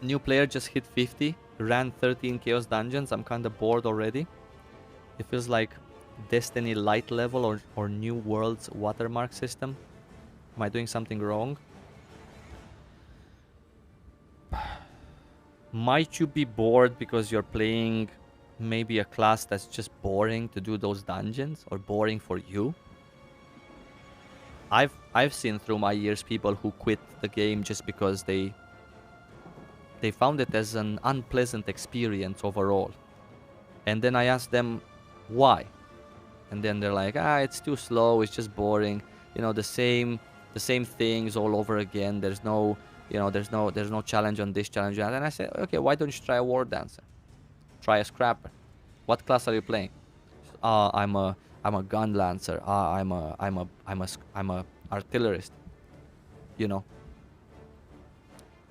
S1: New player just hit 50, ran 13 chaos dungeons. I'm kind of bored already. It feels like Destiny light level or New World's watermark system. Am I doing something wrong? Might you be bored because you're playing maybe a class that's just boring to do those dungeons, or boring for you? I've seen through my years people who quit the game just because they found it as an unpleasant experience overall. And then I asked them why. And then they're like, it's too slow, it's just boring. The same things all over again. There's no challenge on this, challenge on that. And I said, okay, why don't you try a war dancer? Try a scrapper. What class are you playing? I'm a gun lancer. I'm a artillerist.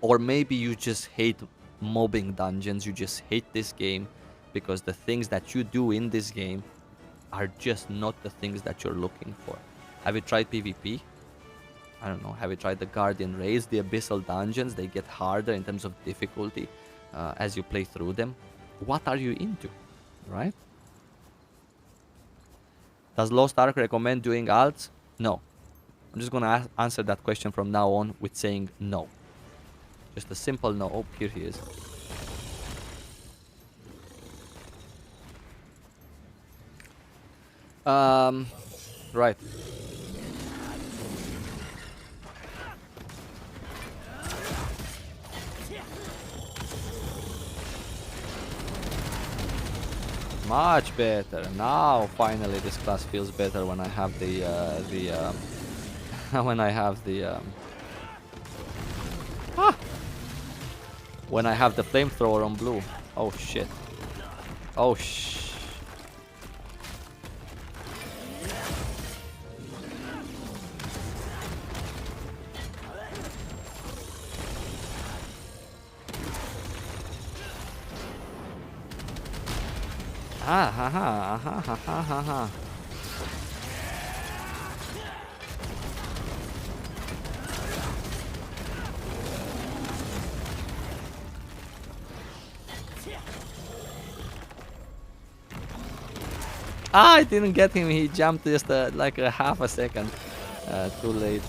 S1: Or maybe you just hate mobbing dungeons. You just hate this game because the things that you do in this game are just not the things that you're looking for. Have you tried PvP? I don't know. Have you tried the Guardian Raids, the Abyssal Dungeons? They get harder in terms of difficulty as you play through them. What are you into, right? Does Lost Ark recommend doing alts? No. I'm just going to answer that question from now on with saying no. Just a simple no. Oh, here he is. Right. Much better. Now, finally, this class feels better when I have when I have when I have the flamethrower on blue. Oh shit. Oh shh. Ha ha ha ha ha ha ha ha. I didn't get him. He jumped just like a half a second too late.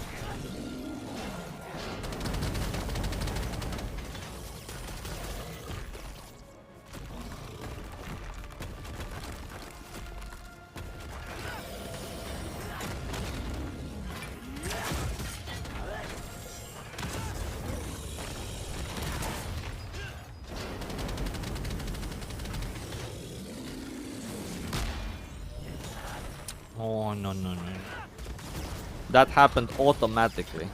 S1: Oh, no. That happened automatically.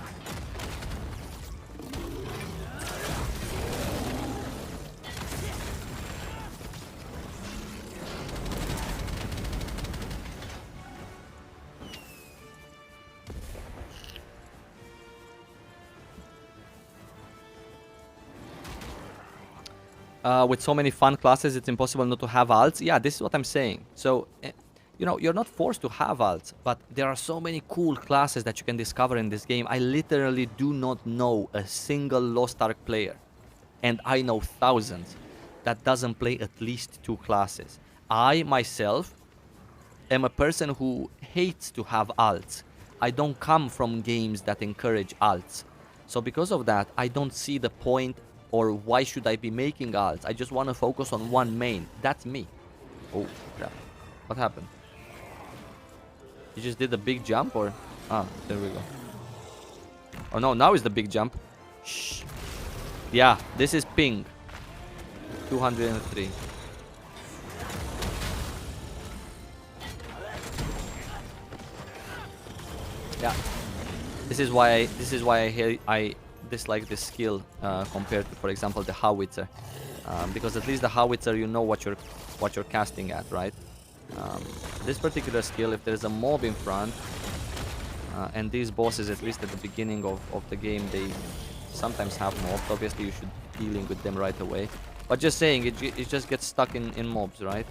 S1: With so many fun classes, it's impossible not to have alts. Yeah, this is what I'm saying. So, you're not forced to have alts, but there are so many cool classes that you can discover in this game. I literally do not know a single Lost Ark player, and I know thousands, that doesn't play at least 2 classes. I, myself, am a person who hates to have alts. I don't come from games that encourage alts. So because of that, I don't see the point, or why should I be making alts? I just want to focus on one main. That's me. Oh, crap. What happened? You just did a big jump, or? Ah, there we go. Oh no, now is the big jump. Shh. Yeah, this is ping. 203. Yeah. I dislike this skill compared to, for example, the howitzer, because at least the howitzer, you know what you're casting at, right? This particular skill, if there's a mob in front, and these bosses, at least at the beginning of the game, they sometimes have mobs. Obviously, you should be dealing with them right away. But just saying, it just gets stuck in mobs, right?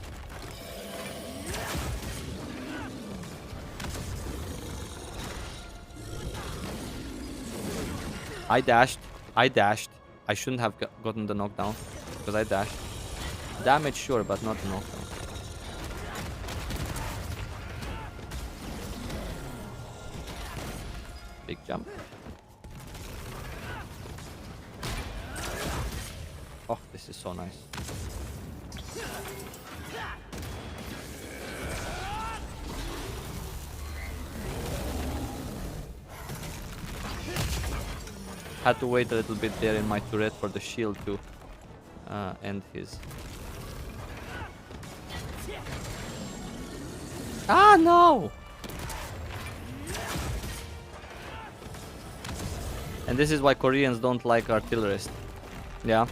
S1: I dashed. I shouldn't have gotten the knockdown because I dashed. Damage, sure, but not the knockdown. Big jump. Oh, this is so nice. Had to wait a little bit there in my turret for the shield to end his. Ah, no! And this is why Koreans don't like Artillerist. Yeah.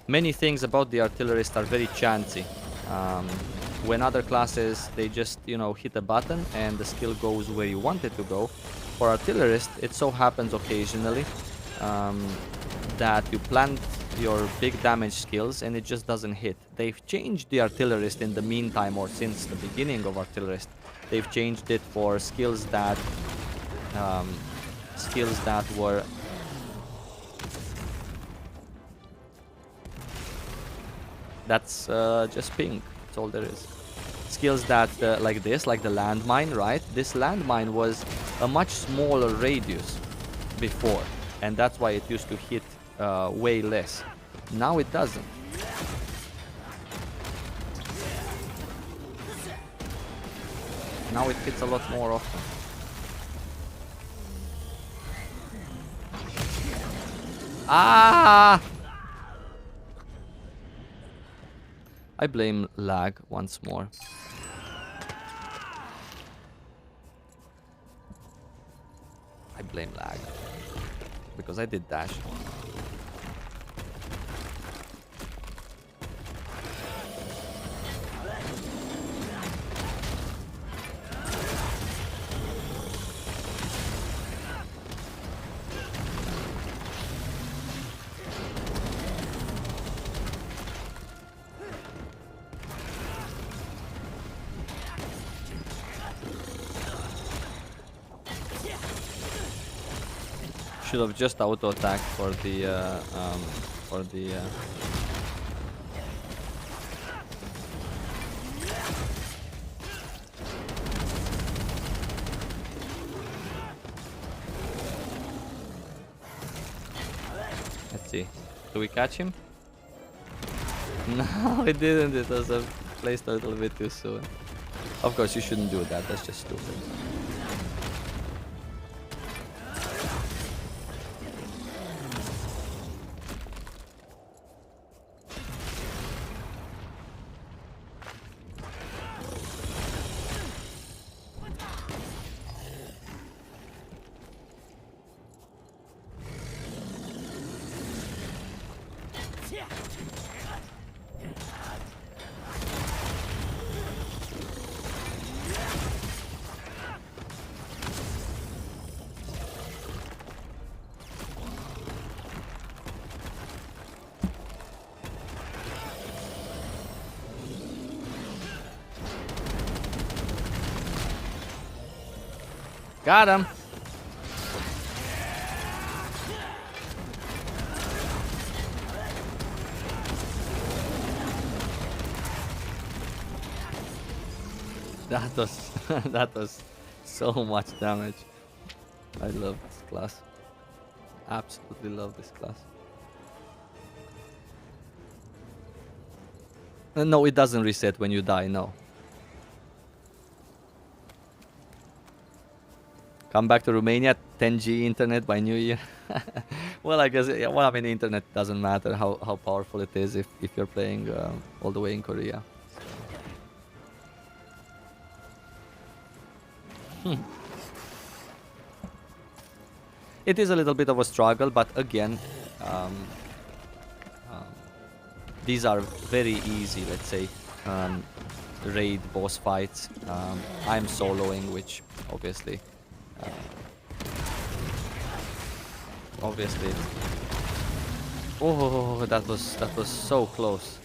S1: Many things about the Artillerist are very chancy. When other classes, they just, you know, hit a button and the skill goes where you want it to go. For Artillerist, it so happens occasionally that you plant your big damage skills and it just doesn't hit. They've changed the Artillerist in the meantime, or since the beginning of Artillerist. They've changed it for skills that were that's just ping. That's all there is. Skills that like this, like the landmine, right? This landmine was a much smaller radius before, and that's why it used to hit way less. Now it doesn't. Now it hits a lot more often. Ah! I blame lag once more. I blame lag. Because I did dash. Should have just auto attacked for the Let's see. Do we catch him? No, it didn't. It was placed a little bit too soon. Of course, you shouldn't do that. That's just stupid. Got him. That was that was so much damage. I love this class. Absolutely love this class. No, it doesn't reset when you die, no. Come back to Romania, 10G internet by New Year. Well, I guess, yeah, well, I mean, the internet doesn't matter how powerful it is if you're playing all the way in Korea. It is a little bit of a struggle, but again, um, um, these are very easy, let's say, um, raid boss fights. I'm soloing, which obviously, obviously, oh, that was so close.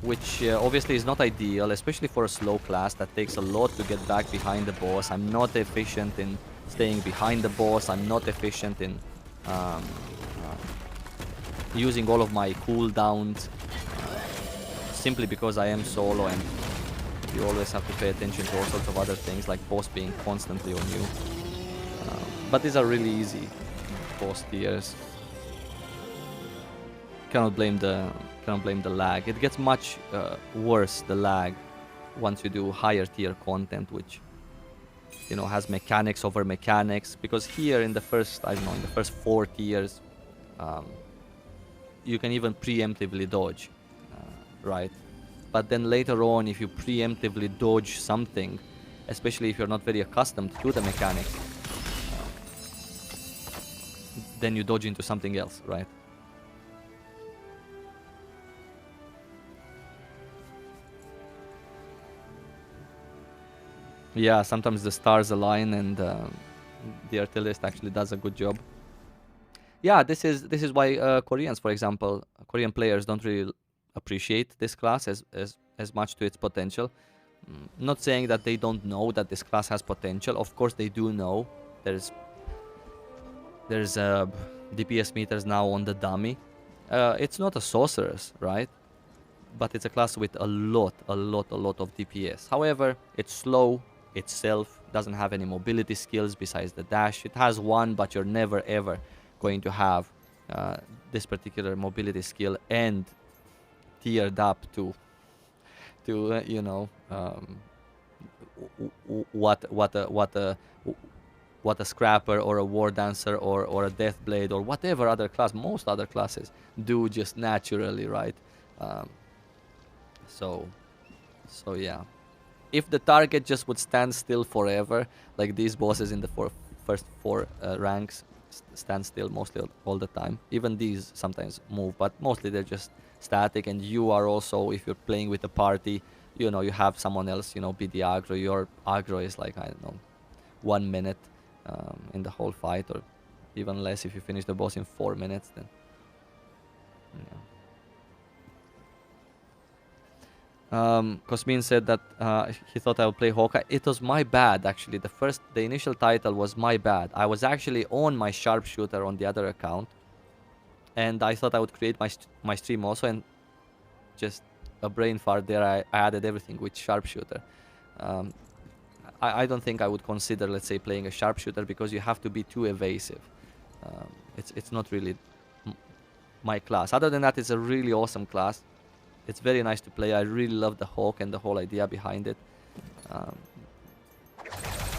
S1: Which obviously is not ideal, especially for a slow class that takes a lot to get back behind the boss. I'm not efficient in staying behind the boss. I'm not efficient in um, using all of my cooldowns simply because I am solo, and you always have to pay attention to all sorts of other things like boss being constantly on you. But these are really easy boss tiers. Cannot blame the lag. It gets much worse, the lag, once you do higher tier content, which, you know, has mechanics over mechanics. Because here in the first, I don't know, in the first 4 tiers, you can even preemptively dodge, right? But then later on, if you preemptively dodge something, especially if you're not very accustomed to the mechanics, then you dodge into something else, right? Yeah, sometimes the stars align, and the artillerist actually does a good job. Yeah, this is why Koreans, for example, Korean players don't really appreciate this class as much to its potential. Not saying that they don't know that this class has potential. Of course, they do know. There's DPS meters now on the dummy. It's not a sorceress, right? But it's a class with a lot of DPS. However, it's slow itself, doesn't have any mobility skills besides the dash. It has one, but you're never ever going to have this particular mobility skill and tiered up to you know, what a scrapper or a war dancer or a death blade or whatever other class, most other classes do just naturally, right? Um, so yeah, if the target just would stand still forever, like these bosses in the first four ranks stand still mostly all the time. Even these sometimes move, but mostly they're just static. And you are also, if you're playing with a party, you know, you have someone else, you know, be the aggro. Your aggro is like, I don't know, 1 minute in the whole fight, or even less if you finish the boss in 4 minutes. Then yeah. Cosmin said that he thought I would play Hawkeye. It was my bad, actually. The initial title was my bad. I was actually on my sharpshooter on the other account, and I thought I would create my stream also, and just a brain fart there. I added everything with sharpshooter. I don't think I would consider, let's say, playing a sharpshooter, because you have to be too evasive. It's not really my class. Other than that, it's a really awesome class. It's very nice to play. I really love the Hawk and the whole idea behind it.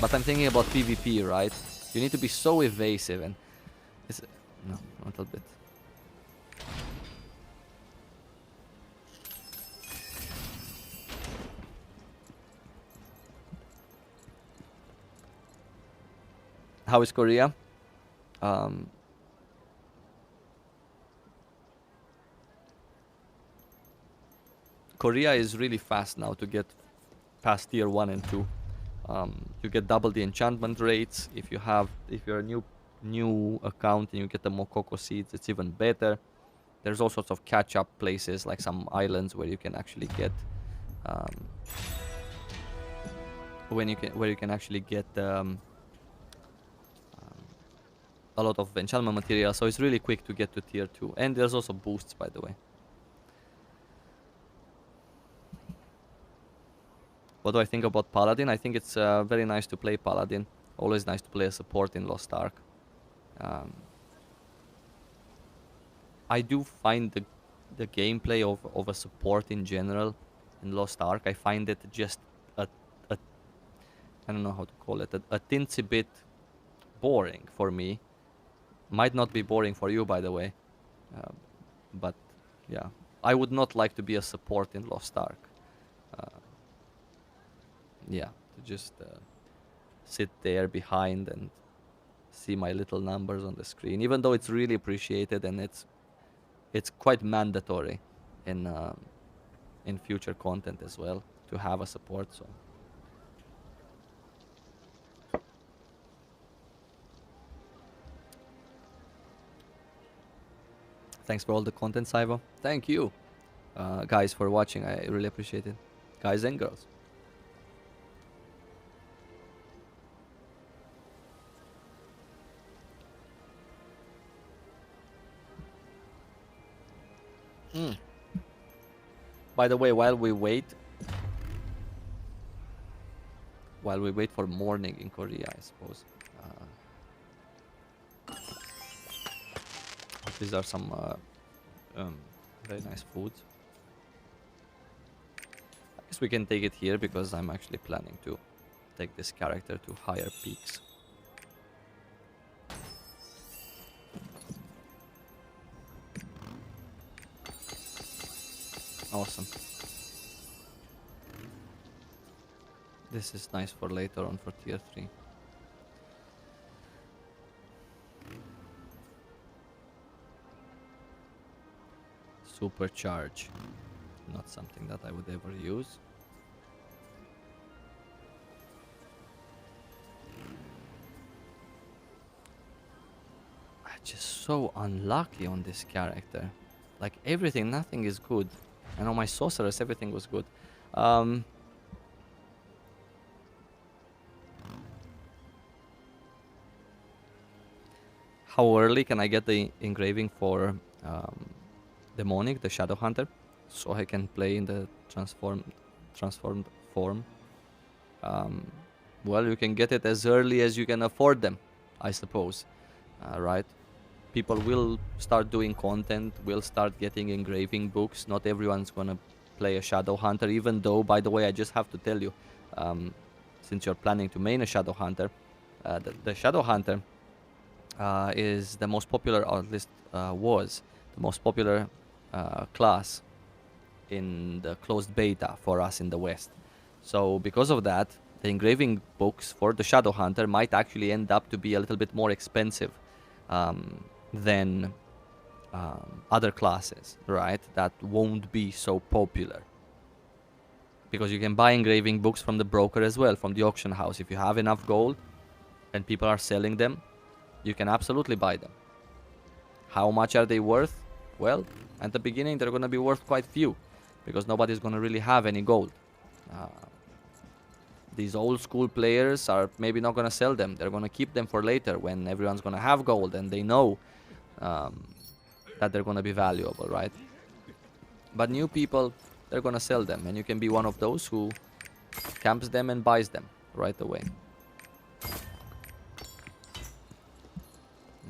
S1: But I'm thinking about PvP, right? You need to be so evasive, and no, a little bit. How is Korea? Korea is really fast now to get past tier 1 and 2. You get double the enchantment rates. If you're a new account and you get the Mokoko seeds, it's even better. There's all sorts of catch-up places, like some islands where you can actually get where you can actually get a lot of enchantment material. So it's really quick to get to tier 2. And there's also boosts, by the way. What do I think about Paladin? I think it's very nice to play Paladin. Always nice to play a support in Lost Ark. I do find the gameplay of a support in general in Lost Ark, I find it just a I don't know how to call it, a teensy bit boring for me. Might not be boring for you, by the way. But yeah, I would not like to be a support in Lost Ark. Yeah, to just sit there behind and see my little numbers on the screen, even though it's really appreciated and it's quite mandatory in future content as well to have a support. So thanks for all the content, Saivo. Thank you, guys, for watching. I really appreciate it, guys and girls. By the way, while we wait for morning in Korea, I suppose. These are some very nice foods. I guess we can take it here because I'm actually planning to take this character to higher peaks. Awesome. This is nice for later on for tier 3. Supercharge. Not something that I would ever use. I'm just so unlucky on this character. Like everything, nothing is good. I know my sorceress, everything was good. How early can I get the engraving for demonic, the shadow hunter, so I can play in the transformed form? Well, you can get it as early as you can afford them, I suppose. Right? People will start doing content, will start getting engraving books. Not everyone's gonna play a shadow hunter, even though, by the way, I just have to tell you, since you're planning to main a shadow hunter, the shadow hunter is the most popular, or at least was the most popular class in the closed beta for us in the West. So because of that, the engraving books for the shadow hunter might actually end up to be a little bit more expensive than other classes, right? That won't be so popular. Because you can buy engraving books from the broker as well, from the auction house. If you have enough gold and people are selling them, you can absolutely buy them. How much are they worth? Well, at the beginning they're going to be worth quite few, because nobody's going to really have any gold. These old school players are maybe not going to sell them. They're going to keep them for later when everyone's going to have gold and they know that they're going to be valuable, right? But new people, they're going to sell them, and you can be one of those who camps them and buys them right away.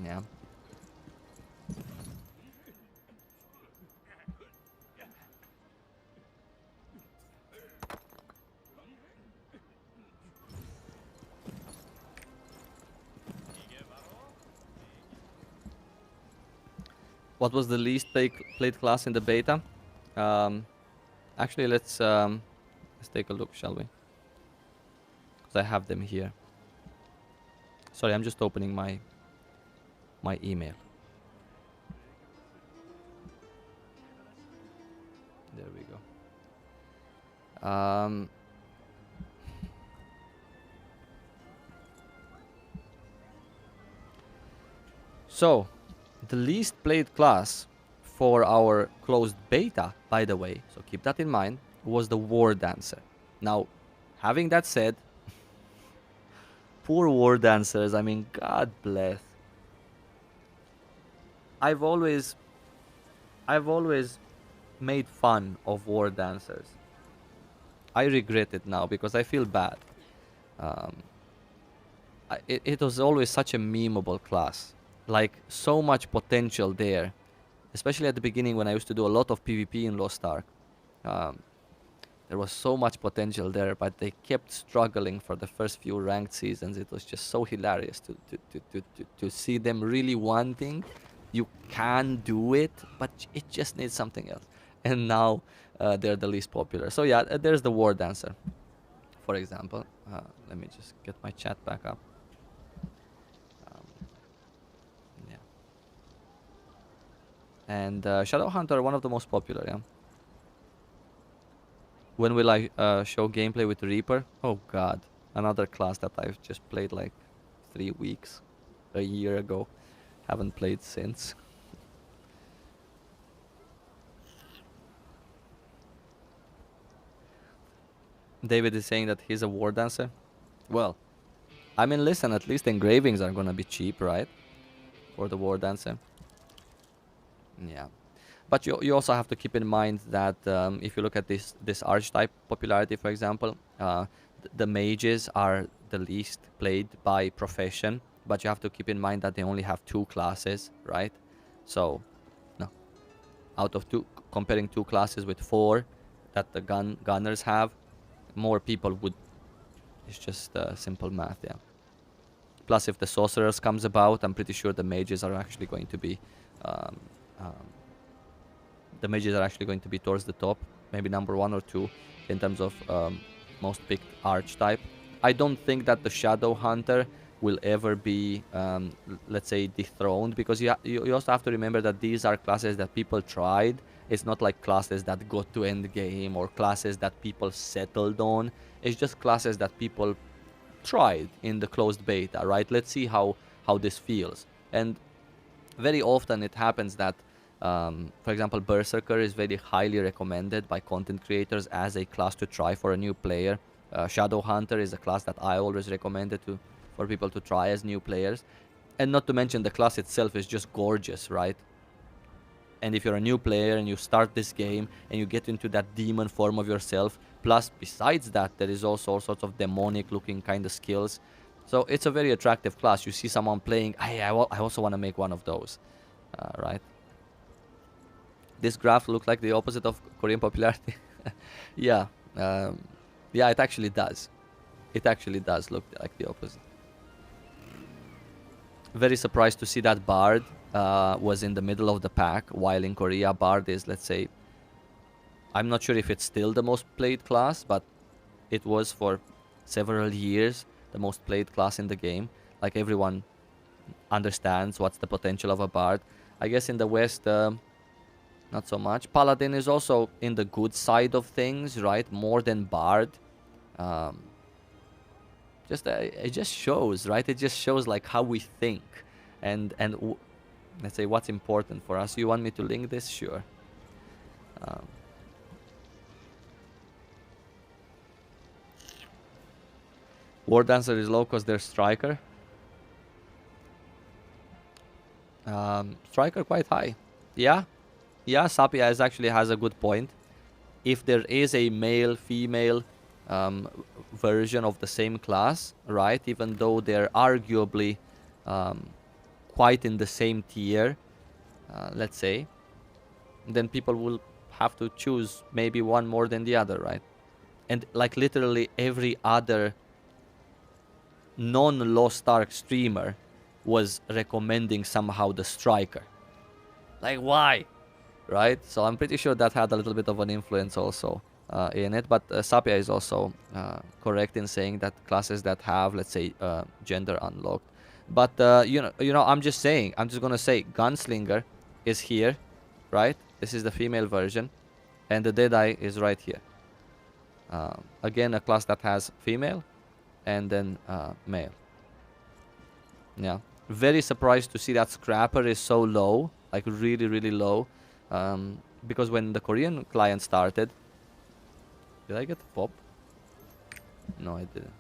S1: Yeah. What was the least played class in the beta? Actually, let's take a look, shall we? Because I have them here. Sorry, I'm just opening my email. There we go. So, the least played class for our closed beta, by the way, so keep that in mind, was the War Dancer. Now, having that said, poor War Dancers, I mean, God bless. I've always made fun of War Dancers. I regret it now because I feel bad. It was always such a memeable class. Like, so much potential there. Especially at the beginning when I used to do a lot of PvP in Lost Ark. There was so much potential there, but they kept struggling for the first few ranked seasons. It was just so hilarious to see them really wanting. You can do it, but it just needs something else. And now they're the least popular. So yeah, there's the War Dancer, for example. Let me just get my chat back up. And Shadow Hunter, one of the most popular, yeah. When will I show gameplay with Reaper? Oh god, another class that I've just played like 3 weeks, a year ago. Haven't played since. David is saying that he's a war dancer. Well, I mean, listen, at least engravings are gonna be cheap, right? For the war dancer. Yeah. But you also have to keep in mind that if you look at this archetype popularity, for example, the mages are the least played by profession. But you have to keep in mind that they only have 2 classes, right? So, no, out of two, comparing 2 classes with 4 that the gunners have, more people would. It's just simple math, yeah. Plus, if the sorcerers comes about, I'm pretty sure the mages are actually going to be. Um, um, the mages are actually going to be towards the top, maybe number 1 or 2 in terms of most picked archetype. I don't think that the Shadow Hunter will ever be, let's say, dethroned, because you also have to remember that these are classes that people tried. It's not like classes that got to end game or classes that people settled on. It's just classes that people tried in the closed beta, right? Let's see how this feels. And very often it happens that, for example, Berserker is very highly recommended by content creators as a class to try for a new player. Shadow Hunter is a class that I always recommended for people to try as new players. And not to mention the class itself is just gorgeous, right? And if you're a new player and you start this game and you get into that demon form of yourself, plus besides that, there is also all sorts of demonic looking kind of skills. So it's a very attractive class. You see someone playing, hey, I also want to make one of those, right? This graph looks like the opposite of Korean popularity. Yeah, yeah, it actually does. It actually does look like the opposite. Very surprised to see that Bard was in the middle of the pack, while in Korea, Bard is, let's say, I'm not sure if it's still the most played class, but it was for several years the most played class in the game. Like, everyone understands what's the potential of a Bard. I guess in the West, not so much. Paladin is also in the good side of things, right? More than Bard. Um, it just shows, right? It just shows like how we think, and let's say what's important for us. You want me to link this? Sure. Um, War Dancer is low because they're Striker. Striker quite high. Yeah, yeah. Sapia actually has a good point. If there is a male-female version of the same class, right? Even though they're arguably quite in the same tier, let's say, then people will have to choose maybe one more than the other, right? And like literally every other non-Lost Ark streamer was recommending somehow the Striker. Like, why? Right? So I'm pretty sure that had a little bit of an influence also in it. But Sapia is also correct in saying that classes that have, let's say, gender unlocked. But I'm just saying. I'm just gonna say, Gunslinger is here, right? This is the female version, and the Deadeye is right here. Again, a class that has female, and then male. Yeah. Very surprised to see that Scrapper is so low, like really, really low. Because when the Korean client started, did I get a pop? No, I didn't.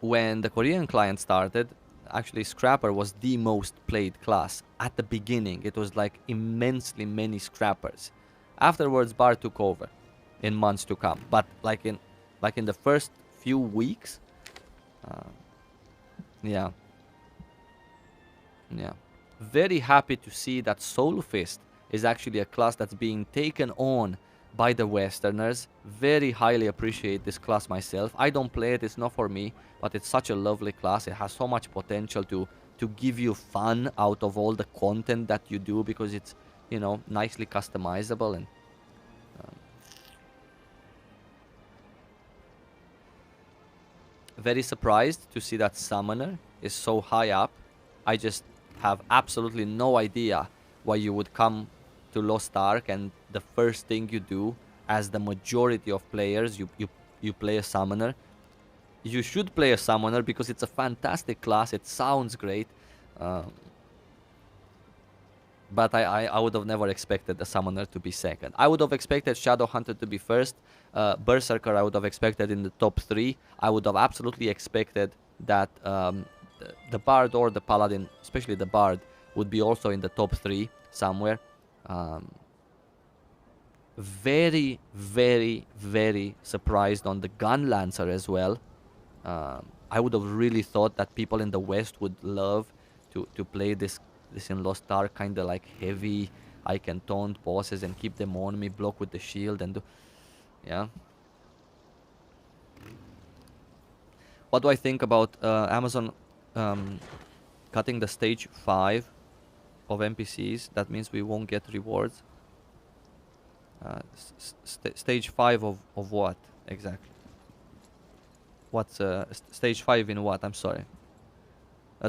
S1: When the Korean client started, actually Scrapper was the most played class. At the beginning, it was like immensely many Scrappers. Afterwards, Bar took over in months to come. But like in the first few weeks, yeah. Yeah. Very happy to see that Soul Fist is actually a class that's being taken on by the Westerners. Very highly appreciate this class myself. I don't play it, it's not for me, but it's such a lovely class. It has so much potential to give you fun out of all the content that you do, because it's, nicely customizable. And very surprised to see that Summoner is so high up. I just have absolutely no idea why you would come to Lost Ark and the first thing you do, as the majority of players, you play a summoner. You should play a summoner because it's a fantastic class. It sounds great. Um, but I would have never expected the summoner to be second. I would have expected Shadow Hunter to be first. Berserker I would have expected in the top 3. I would have absolutely expected that the Bard or the Paladin, especially the Bard, would be also in the top 3 somewhere. Um, very, very, very surprised on the Gun Lancer as well. I would have really thought that people in the West would love to play this in Lost Ark, kind of like heavy, I can taunt bosses and keep them on me, block with the shield and do, yeah. What do I think about Amazon cutting the stage 5 of NPCs? That means we won't get rewards. Stage 5 of what exactly? What's stage 5 in what? I'm sorry.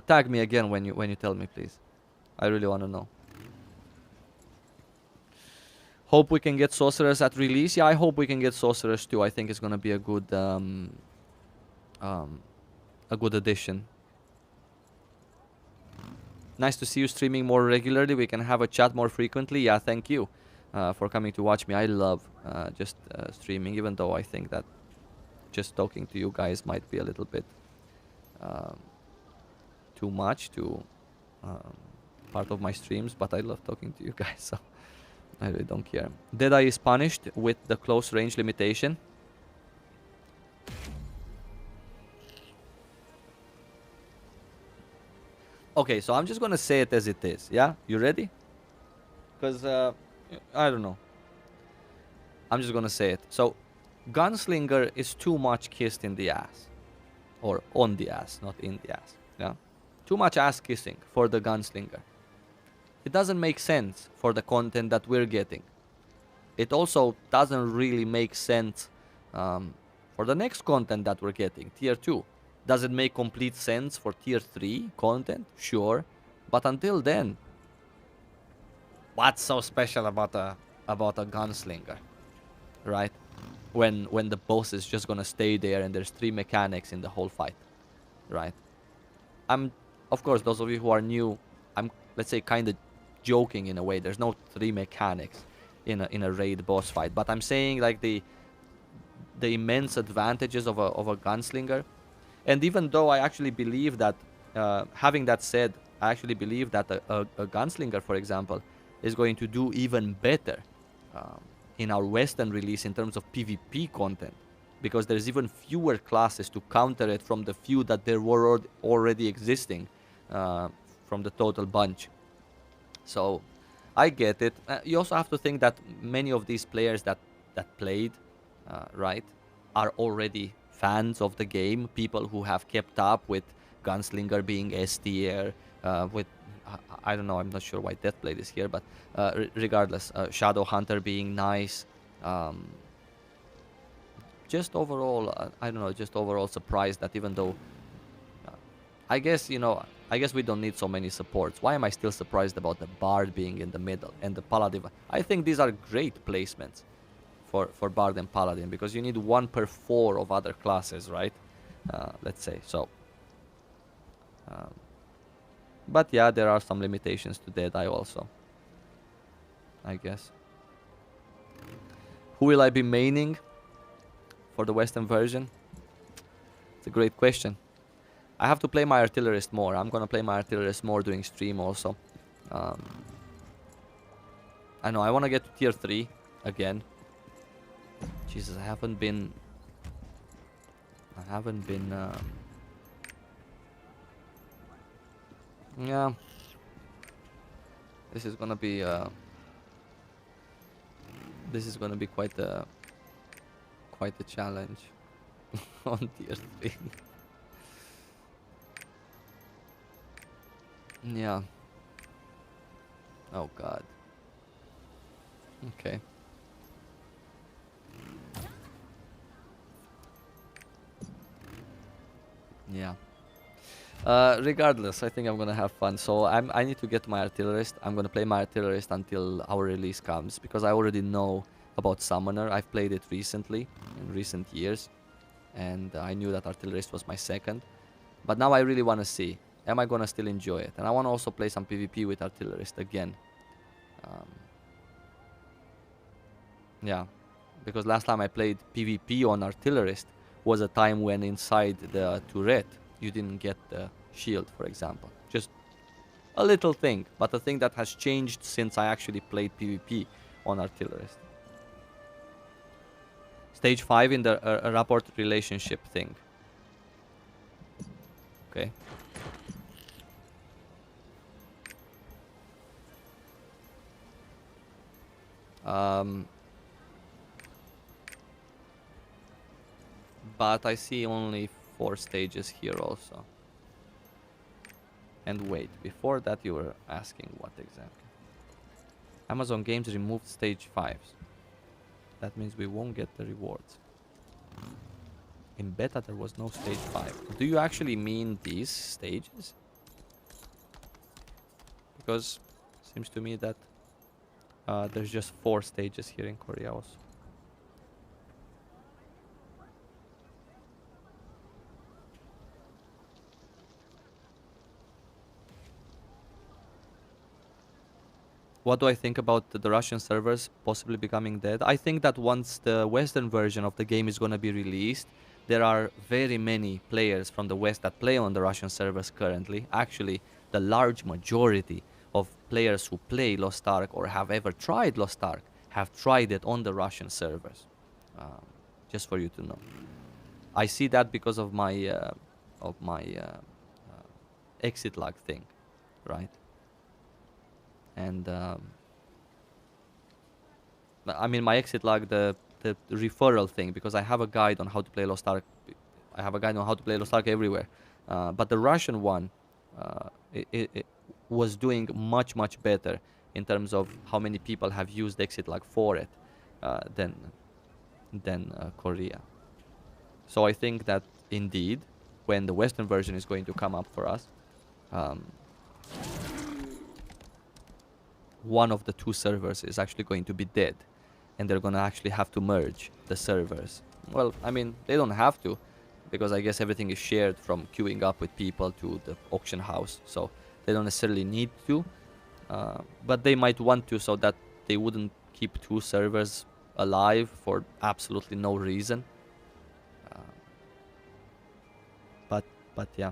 S1: Tag me again when you tell me, please. I really want to know. Hope we can get sorcerers at release. Yeah, I hope we can get sorcerers too. I think it's gonna be a good addition. Nice to see you streaming more regularly. We can have a chat more frequently. Yeah, thank you for coming to watch me. I love just streaming, even though I think that just talking to you guys might be a little bit too much to part of my streams, but I love talking to you guys, so I really don't care. Deadeye is punished with the close range limitation. Okay, so I'm just gonna say it as it is, yeah? You ready? Because, I don't know. I'm just gonna say it. So, Gunslinger is too much kissed in the ass. Or on the ass, not in the ass, yeah? Too much ass kissing for the Gunslinger. It doesn't make sense for the content that we're getting. It also doesn't really make sense for the next content that we're getting, Tier 2. Does it make complete sense for Tier 3 content? Sure. But until then, what's so special about a Gunslinger? Right? When the boss is just gonna stay there and there's 3 mechanics in the whole fight. Right? Of course, those of you who are new, I'm, let's say, kind of joking in a way. There's no 3 mechanics in a raid boss fight, but I'm saying like the immense advantages of a Gunslinger. And even though I actually believe that, having that said, I actually believe that a Gunslinger, for example, is going to do even better in our Western release in terms of PvP content, because there's even fewer classes to counter it from the few that there were already existing from the total bunch. So I get it. You also have to think that many of these players that played, right, are already fans of the game, people who have kept up with Gunslinger being S tier, with, I don't know, I'm not sure why Deathblade is here, but regardless, Shadow Hunter being nice. Just overall, I don't know, just overall surprised that even though, I guess we don't need so many supports. Why am I still surprised about the Bard being in the middle and the Paladin? I think these are great placements for Bard and Paladin, because you need 1 per 4 of other classes, right? Let's say so. But yeah, there are some limitations to Deadeye also, I guess. Who will I be maining for the Western version? It's a great question. I have to play my Artillerist more. I'm gonna play my Artillerist more during stream also. I know, I wanna get to tier 3 again. Jesus, I haven't been... yeah. This is gonna be quite a challenge on tier 3. Yeah. Oh god. Okay. Yeah. Regardless, I think I'm gonna have fun. So I need to get my artillerist. I'm gonna play my artillerist until our release comes because I already know about summoner. I've played it recently in recent years, and I knew that artillerist was my second. But now I really want to see, am I gonna still enjoy it? And I want to also play some PvP with artillerist again. Um, yeah, because last time I played PvP on artillerist was a time when inside the turret you didn't get the shield, for example. Just a little thing, but a thing that has changed since I actually played PvP on artillerist. Stage 5 in the rapport relationship thing. Okay. Um, but I see only 4 stages here also. And wait, before that you were asking what exactly? Amazon Games removed stage 5s. That means we won't get the rewards. In beta there was no stage 5. Do you actually mean these stages? Because it seems to me that there's just 4 stages here in Korea also. What do I think about the Russian servers possibly becoming dead? I think that once the Western version of the game is going to be released, there are very many players from the West that play on the Russian servers currently. Actually, the large majority of players who play Lost Ark or have ever tried Lost Ark have tried it on the Russian servers. Just for you to know. I see that because of my exit log thing, right? And I mean my exit log, the referral thing, because I have a guide on how to play Lost Ark. I have a guide on how to play Lost Ark everywhere, but the Russian one, it was doing much better in terms of how many people have used exit log for it than Korea. So I think that indeed, when the Western version is going to come up for us, one of the 2 servers is actually going to be dead, and they're going to actually have to merge the servers. Well, I mean, they don't have to, because I guess everything is shared from queuing up with people to the auction house, so they don't necessarily need to, but they might want to, so that they wouldn't keep 2 servers alive for absolutely no reason. But yeah.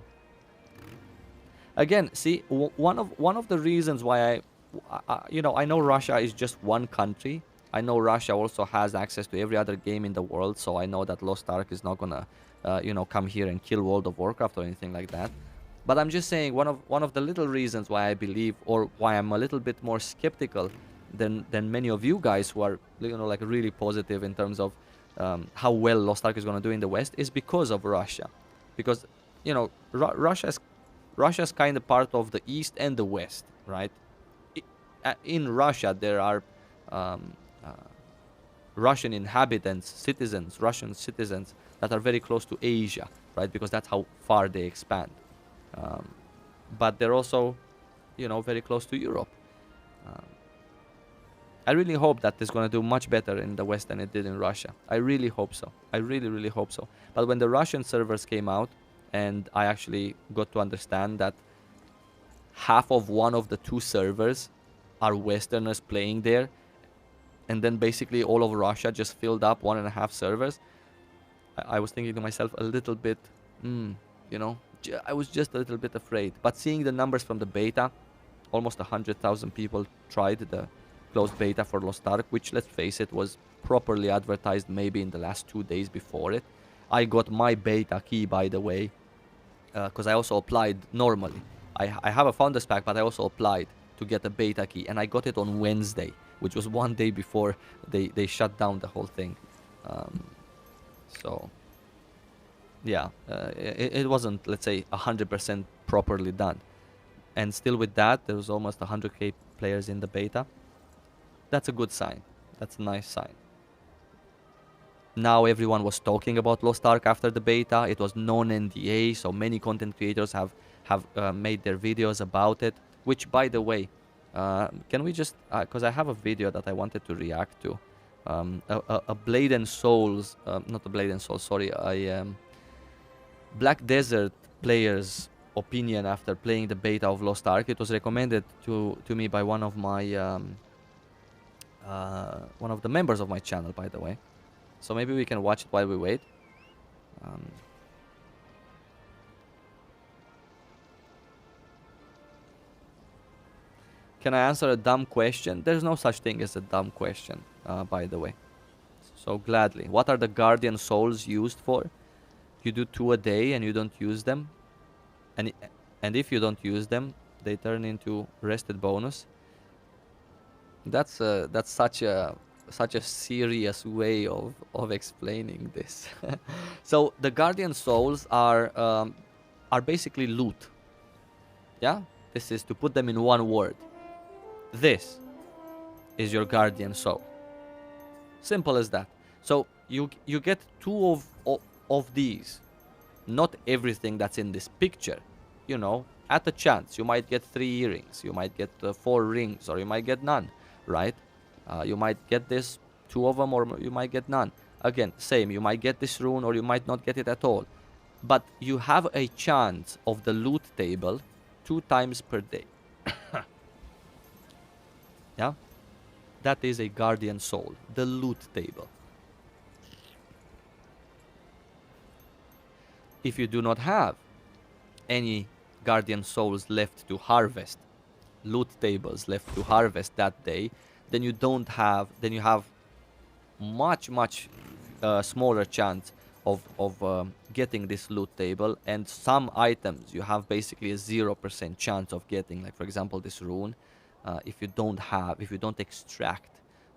S1: Again, see, one of the reasons why I know Russia is just one country. I know Russia also has access to every other game in the world, so I know that Lost Ark is not gonna, come here and kill World of Warcraft or anything like that. But I'm just saying one of the little reasons why I believe, or why I'm a little bit more skeptical than many of you guys who are, like really positive in terms of how well Lost Ark is gonna do in the West, is because of Russia, because Russia's kind of part of the East and the West, right? In Russia, there are Russian inhabitants, Russian citizens that are very close to Asia, right? Because that's how far they expand. But they're also, very close to Europe. I really hope that it's going to do much better in the West than it did in Russia. I really hope so. I really hope so. But when the Russian servers came out, and I actually got to understand that half of one of the 2 servers are Westerners playing there, and then basically all of Russia just filled up 1.5 servers, I was thinking to myself a little bit, I was just a little bit afraid. But seeing the numbers from the beta, almost 100,000 people tried the closed beta for Lost Ark, which, let's face it, was properly advertised maybe in the last 2 days before it. I got my beta key, by the way, because I also applied normally. I have a Founders Pack, but I also applied to get a beta key, and I got it on Wednesday, which was 1 day before they shut down the whole thing. So, yeah, it wasn't, let's say, 100% properly done. And still with that, there was almost 100k players in the beta. That's a good sign. That's a nice sign. Now everyone was talking about Lost Ark after the beta. It was non-NDA, so many content creators have have made their videos about it. Which, by the way, can we just, because I have a video that I wanted to react to, a Blade and Souls, not a Blade and Souls, sorry, Black Desert player's opinion after playing the beta of Lost Ark. It was recommended to me by one of my one of the members of my channel, by the way. So maybe we can watch it while we wait. Can I answer a dumb question? There's no such thing as a dumb question, by the way. So gladly. What are the Guardian Souls used for? You do 2 a day and you don't use them. And if you don't use them, they turn into rested bonus. That's such a serious way of explaining this. So the Guardian Souls are basically loot. Yeah, this is to put them in one word. This is your Guardian Soul. Simple as that. So you get 2 of these. Not everything that's in this picture. You know, at a chance, you might get 3 earrings, you might get 4 rings, or you might get none, right? You might get this, 2 of them, or you might get none. Again, same, you might get this rune, or you might not get it at all. But you have a chance of the loot table 2 times per day. Yeah? That is a Guardian Soul, the loot table. If you do not have any Guardian Souls left to harvest, loot tables left to harvest that day, then you don't have, then you have much smaller chance of getting this loot table. And some items you have basically a 0% chance of getting, like for example this rune. If you don't extract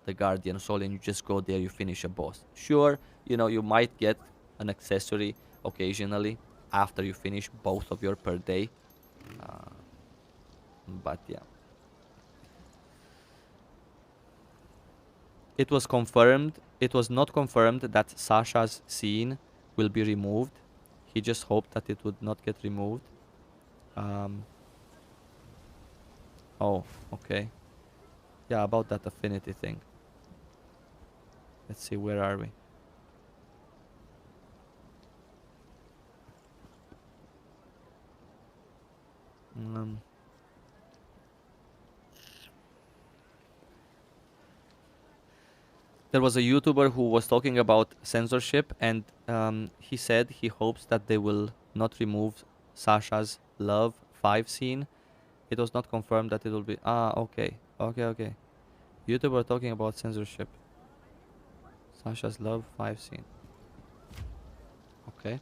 S1: the Guardian Soul and you just go there, you finish a boss. Sure, you know, you might get an accessory occasionally after you finish both of your per day. But yeah. It was confirmed. It was not confirmed that Sasha's scene will be removed. He just hoped that it would not get removed. Oh, okay. Yeah, about that affinity thing. Let's see, where are we? There was a YouTuber who was talking about censorship, and he said he hopes that they will not remove Sasha's Love 5 scene. It was not confirmed that it will be... okay. Okay. YouTuber talking about censorship. Sasha's Love 5 scene. Okay.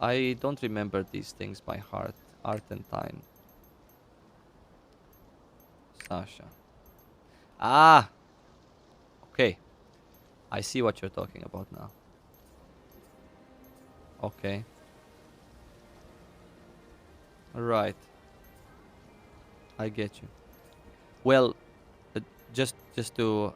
S1: I don't remember these things by heart. Art and Time. Sasha. Okay. I see what you're talking about now. Okay. Right. I get you. Well, just to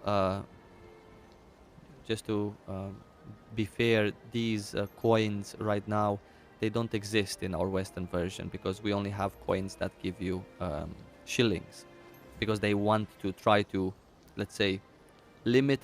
S1: be fair, these coins right now, they don't exist in our Western version because we only have coins that give you shillings, because they want to try to, let's say, limit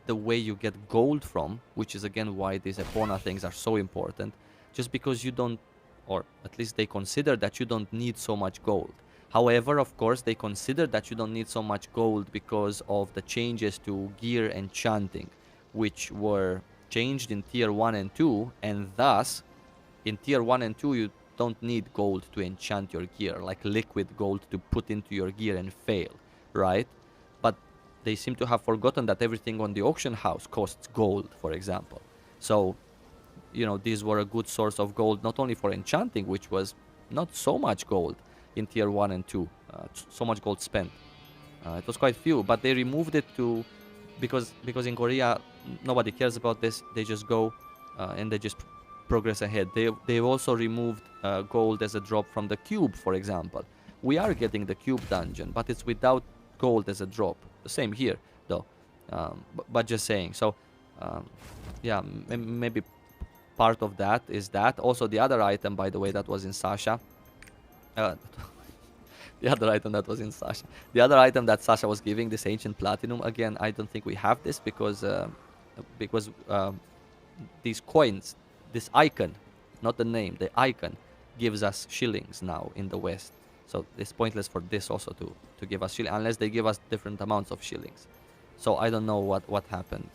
S1: the way you get gold from, which is again why these Epona things are so important, just because you don't, or at least they consider that you don't need so much gold. However, of course, they consider that you don't need so much gold because of the changes to gear enchanting, which were changed in tier 1 and 2, and thus in tier 1 and 2 you don't need gold to enchant your gear, like liquid gold to put into your gear and fail, right? But they seem to have forgotten that everything on the auction house costs gold, for example. So, you know, these were a good source of gold, not only for enchanting, which was not so much gold in tier 1 and 2, so much gold spent. It was quite few, but they removed it to, because in Korea nobody cares about this. They just go and they just progress ahead. They've also removed gold as a drop from the cube, for example. We are getting the cube dungeon, but it's without gold as a drop. The same here, though. But just saying. So, yeah, maybe part of that is that. Also, the other item, by the way, that was in Sasha. Uh, the other item that was in Sasha. The other item that Sasha was giving, this ancient platinum. Again, I don't think we have this because these coins, this icon, not the name, the icon, gives us shillings now in the West. So it's pointless for this also to give us shillings, unless they give us different amounts of shillings. So I don't know what happened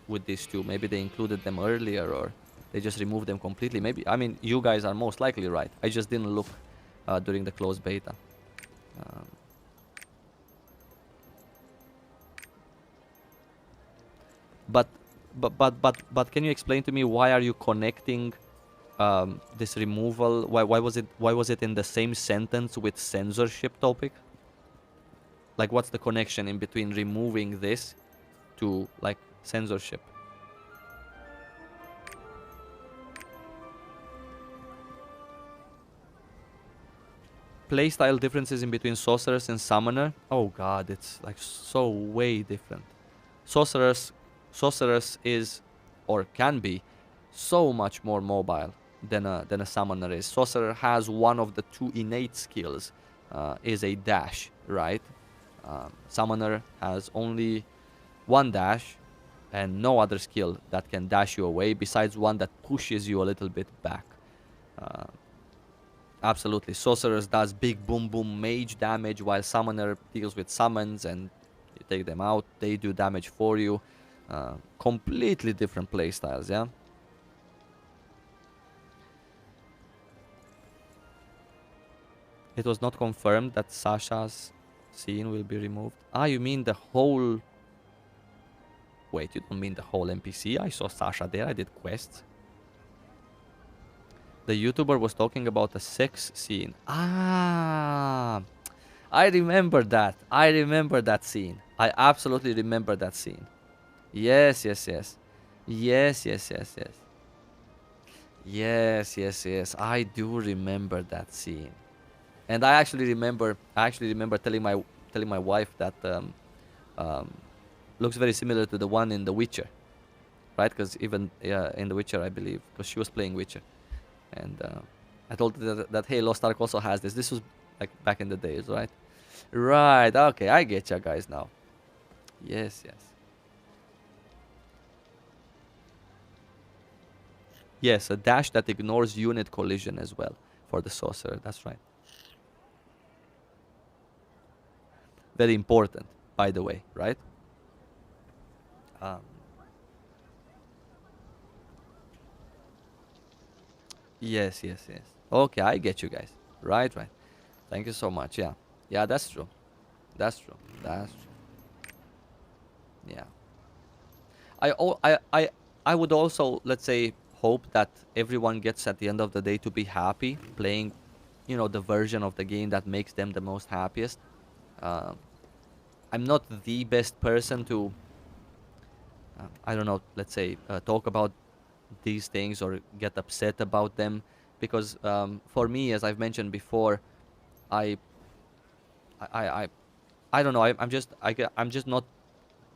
S1: with these two. Maybe they included them earlier, or they just removed them completely. Maybe, I mean, you guys are most likely right. I just didn't look during the closed beta. Um, but can you explain to me, why are you connecting this removal? Why was it in the same sentence with censorship topic? Like, what's the connection in between removing this to like censorship? Playstyle differences in between sorcerers and summoner. Oh god, it's like so way different. Sorcerers is, or can be, so much more mobile than a summoner is. Sorcerer has one of the two innate skills, is a dash, right? Summoner has only one dash and no other skill that can dash you away besides one that pushes you a little bit back. Absolutely. Sorcerers does big boom boom mage damage, while Summoner deals with summons and you take them out. They do damage for you. Completely different playstyles, yeah? It was not confirmed that Sasha's scene will be removed. Ah, you mean the whole... Wait, you don't mean the whole NPC? I saw Sasha there, I did quests. The YouTuber was talking about a sex scene. Ah, I remember that. I remember that scene. I absolutely remember that scene. Yes, yes, yes. Yes, yes, yes, yes. Yes, yes, yes. I do remember that scene. And I actually remember telling my wife that um, looks very similar to the one in The Witcher, right? Because even in The Witcher, I believe, because she was playing Witcher. And I told her that hey, Lost Ark also has this. This was like back in the days, right? Right. Okay, I get you guys now. Yes, yes. Yes, a dash that ignores unit collision as well for the sorcerer. That's right. Very important, by the way, right? Um, yes, yes, yes. Okay, I get you guys. Right, right. Thank you so much. Yeah, yeah, that's true. That's true. That's true. Yeah. I would also, let's say, hope that everyone gets at the end of the day to be happy playing, the version of the game that makes them the most happiest. Um, I'm not the best person to, I don't know, let's say, talk about these things or get upset about them, because for me, as I've mentioned before, I, I, I, I don't know. I'm just not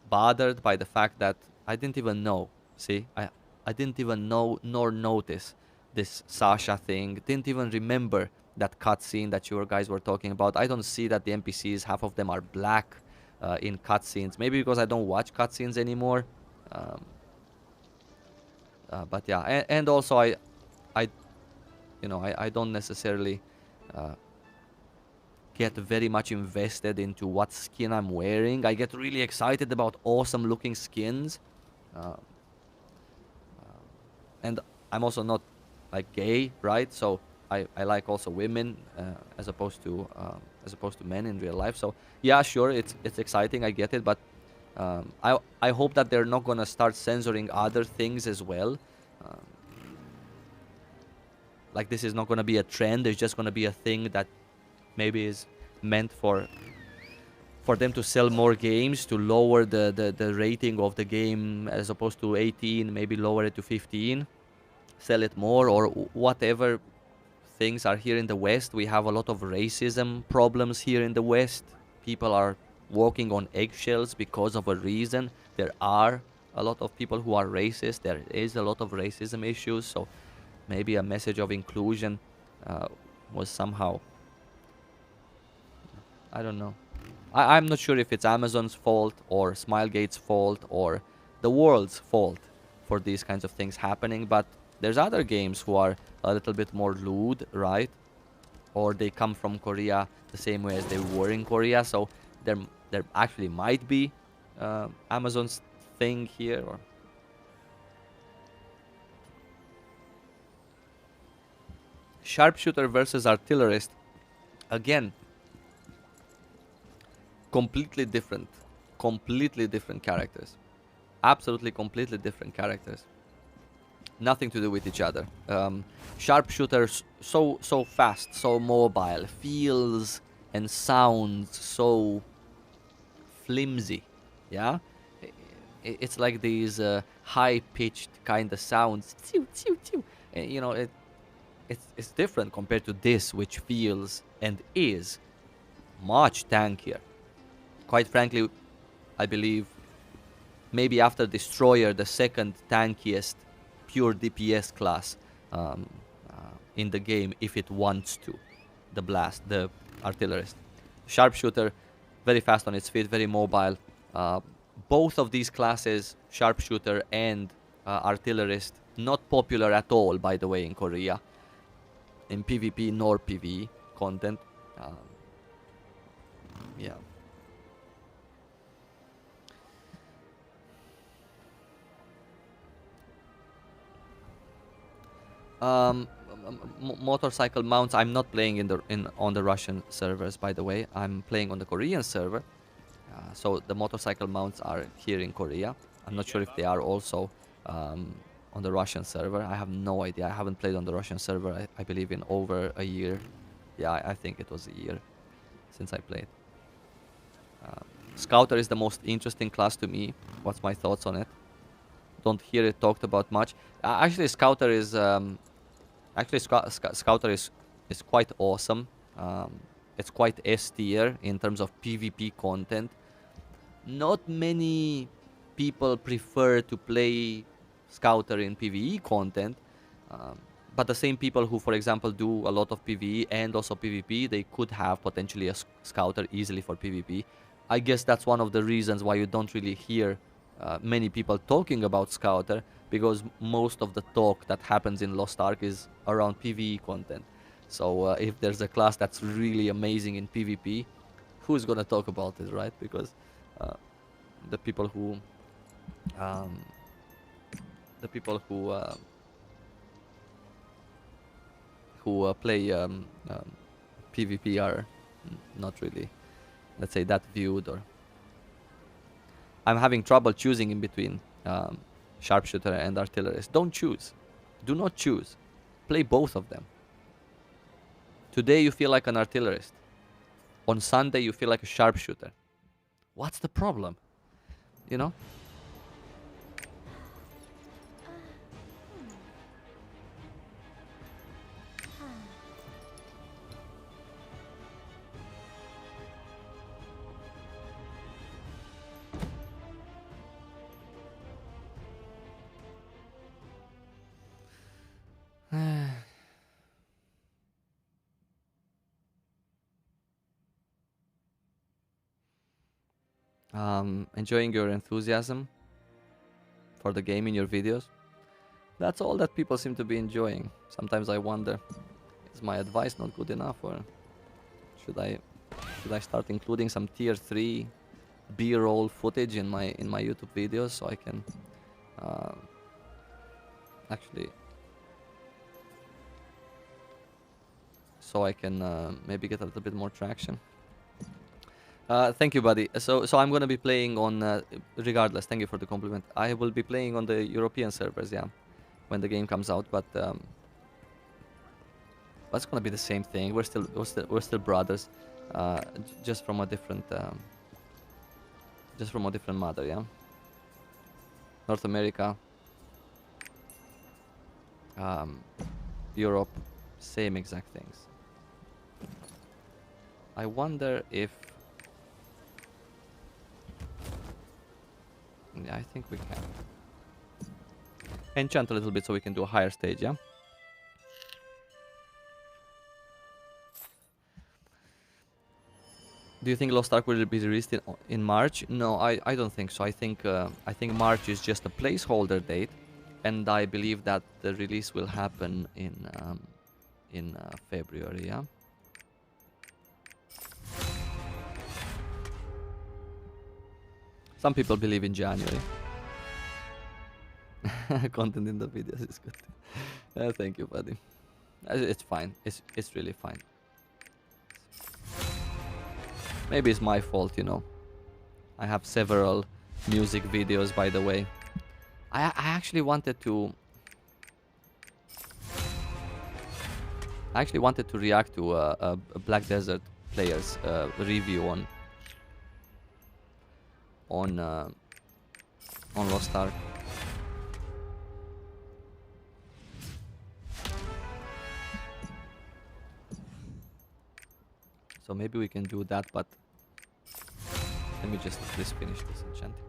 S1: bothered by the fact that I didn't even know. See, I didn't even know nor notice this Sasha thing. Didn't even remember that cutscene that you guys were talking about. I don't see that the NPCs, half of them are black in cutscenes. Maybe because I don't watch cutscenes anymore. Um, but yeah, and also I, I don't necessarily get very much invested into what skin I'm wearing. I get really excited about awesome looking skins. Uh, and I'm also not like gay, right? So I like also women as opposed to men in real life. So yeah, sure, it's exciting. I get it, but I hope that they're not gonna start censoring other things as well. Um, like this is not gonna be a trend. There's just gonna be a thing that maybe is meant for them to sell more games, to lower the rating of the game as opposed to 18, maybe lower it to 15, sell it more, or whatever things are here in the West. We have a lot of racism problems here in the West. People are walking on eggshells because of a reason. There are a lot of people who are racist. There is a lot of racism issues, so maybe a message of inclusion was somehow, I don't know. I'm not sure if it's Amazon's fault or Smilegate's fault or the world's fault for these kinds of things happening, but there's other games who are a little bit more lewd, right? Or they come from Korea the same way as they were in Korea, so there actually might be Amazon's thing here. Or Sharpshooter versus Artillerist, again, completely different characters, absolutely completely different characters, nothing to do with each other. Sharpshooters so fast, so mobile, feels and sounds so flimsy, yeah. It's like these high-pitched kind of sounds, you know, it's different compared to this, which feels and is much tankier. Quite frankly, I believe maybe after Destroyer, the second tankiest pure DPS class in the game, if it wants to. The Artillerist. Sharpshooter, very fast on its feet, very mobile. Both of these classes, Sharpshooter and Artillerist, not popular at all, by the way, in Korea, in PvP nor PvE content. Yeah. Motorcycle mounts. I'm not playing on the Russian servers, by the way. I'm playing on the Korean server. So the motorcycle mounts are here in Korea. I'm not sure if they are also on the Russian server. I have no idea. I haven't played on the Russian server, I believe, in over a year. Yeah, I think it was a year since I played. Scouter is the most interesting class to me. What's my thoughts on it? Don't hear it talked about much. Actually, Scouter is Scouter is quite awesome. It's quite S tier in terms of PvP content. Not many people prefer to play Scouter in PvE content, but the same people who, for example, do a lot of PvE and also PvP, they could have potentially a Scouter easily for PvP. I guess that's one of the reasons why you don't really hear many people talking about Scouter, because most of the talk that happens in Lost Ark is around PvE content. So if there's a class that's really amazing in PvP, who's gonna talk about it, right? Because the people who um, play PvP are not really, let's say, that viewed. Or I'm having trouble choosing in between Sharpshooter and Artillerist. Don't choose. Do not choose. Play both of them. Today you feel like an Artillerist. On Sunday you feel like a Sharpshooter. What's the problem? You know? Enjoying your enthusiasm for the game in your videos. That's all that people seem to be enjoying. Sometimes I wonder, is my advice not good enough, or should I start including some tier 3 B-roll footage in my YouTube videos so I can actually maybe get a little bit more traction. Thank you, buddy. So I'm gonna be playing on regardless. Thank you for the compliment. I will be playing on the European servers, yeah, when the game comes out. But it's gonna be the same thing. We're still brothers, just from a different mother, yeah. North America, Europe, same exact things. I wonder if Yeah, I think we can. Enchant a little bit so we can do a higher stage, yeah? Do you think Lost Ark will be released in March? No, I don't think so. I think March is just a placeholder date, and I believe that the release will happen in February. Yeah. Some people believe in January. Content in the videos is good. Thank you, buddy. It's fine. It's really fine. Maybe it's my fault, you know. I have several music videos, by the way. I actually wanted to... I actually wanted to react to a Black Desert player's review on Lost Ark. So maybe we can do that, but let me just please finish this enchanting.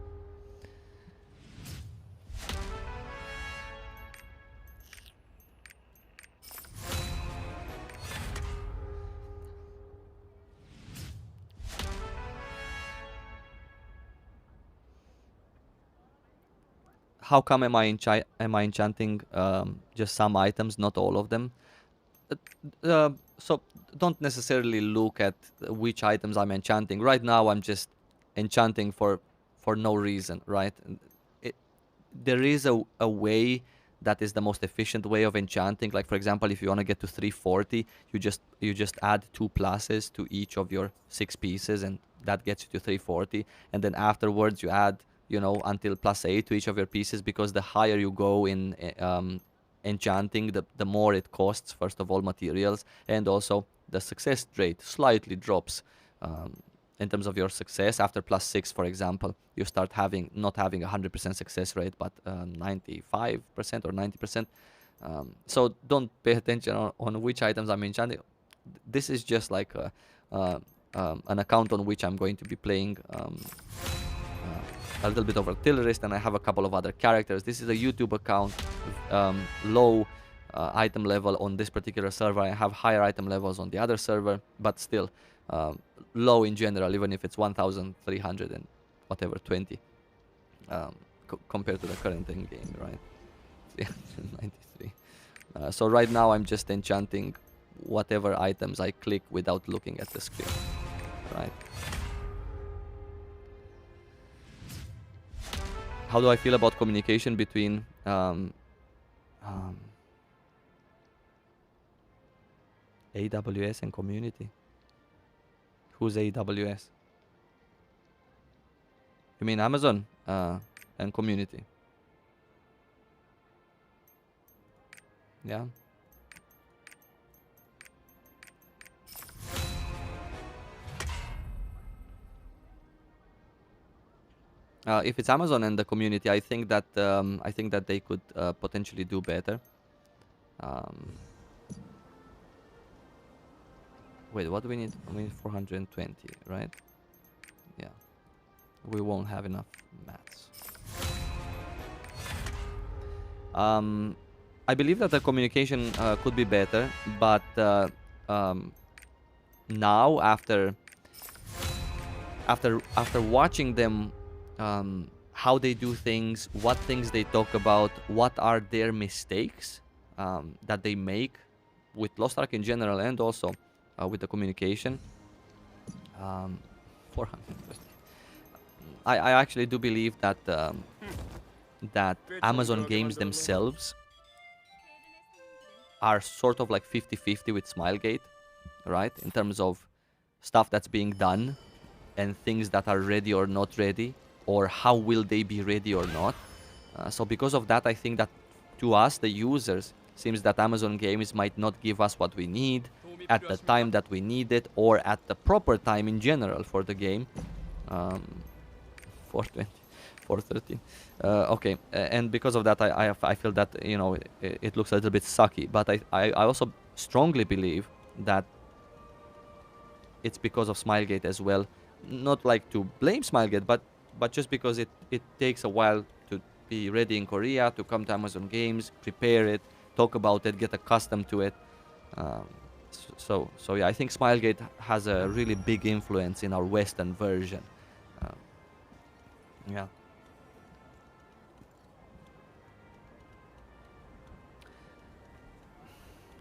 S1: How come am I enchanting just some items, not all of them? So don't necessarily look at which items I'm enchanting. Right now I'm just enchanting for no reason, right? There is a way that is the most efficient way of enchanting. Like for example, if you want to get to 340, you just add 2 pluses to each of your 6 pieces, and that gets you to 340. And then afterwards you add, you know, until +8 to each of your pieces, because the higher you go in enchanting, the more it costs, first of all, materials, and also the success rate slightly drops. In terms of your success, after +6, for example, you start not having 100% success rate, but 95% or 90%. So don't pay attention on which items I'm enchanting. This is just like an account on which I'm going to be playing a little bit of Artillerist, and I have a couple of other characters. This is a YouTube account, low item level on this particular server. I have higher item levels on the other server, but still low in general, even if it's 1,300 and whatever 20 compared to the current in game, right? 393. So right now I'm just enchanting whatever items I click without looking at the screen, right? How do I feel about communication between AWS and community? Who's AWS? You mean Amazon and community? Yeah. If it's Amazon and the community, I think that they could potentially do better. Wait, what do we need? We need 420, right? Yeah. We won't have enough mats. I believe that the communication could be better, but now after watching them, how they do things, what things they talk about, what are their mistakes that they make with Lost Ark in general, and also with the communication. 450. I actually do believe that that Amazon games themselves are sort of like 50-50 with Smilegate, right? In terms of stuff that's being done and things that are ready or not ready, or how will they be ready or not. So because of that, I think that to us, the users, seems that Amazon games might not give us what we need at the time that we need it, or at the proper time in general for the game. 420, 413. Okay, and because of that, I feel that, you know, it looks a little bit sucky. But I also strongly believe that it's because of Smilegate as well. Not like to blame Smilegate, but but just because it takes a while to be ready in Korea, to come to Amazon Games, prepare it, talk about it, get accustomed to it. Um, so yeah, I think Smilegate has a really big influence in our Western version. Um, yeah.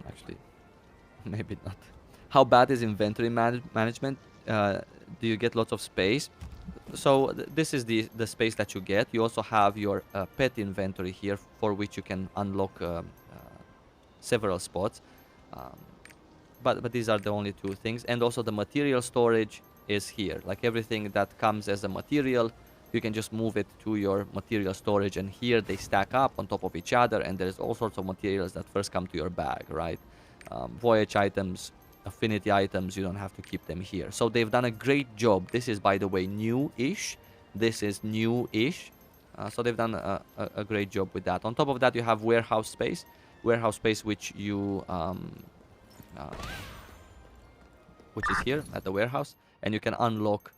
S1: Actually, maybe not. How bad is inventory management? Do you get lots of space? So this is the space that you get. You also have your pet inventory here, for which you can unlock several spots. Um, but these are the only two things. And also the material storage is here. Like everything that comes as a material, you can just move it to your material storage, and here they stack up on top of each other, and there's all sorts of materials that first come to your bag, right? Voyage items, affinity items, you don't have to keep them here. So they've done a great job. This is, by the way, new-ish. This is new-ish. So they've done a great job with that. On top of that, you have warehouse space. Warehouse space which you uh, which is here at the warehouse, and you can unlock.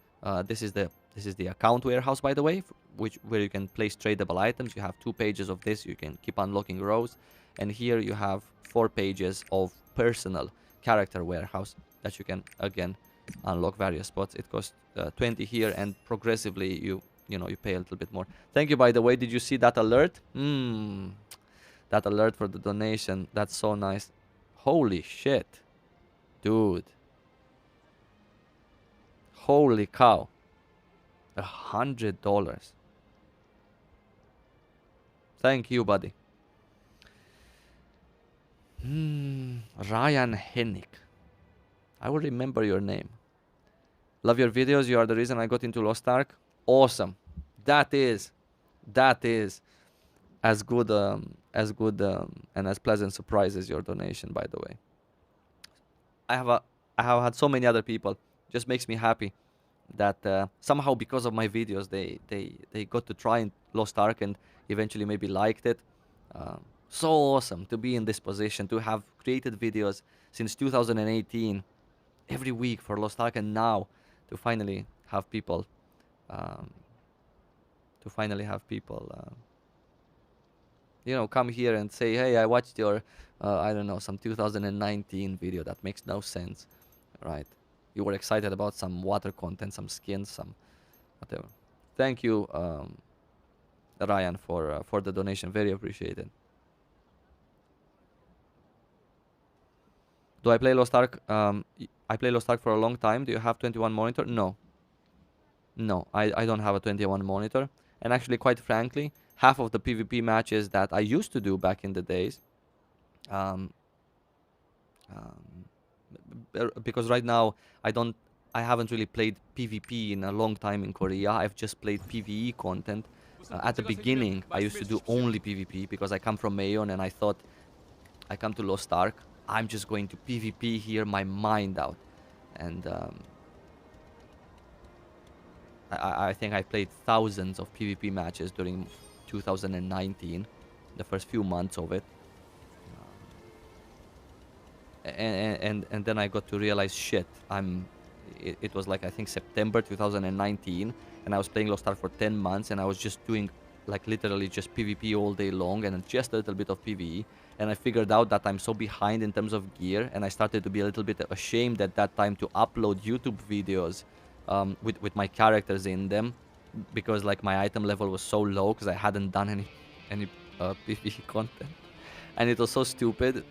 S1: This is the account warehouse, by the way, where you can place tradable items. You have 2 pages of this. You can keep unlocking rows, and here you have 4 pages of personal character warehouse that you can again unlock various spots. It costs 20 here, and progressively you pay a little bit more. Thank you, by the way. Did you see that alert? That alert for the donation. That's so nice. Holy shit, dude. Holy cow. $100. Thank you, buddy. Ryan Hennick. I will remember your name. Love your videos. You are the reason I got into Lost Ark. Awesome. That is as good and as pleasant surprise as your donation, by the way. I have had so many other people. Just makes me happy that somehow, because of my videos, they got to try and Lost Ark and eventually maybe liked it. So awesome to be in this position, to have created videos since 2018 every week for Lost Ark, and now to finally have people um, come here and say, hey, I watched your I don't know, some 2019 video that makes no sense, right? You were excited about some water content, some skins, some whatever. Thank you, Ryan, for the donation. Very appreciated. Do I play Lost Ark? I play Lost Ark for a long time. Do you have 21 monitor? No. No, I don't have a 21 monitor. And actually, quite frankly, half of the PvP matches that I used to do back in the days, um, because right now I haven't really played PvP in a long time in Korea. I've just played PvE content. At the beginning, I used to do only PvP because I come from Mayon, and I thought, I come to Lost Ark, I'm just going to PvP here my mind out. And I think I played thousands of PvP matches during 2019, the first few months of it. And then I got to realize, shit, it was like, I think, September 2019, and I was playing Lost Ark for 10 months, and I was just doing like literally just PvP all day long, and just a little bit of PvE. And I figured out that I'm so behind in terms of gear, and I started to be a little bit ashamed at that time to upload YouTube videos with my characters in them, because like my item level was so low because I hadn't done any PvE content, and it was so stupid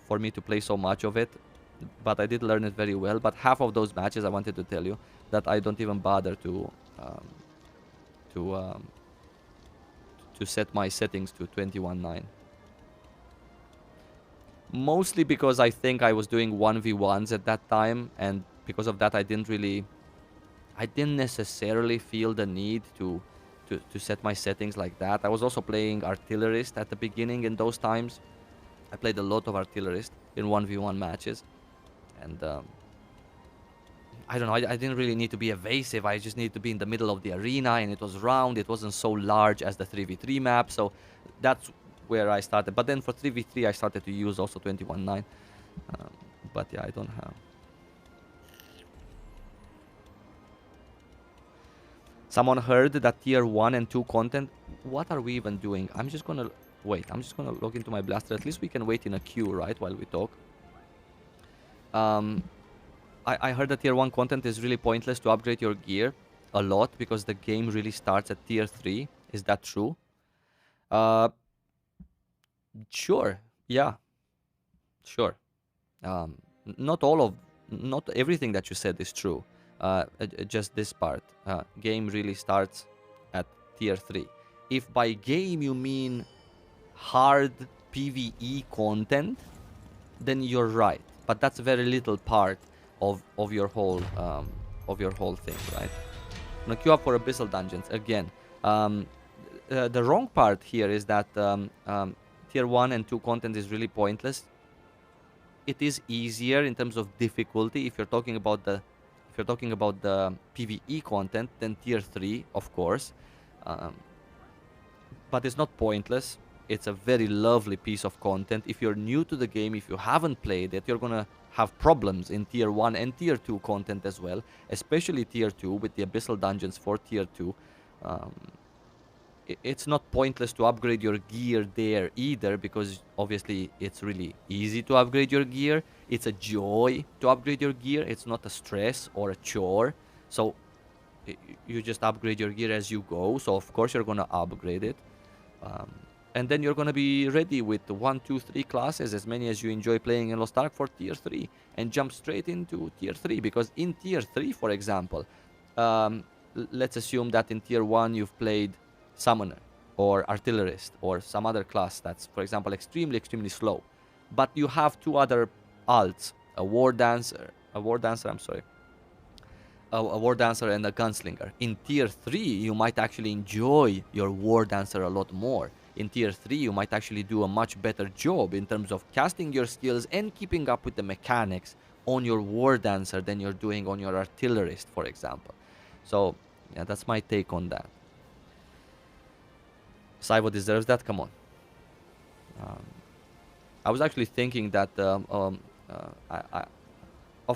S1: for me to play so much of it. But I did learn it very well. But half of those matches, I wanted to tell you that I don't even bother to set my settings to 21.9. Mostly because I think I was doing 1v1s at that time, and because of that I didn't necessarily feel the need to set my settings like that. I was also playing Artillerist at the beginning in those times. I played a lot of Artillerist in 1v1 matches, and I don't know, I didn't really need to be evasive. I just needed to be in the middle of the arena, and it was round. It wasn't so large as the 3v3 map, so that's where I started. But then for 3v3 I started to use also 21.9, but yeah, I don't have. Someone heard that tier 1 and 2 content. What are we even doing? I'm just gonna wait. I'm just gonna log into my blaster. At least we can wait in a queue, right, while we talk. Um, I heard that tier 1 content is really pointless to upgrade your gear a lot because the game really starts at tier 3. Is that true? Uh, sure. Yeah, sure. Not all of, not everything that you said is true. Just this part. Game really starts at tier 3. If by game you mean hard PvE content, then you're right. But that's a very little part of your whole thing, right? Now queue up for abyssal dungeons again. Um, the wrong part here is that tier 1 and 2 content is really pointless. It is easier in terms of difficulty if you're talking about the PvE content than tier 3, of course. Um, but it's not pointless. It's a very lovely piece of content. If you're new to the game, if you haven't played it, you're gonna have problems in tier 1 and tier 2 content as well, especially tier 2 with the abyssal dungeons for tier 2. Um, it's not pointless to upgrade your gear there either, because obviously it's really easy to upgrade your gear. It's a joy to upgrade your gear. It's not a stress or a chore. So you just upgrade your gear as you go. So of course you're gonna upgrade it. Um, and then you're gonna be ready with 1, 2, 3 classes, as many as you enjoy playing in Lost Ark, for tier 3, and jump straight into tier 3. Because in tier 3, for example, let's assume that in tier 1 you've played Summoner or Artillerist or some other class that's, for example, extremely slow, but you have two other alts, a War Dancer, I'm sorry, a War Dancer and a Gunslinger. In tier 3 you might actually enjoy your War Dancer a lot more. In tier 3 you might actually do a much better job in terms of casting your skills and keeping up with the mechanics on your War Dancer than you're doing on your Artillerist, for example. So yeah, that's my take on that. Saivo deserves that. Come on. Um, I was actually thinking that, of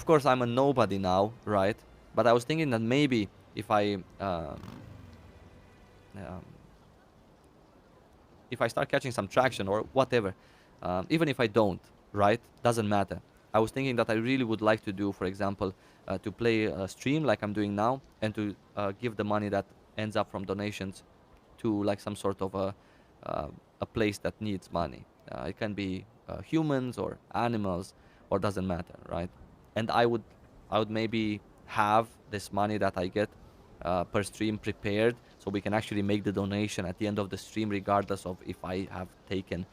S1: course, I'm a nobody now, right? But I was thinking that maybe um, if I start catching some traction or whatever, even if I don't, right? Doesn't matter. I was thinking that I really would like to do, for example, to play a stream like I'm doing now, and to give the money that ends up from donations to like some sort of a place that needs money. It can be humans or animals, or doesn't matter, right? And I would maybe have this money that I get per stream prepared, so we can actually make the donation at the end of the stream, regardless of if I have taken,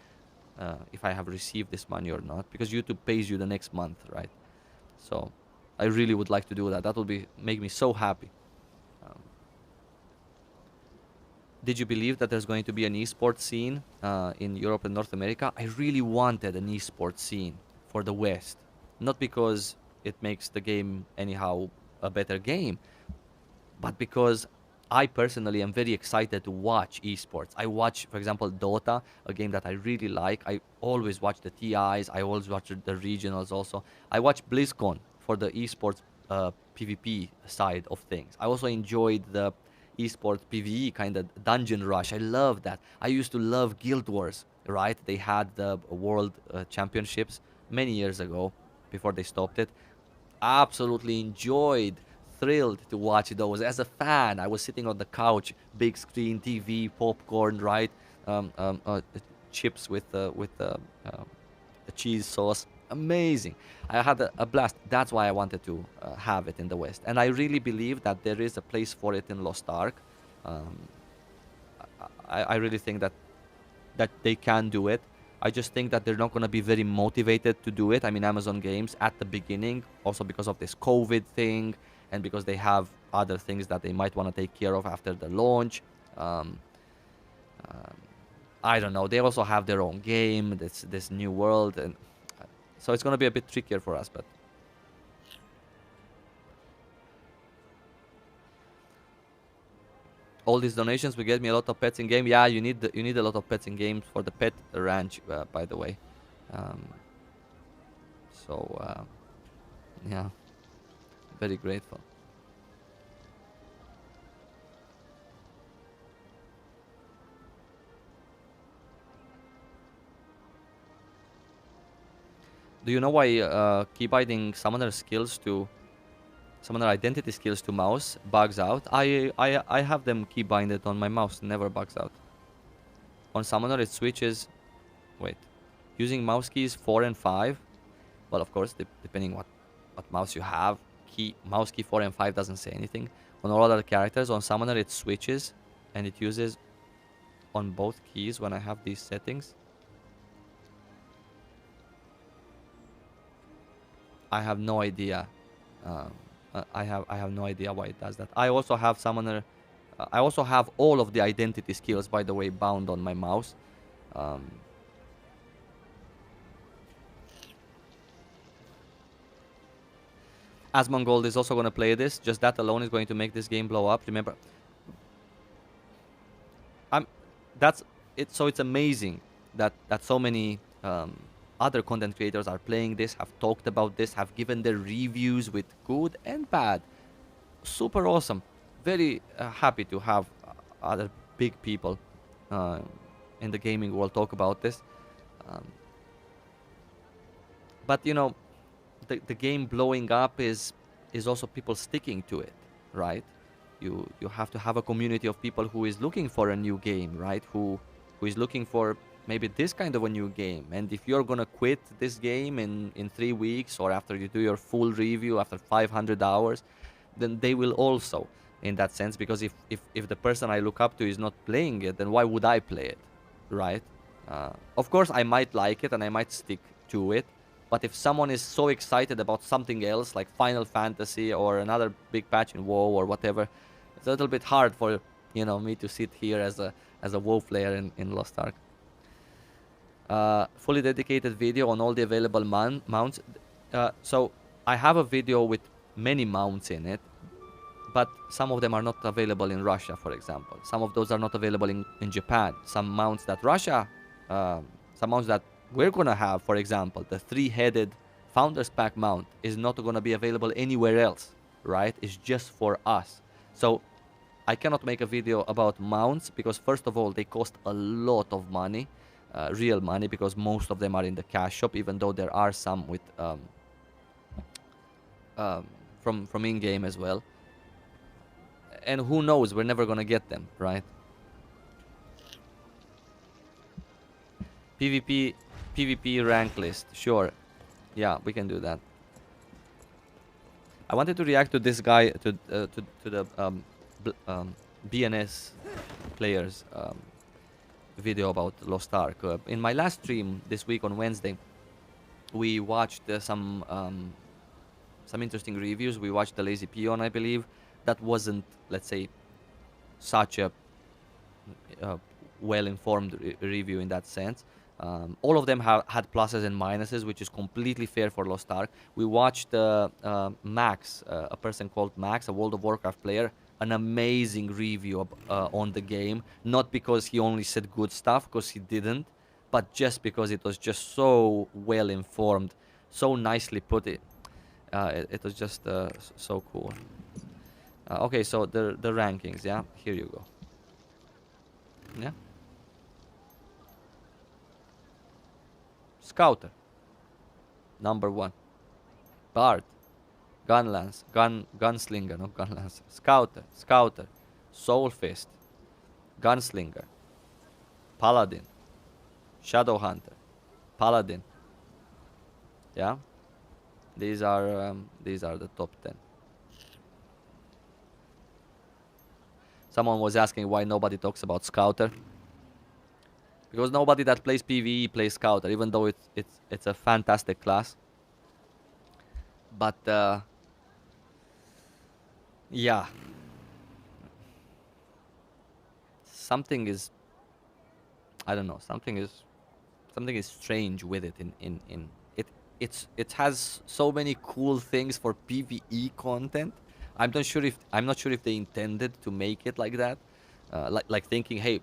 S1: if I have received this money or not, because YouTube pays you the next month, right? So I really would like to do that. That would make me so happy. Um, did you believe that there's going to be an esports scene in Europe and North America? I really wanted an esports scene for the West, not because it makes the game anyhow a better game, but because I personally am very excited to watch esports. I watch, for example, Dota, a game that I really like. I always watch the TIs. I always watch the regionals also. I watch BlizzCon for the esports PvP side of things. I also enjoyed the esports PvE kind of dungeon rush. I love that. I used to love Guild Wars, right? They had the world championships many years ago before they stopped it. Absolutely enjoyed, thrilled to watch those. As a fan, I was sitting on the couch, big screen TV, popcorn, right? Um, um, uh, Chips with a cheese sauce. Amazing. I had a blast. That's why I wanted to have it in the West. And I really believe that there is a place for it in Lost Ark. Um, I really think that they can do it. I just think that they're not going to be very motivated to do it. I mean, Amazon Games at the beginning, also because of this COVID thing, and because they have other things that they might want to take care of after the launch. Um, um, I don't know. They also have their own game, this new world, and so it's going to be a bit trickier for us. But all these donations will get me a lot of pets in game. Yeah, you need a lot of pets in games for the pet ranch, by the way. Um, so yeah, very grateful. Do you know why key binding summoner identity skills to mouse bugs out? I have them key binded on my mouse, never bugs out. On summoner it switches. Wait, using mouse keys 4 and 5. Well, of course, depending what mouse you have, mouse key 4 and 5 doesn't say anything. On all other characters, on summoner it switches, and it uses on both keys when I have these settings. I have no idea. Um, I have no idea why it does that. I also have summoner. I also have all of the identity skills, by the way, bound on my mouse. Um, Asmongold is also going to play this. Just that alone is going to make this game blow up. Remember, I'm. That's it. So it's amazing that so many other content creators are playing this, have talked about this, have given their reviews with good and bad. Super awesome. Very happy to have other big people uh, in the gaming world talk about this. Um, but you know, the game blowing up is also people sticking to it, right? You have to have a community of people who is looking for a new game, right? Who is looking for maybe this kind of a new game. And if you're gonna quit this game in 3 weeks, or after you do your full review after 500 hours, then they will also, in that sense, because if the person I look up to is not playing it, then why would I play it, right? Of course I might like it and I might stick to it, but if someone is so excited about something else like Final Fantasy or another big patch in WoW or whatever, it's a little bit hard for me to sit here as a WoW player in Lost Ark. Fully dedicated video on all the available mounts. So I have a video with many mounts in it, but some of them are not available in Russia, for example. Some of those are not available in Japan. Some mounts that some mounts that we're gonna have, for example, the 3-headed Founders Pack mount is not gonna be available anywhere else, right? It's just for us. So I cannot make a video about mounts because, first of all, they cost a lot of money, real money, because most of them are in the cash shop, even though there are some with from in-game as well. And who knows, we're never gonna get them, right? PvP rank list, sure. Yeah, we can do that. I wanted to react to this guy, to the BNS players video about Lost Ark. In my last stream this week on Wednesday, we watched some interesting reviews. We watched the Lazy Peon, I believe. That wasn't, let's say, such a well-informed review in that sense. All of them had pluses and minuses, which is completely fair for Lost Ark. We watched Max, a person called Max, a World of Warcraft player, an amazing review on the game. Not because he only said good stuff, because he didn't, but just because it was just so well-informed, so nicely put. It was just so cool. Okay, so the rankings, yeah? Here you go. Yeah? Scouter, number 1. Bard, gunslinger, not gunlance. Scouter, Soul Fist, Gunslinger, Paladin, Shadow Hunter, Paladin. Yeah, these are the top 10. Someone was asking why nobody talks about Scouter. Because nobody that plays PvE plays Scouter, even though it's a fantastic class. But yeah, something is, I don't know, something is strange with it. In it has so many cool things for PvE content. I'm not sure if they intended to make it like that, like thinking, hey,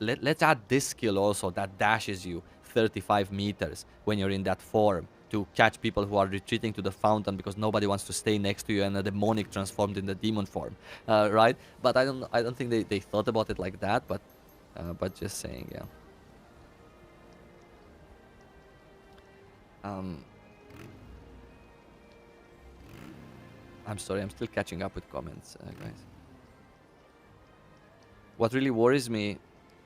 S1: let's add this skill also that dashes you 35 meters when you're in that form to catch people who are retreating to the fountain because nobody wants to stay next to you and a demonic transformed in the demon form, right? But I don't think they thought about it like that. But just saying, yeah. Um, I'm sorry, I'm still catching up with comments, guys. What really worries me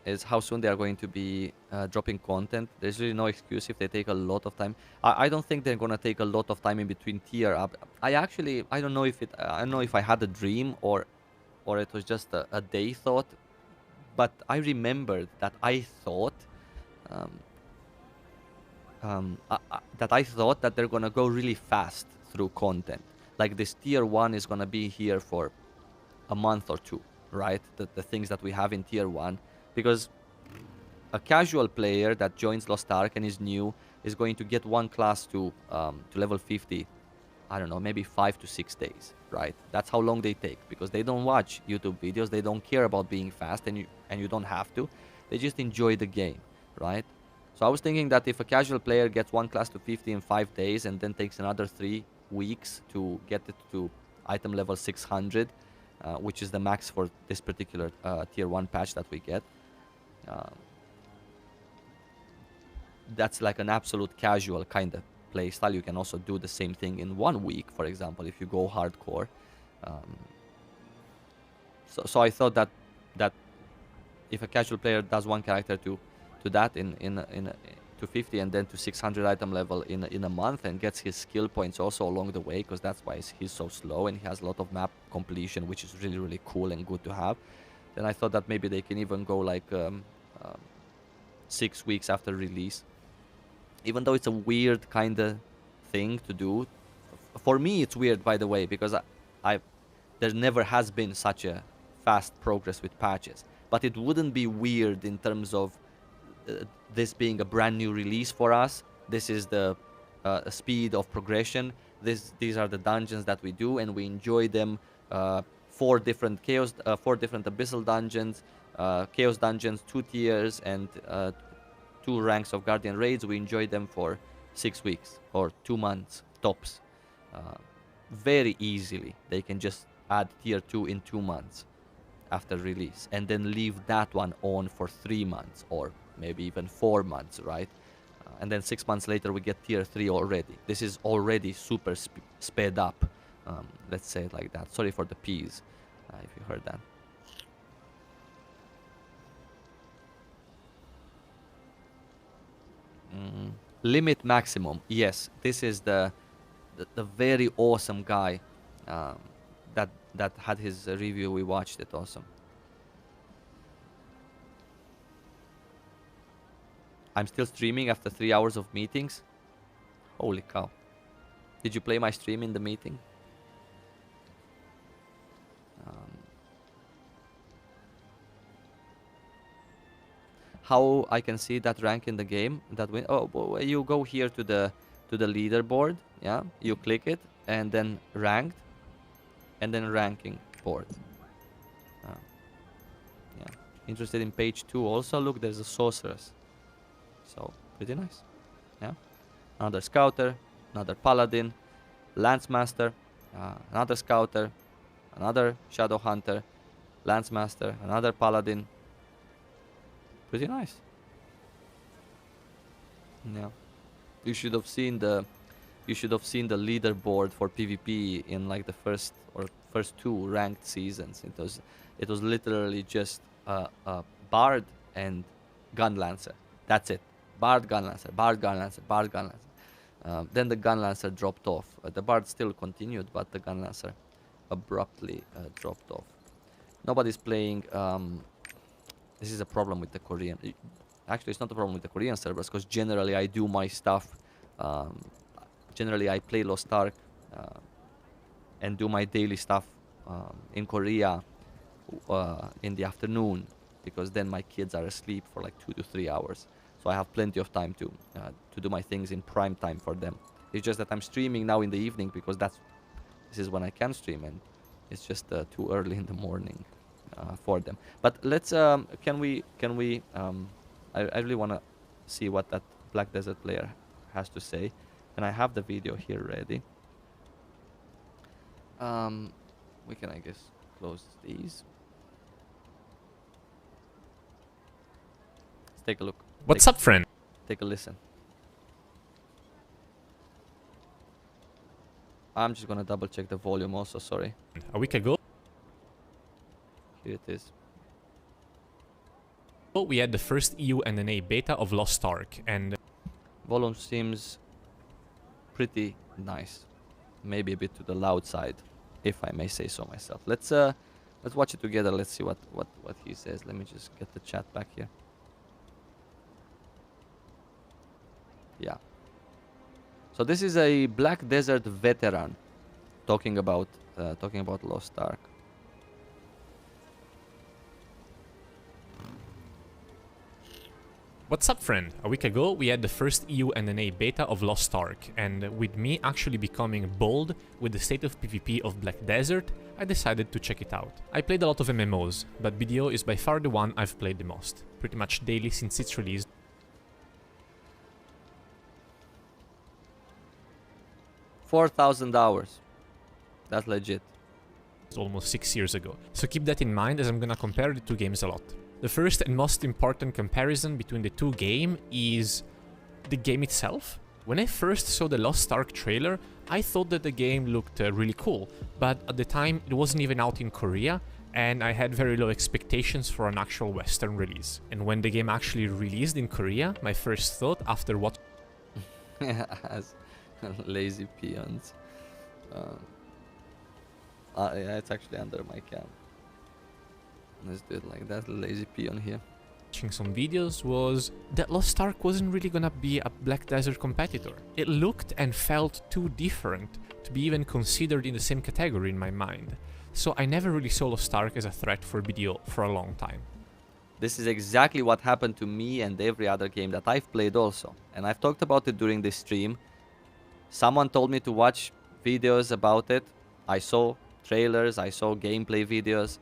S1: is how soon they are going to be dropping content. There's really no excuse if they take a lot of time. I don't think they're gonna take a lot of time in between tier up. I don't know if it I don't know if I had a dream or it was just a day thought, but I remembered that I thought um, that I thought that they're gonna go really fast through content. Like this tier one is gonna be here for a month or two, right? The things that we have in tier one, because a casual player that joins Lost Ark and is new is going to get one class to level 50. I don't know, maybe 5 to 6 days, right? That's how long they take because they don't watch YouTube videos. They don't care about being fast, and you don't have to. They just enjoy the game, right? So I was thinking that if a casual player gets one class to 50 in 5 days and then takes another 3 weeks to get it to item level 600, which is the max for this particular tier 1 patch that we get, uh, that's like an absolute casual kind of play style. You can also do the same thing in 1 week, for example, if you go hardcore. Um, so I thought that if a casual player does one character to that to 50 and then to 600 item level in a month and gets his skill points also along the way, because that's why he's so slow and he has a lot of map completion, which is really really cool and good to have. Then I thought that maybe they can even go like 6 weeks after release, even though it's a weird kind of thing to do. For me, it's weird, by the way, because I there never has been such a fast progress with patches. But it wouldn't be weird in terms of this being a brand new release for us. This is the speed of progression. These are the dungeons that we do, and we enjoy them. 4 different abyssal dungeons, chaos dungeons, 2 tiers, and 2 ranks of guardian raids. We enjoy them for 6 weeks or 2 months tops. Uh, Very easily, they can just add tier 2 in 2 months after release and then leave that one on for 3 months or maybe even 4 months, right? And then 6 months later we get tier 3 already. This is already super sped up, let's say it like that. Sorry for the peas, if you heard that. Limit maximum, yes. This is the very awesome guy um, that had his review. We watched it. Awesome. I'm still streaming after 3 hours of meetings. Holy cow! Did you play my stream in the meeting? How I can see that rank in the game? That win? Oh, you go here to the leaderboard. Yeah, you click it, and then ranked, and then ranking board. Uh, yeah. Interested in page 2 also? Look, there's a sorceress. So, pretty nice. Yeah. Another scouter, another paladin, lance master, another scouter, another shadow hunter, lance master, another paladin. Pretty nice. Yeah. You should have seen the leaderboard for PvP in like the first 2 ranked seasons. It was literally just bard and gun lancer. That's it. Bard, gun lancer, bard, gun lancer, bard, gun lancer. Then the gun lancer dropped off. The bard still continued, but the gun lancer abruptly dropped off. Nobody's playing. This is a problem with the Korean. Actually, it's not a problem with the Korean servers, because generally I do my stuff. Generally, I play Lost Ark and do my daily stuff in Korea in the afternoon, because then my kids are asleep for like 2 to 3 hours. So I have plenty of time to do my things in prime time for them. It's just that I'm streaming now in the evening because this is when I can stream, and it's just too early in the morning for them. But let's can we I really want to see what that Black Desert player has to say, and I have the video here ready. We can, I guess, close these. Let's take a look.
S2: What's up, friend?
S1: Take a listen. I'm just gonna double check the volume also, sorry.
S2: A week ago,
S1: Here it is.
S2: we had the first EU NNA beta of Lost Ark, and
S1: Volume seems pretty nice. Maybe a bit to the loud side, if I may say so myself. Let's watch it together. Let's see what he says. Let me just get the chat back here. Yeah. So this is a Black Desert veteran talking about Lost Ark.
S2: what's up, friend? A week ago, we had the first EU NNA beta of Lost Ark, and with me actually becoming bold with the state of PvP of Black Desert, I decided to check it out. I played a lot of MMOs, but BDO is by far the one I've played the most, pretty much daily since its release.
S1: 4,000 hours. That's legit.
S2: Almost 6 years ago. So keep that in mind as I'm gonna compare the two games a lot. The first and most important comparison between the two games is the game itself. When I first saw the Lost Ark trailer, I thought that the game looked really cool, but at the time it wasn't even out in Korea, and I had very low expectations for an actual Western release. And when the game actually released in Korea, my first thought after watching
S1: As lazy peons. Yeah, it's actually under my cam. Let's do it like that. Lazy peon here.
S2: some videos was that Lost Ark wasn't really gonna be a Black Desert competitor. It looked and felt too different to be even considered in the same category in my mind. So I never really saw Lost Ark as a threat for BDO for a long time.
S1: This is exactly what happened to me and every other game that I've played also. And I've talked about it during this stream. Someone told me to watch videos about it. I saw trailers, I saw gameplay videos.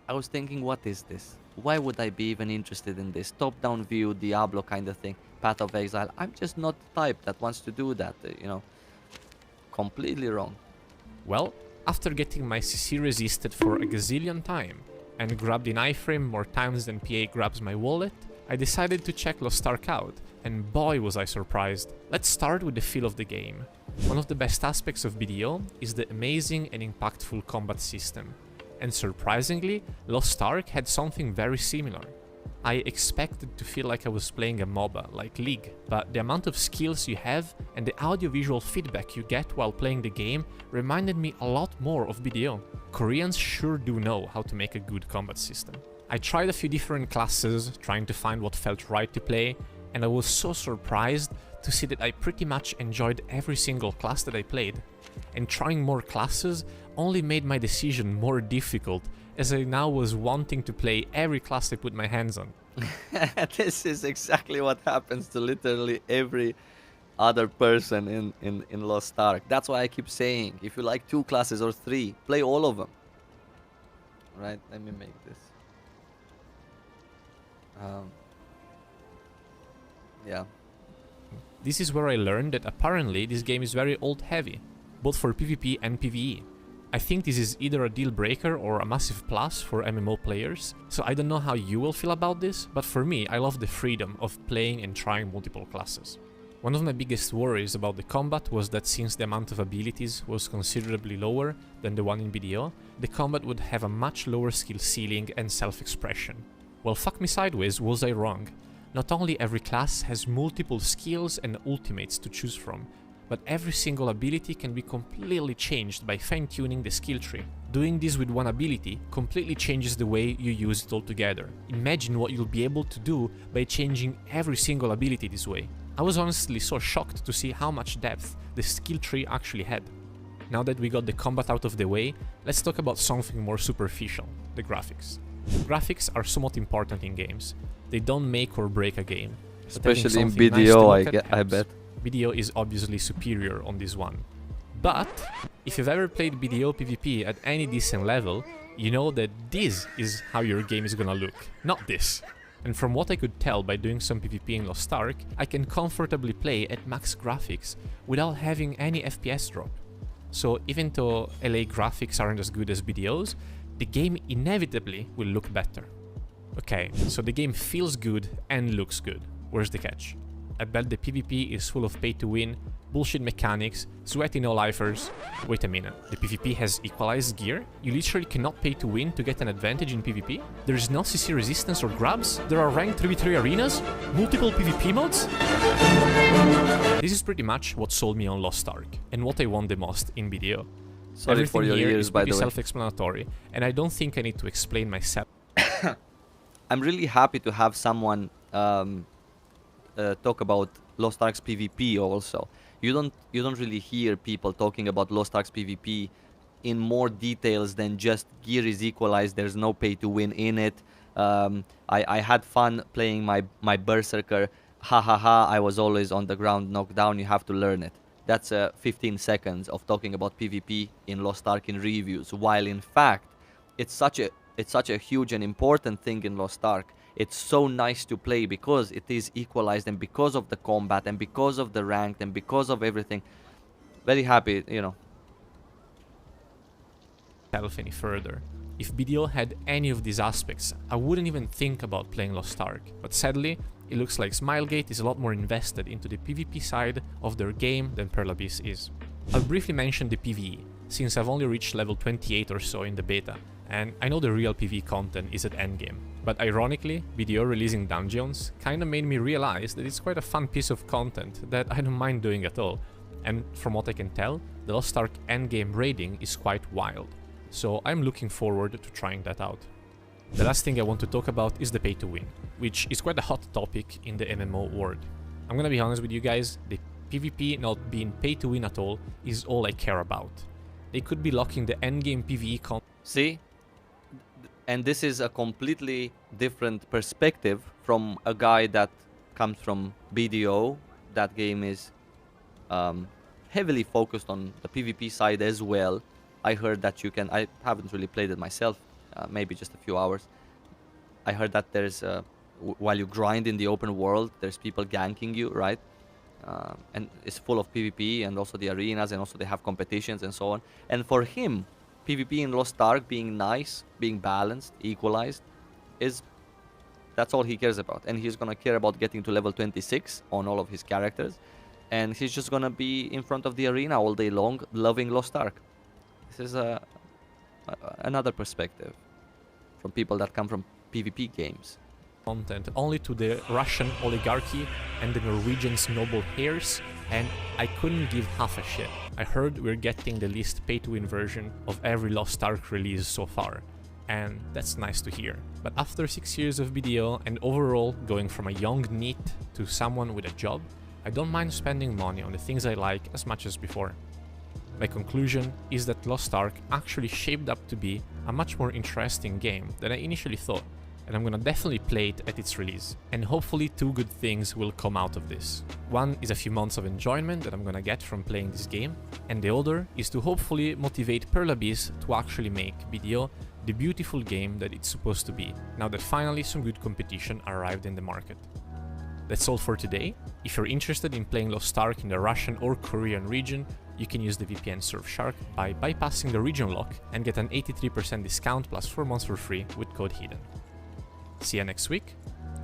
S1: I was thinking, what is this? Why would I be even interested in this? Top-down view, Diablo kind of thing, Path of Exile. I'm just not the type that wants to do that, you know. Completely wrong.
S2: Well, after getting my CC resisted for a gazillion time and grabbed in iframe more times than PA grabs my wallet, I decided to check Lost Ark out, and boy was I surprised. Let's start with the feel of the game. One of the best aspects of BDO is the amazing and impactful combat system. And surprisingly, Lost Ark had something very similar. I expected to feel like I was playing a MOBA, like League, but the amount of skills you have and the audiovisual feedback you get while playing the game reminded me a lot more of BDO. Koreans sure do know how to make a good combat system. I tried a few different classes, trying to find what felt right to play, and I was so surprised to see that I pretty much enjoyed every single class that I played. And trying more classes only made my decision more difficult, as I now was wanting to play every class I put my hands on.
S1: This is exactly what happens to literally every other person in Lost Ark. That's why I keep saying, if you like 2 classes or 3, play all of them. Right, let me make this. Yeah.
S2: This is where I learned that apparently this game is very ult heavy, both for PvP and PvE. I think this is either a deal breaker or a massive plus for MMO players, so I don't know how you will feel about this, but for me, I love the freedom of playing and trying multiple classes. One of my biggest worries about the combat was that since the amount of abilities was considerably lower than the one in BDO, the combat would have a much lower skill ceiling and self-expression. Well, fuck me sideways, was I wrong? Not only every class has multiple skills and ultimates to choose from, but every single ability can be completely changed by fine-tuning the skill tree. Doing this with one ability completely changes the way you use it altogether. Imagine what you'll be able to do by changing every single ability this way. I was honestly so shocked to see how much depth the skill tree actually had. Now that we got the combat out of the way, let's talk about something more superficial, the graphics. Graphics are somewhat important in games. They don't make or break a game.
S1: Especially in BDO, I bet.
S2: BDO is obviously superior on this one. But if you've ever played BDO PvP at any decent level, you know that this is how your game is gonna look, not this. And from what I could tell by doing some PvP in Lost Ark, I can comfortably play at max graphics without having any FPS drop. So even though LA graphics aren't as good as BDO's, the game inevitably will look better. Okay, so the game feels good and looks good. Where's the catch? I bet the PvP is full of pay-to-win, bullshit mechanics, sweaty no-lifers. Wait a minute, the PvP has equalized gear? You literally cannot pay to win to get an advantage in PvP? There is no CC resistance or grabs? There are ranked 3v3 arenas? Multiple PvP modes? This is pretty much what sold me on Lost Ark, and what I want the most in BDO.
S1: Sorry
S2: Everything
S1: for your
S2: here
S1: ears,
S2: is
S1: by
S2: pretty
S1: the way.
S2: self-explanatory, and I don't think I need to explain myself.
S1: I'm really happy to have someone talk about Lost Ark's PvP also. You don't really hear people talking about Lost Ark's PvP in more details than just gear is equalized, there's no pay to win in it. I had fun playing my Berserker. Ha ha ha, I was always on the ground knocked down, you have to learn it. That's 15 seconds of talking about PvP in Lost Ark in reviews, while in fact it's such a huge and important thing in Lost Ark. It's so nice to play because it is equalized, and because of the combat, and because of the ranked, and because of everything. Very happy, you know.
S2: Any further. If BDO had any of these aspects, I wouldn't even think about playing Lost Ark. But sadly, it looks like Smilegate is a lot more invested into the PvP side of their game than Pearl Abyss is. I'll briefly mention the PvE, since I've only reached level 28 or so in the beta, and I know the real PvE content is at endgame. But ironically, BDO releasing Dungeons kinda made me realize that it's quite a fun piece of content that I don't mind doing at all. And from what I can tell, the Lost Ark endgame raiding is quite wild. So I'm looking forward to trying that out. The last thing I want to talk about is the pay to win, which is quite a hot topic in the MMO world. I'm gonna be honest with you guys, the PvP not being pay to win at all is all I care about. They could be locking the endgame PvE content.
S1: See? And this is a completely different perspective from a guy that comes from BDO. That game is heavily focused on the PvP side as well. I heard that you can... I haven't really played it myself, maybe just a few hours. I heard that there's... while you grind in the open world, there's people ganking you, right? And it's full of PvP, and also the arenas, and also they have competitions and so on. And for him, PvP in Lost Ark being nice, being balanced, equalized, that's all he cares about. And he's gonna care about getting to level 26 on all of his characters. And he's just gonna be in front of the arena all day long, loving Lost Ark. This is another perspective from people that come from PvP games.
S2: Content only to the Russian oligarchy and the Norwegian's noble heirs, and I couldn't give half a shit. I heard we're getting the least pay-to-win version of every Lost Ark release so far, and that's nice to hear. But after 6 years of BDO and overall going from a young NEET to someone with a job, I don't mind spending money on the things I like as much as before. My conclusion is that Lost Ark actually shaped up to be a much more interesting game than I initially thought, and I'm gonna definitely play it at its release. And hopefully 2 good things will come out of this. One is a few months of enjoyment that I'm gonna get from playing this game, and the other is to hopefully motivate Pearl Abyss to actually make BDO the beautiful game that it's supposed to be, now that finally some good competition arrived in the market. That's all for today. If you're interested in playing Lost Ark in the Russian or Korean region, you can use the VPN Surfshark by bypassing the region lock and get an 83% discount plus 4 months for free with code HIDDEN. See you next week.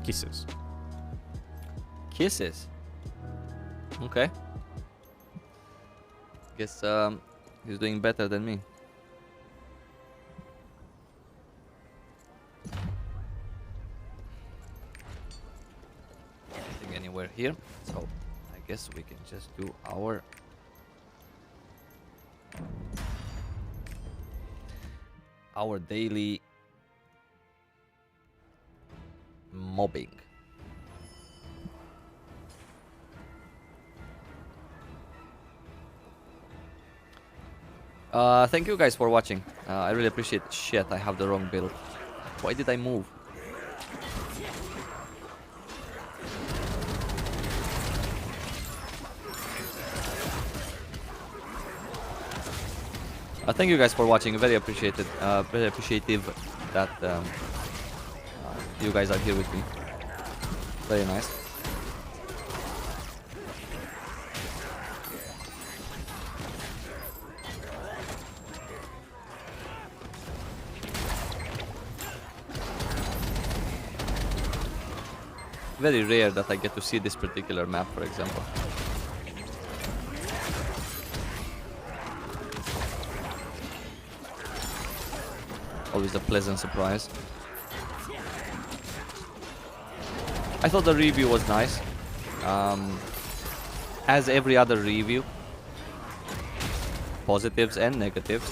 S2: Kisses.
S1: Kisses? Okay. Guess he's doing better than me. Nothing anywhere here, so I guess we can just do our daily mobbing. Thank you guys for watching. I really appreciate it. Shit, I have the wrong build. Why did I move? Thank you guys for watching. Very appreciated. Very appreciative that you guys are here with me. Very nice. very rare that I get to see this particular map, for example. Always a pleasant surprise. I thought the review was nice. As every other review, positives and negatives.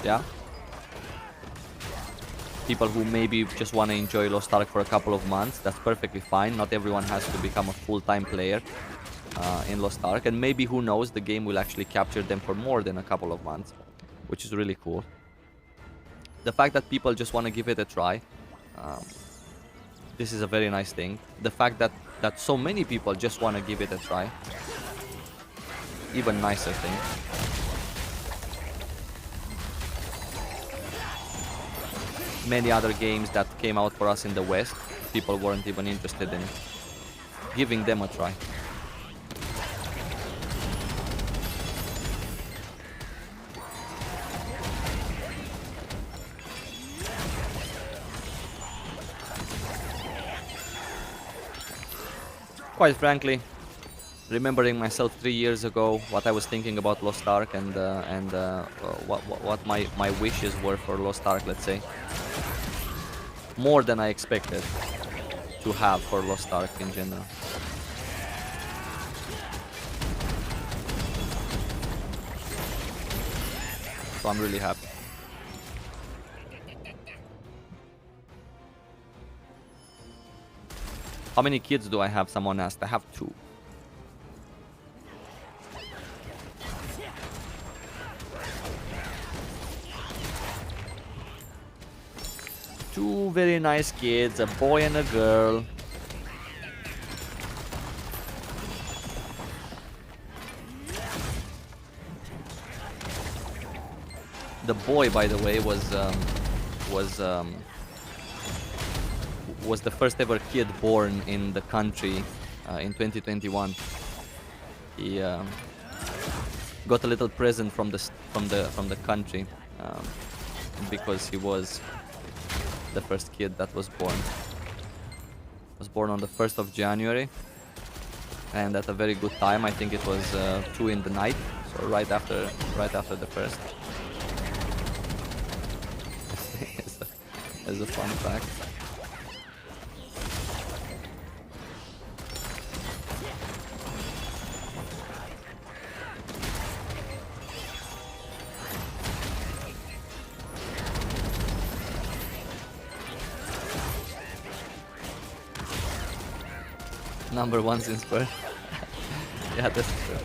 S1: Yeah. People who maybe just want to enjoy Lost Ark for a couple of months, that's perfectly fine. Not everyone has to become a full-time player in Lost Ark. And maybe, who knows, the game will actually capture them for more than a couple of months, which is really cool. The fact that people just want to give it a try, this is a very nice thing. The fact that so many people just want to give it a try, even nicer thing. Many other games that came out for us in the West, people weren't even interested in giving them a try. Quite frankly, remembering myself 3 years ago, what I was thinking about Lost Ark, and what my wishes were for Lost Ark, let's say, more than I expected to have for Lost Ark in general. So I'm really happy. How many kids do I have? Someone asked. I have 2. Two very nice kids, a boy and a girl. The boy, by the way, was the first ever kid born in the country in 2021. He got a little present from the country because he was the first kid that was born. Was born on the 1st of January, and at a very good time. I think it was 2 in the night, so right after the first. As a fun fact. Number 1 since birth. Yeah, that's true.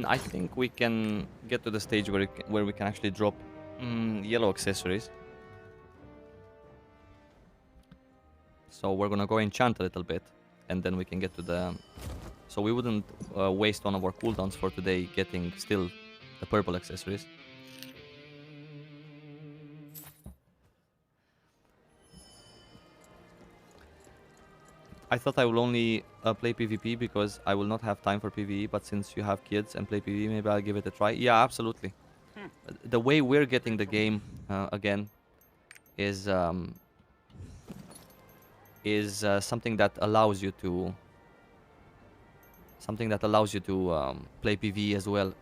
S1: I think we can get to the stage where we can actually drop yellow accessories. So we're gonna go enchant a little bit, and then we can get to the... So we wouldn't waste one of our cooldowns for today getting still the purple accessories. I thought I will only play PvP because I will not have time for PvE, but since you have kids and play PvE, maybe I'll give it a try. Yeah, absolutely. The way we're getting the game, again, is something that allows you to something that allows you to play PvE as well.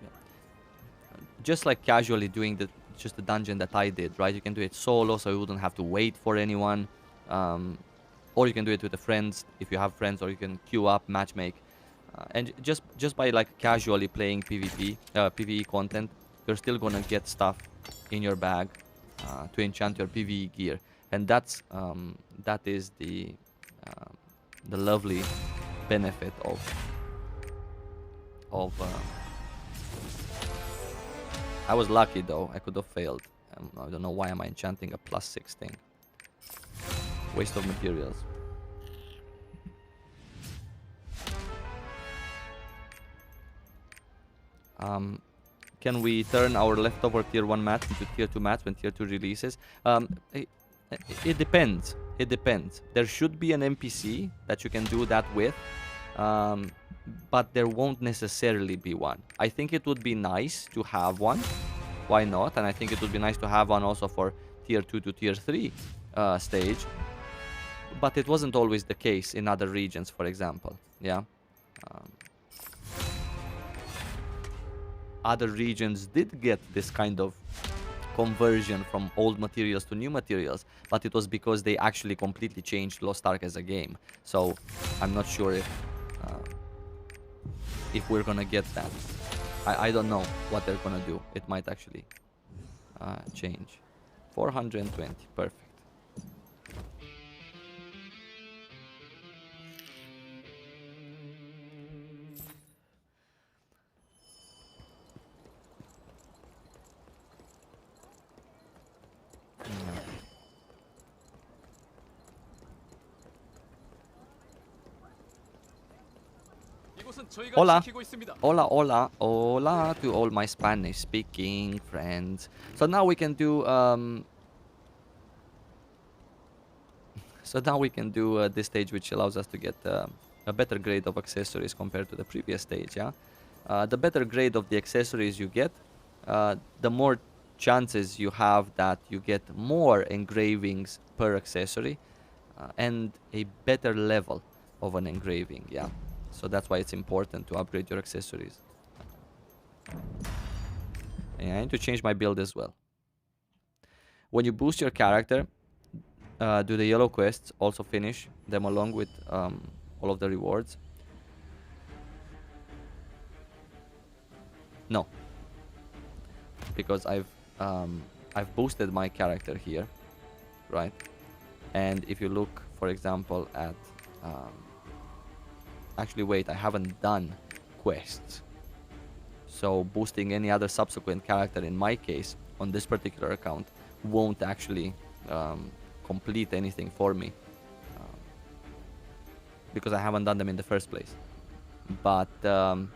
S1: Just like casually doing just the dungeon that I did, right? You can do it solo, so you wouldn't have to wait for anyone. Or you can do it with the friends if you have friends, or you can queue up, matchmake. And just by like casually playing PvE content, you're still gonna get stuff in your bag to enchant your PvE gear, and that is the lovely benefit of. I was lucky though. I could have failed. I don't know why am I enchanting a +6 thing. Waste of materials. Can we turn our leftover tier 1 mats into tier 2 mats when tier 2 releases? It depends. It depends. There should be an NPC that you can do that with, but there won't necessarily be one. I think it would be nice to have one. Why not? And I think it would be nice to have one also for tier 2 to tier 3 stage. But it wasn't always the case in other regions, for example. Yeah. Other regions did get this kind of conversion from old materials to new materials, but it was because they actually completely changed Lost Ark as a game. So I'm not sure if we're gonna get that. I don't know what they're gonna do. It might actually change. 420, perfect. Hola, hola, hola, hola to all my Spanish-speaking friends. So now we can do this stage, which allows us to get a better grade of accessories compared to the previous stage. Yeah, the better grade of the accessories you get, the more chances you have that you get more engravings per accessory, and a better level of an engraving. Yeah. So that's why it's important to upgrade your accessories. And I need to change my build as well. When you boost your character, do the yellow quests also finish them along with all of the rewards? No. Because I've boosted my character here, right? And if you look, for example, at... actually, wait, I haven't done quests. So boosting any other subsequent character, in my case, on this particular account, won't actually complete anything for me. Because I haven't done them in the first place. But the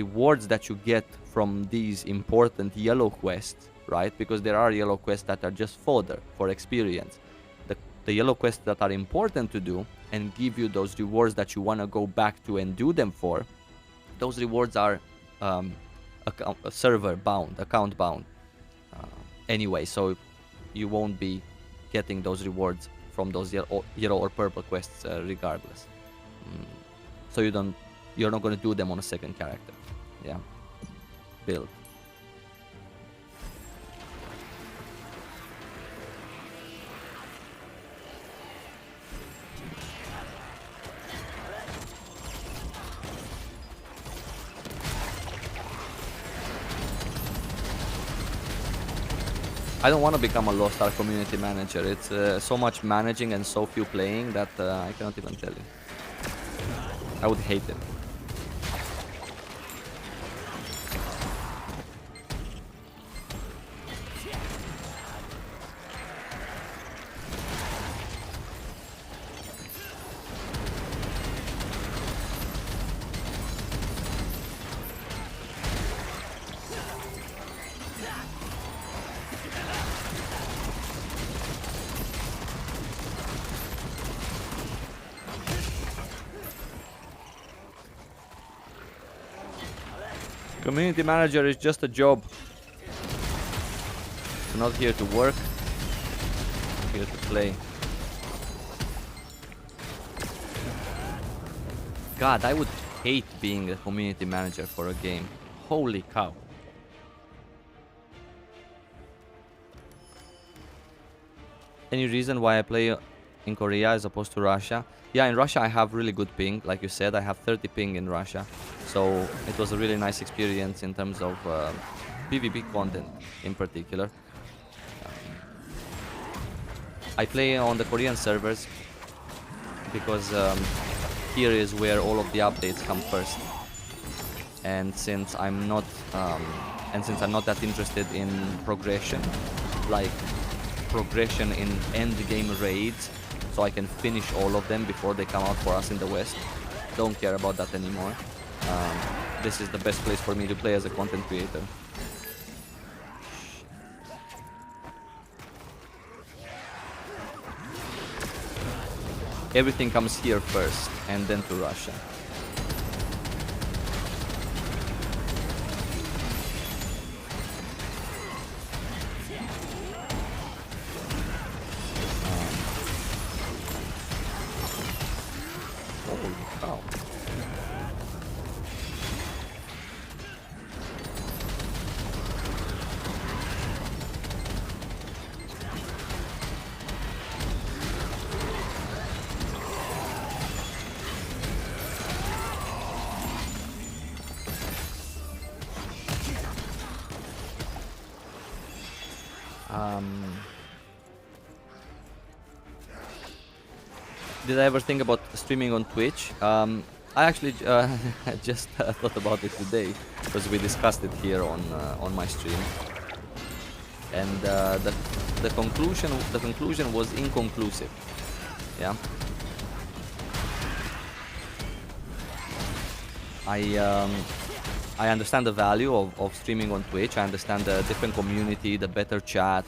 S1: rewards that you get from these important yellow quests, right? Because there are yellow quests that are just fodder for experience. The yellow quests that are important to do and give you those rewards that you want to go back to and do them for, those rewards are server bound, account bound anyway, so you won't be getting those rewards from those yellow or purple quests regardless. So you're not going to do them on a second character. Yeah. Build. I don't want to become a Lost Ark community manager. It's so much managing and so few playing that I cannot even tell you. I would hate it. Community manager is just a job. I'm not here to work. I'm here to play. God, I would hate being a community manager for a game. Holy cow. Any reason why I play in Korea as opposed to Russia? Yeah, in Russia I have really good ping. Like you said, I have 30 ping in Russia. So it was a really nice experience in terms of PvP content in particular. I play on the Korean servers because here is where all of the updates come first. And since I'm not that interested in progression, like progression in end game raids, so I can finish all of them before they come out for us in the West. Don't care about that anymore. This is the best place for me to play as a content creator. Everything comes here first, and then to Russia. Holy cow. Did I ever think about streaming on Twitch? I actually just thought about it today because we discussed it here on my stream, and the conclusion was inconclusive. Yeah. I understand the value of streaming on Twitch. I understand the different community, the better chat,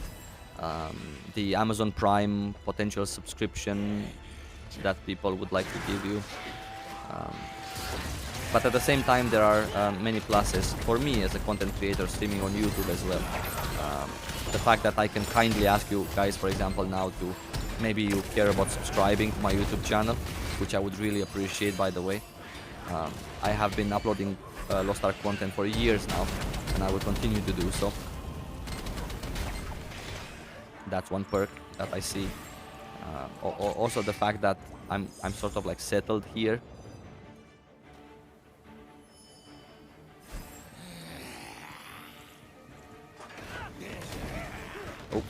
S1: the Amazon Prime potential subscription that people would like to give you. But at the same time, there are many pluses for me as a content creator streaming on YouTube as well. The fact that I can kindly ask you guys, for example, now to maybe you care about subscribing to my YouTube channel, which I would really appreciate, by the way. I have been uploading Lost Ark content for years now, and I will continue to do so. That's one perk that I see. Also the fact that I'm sort of like settled here. Oh.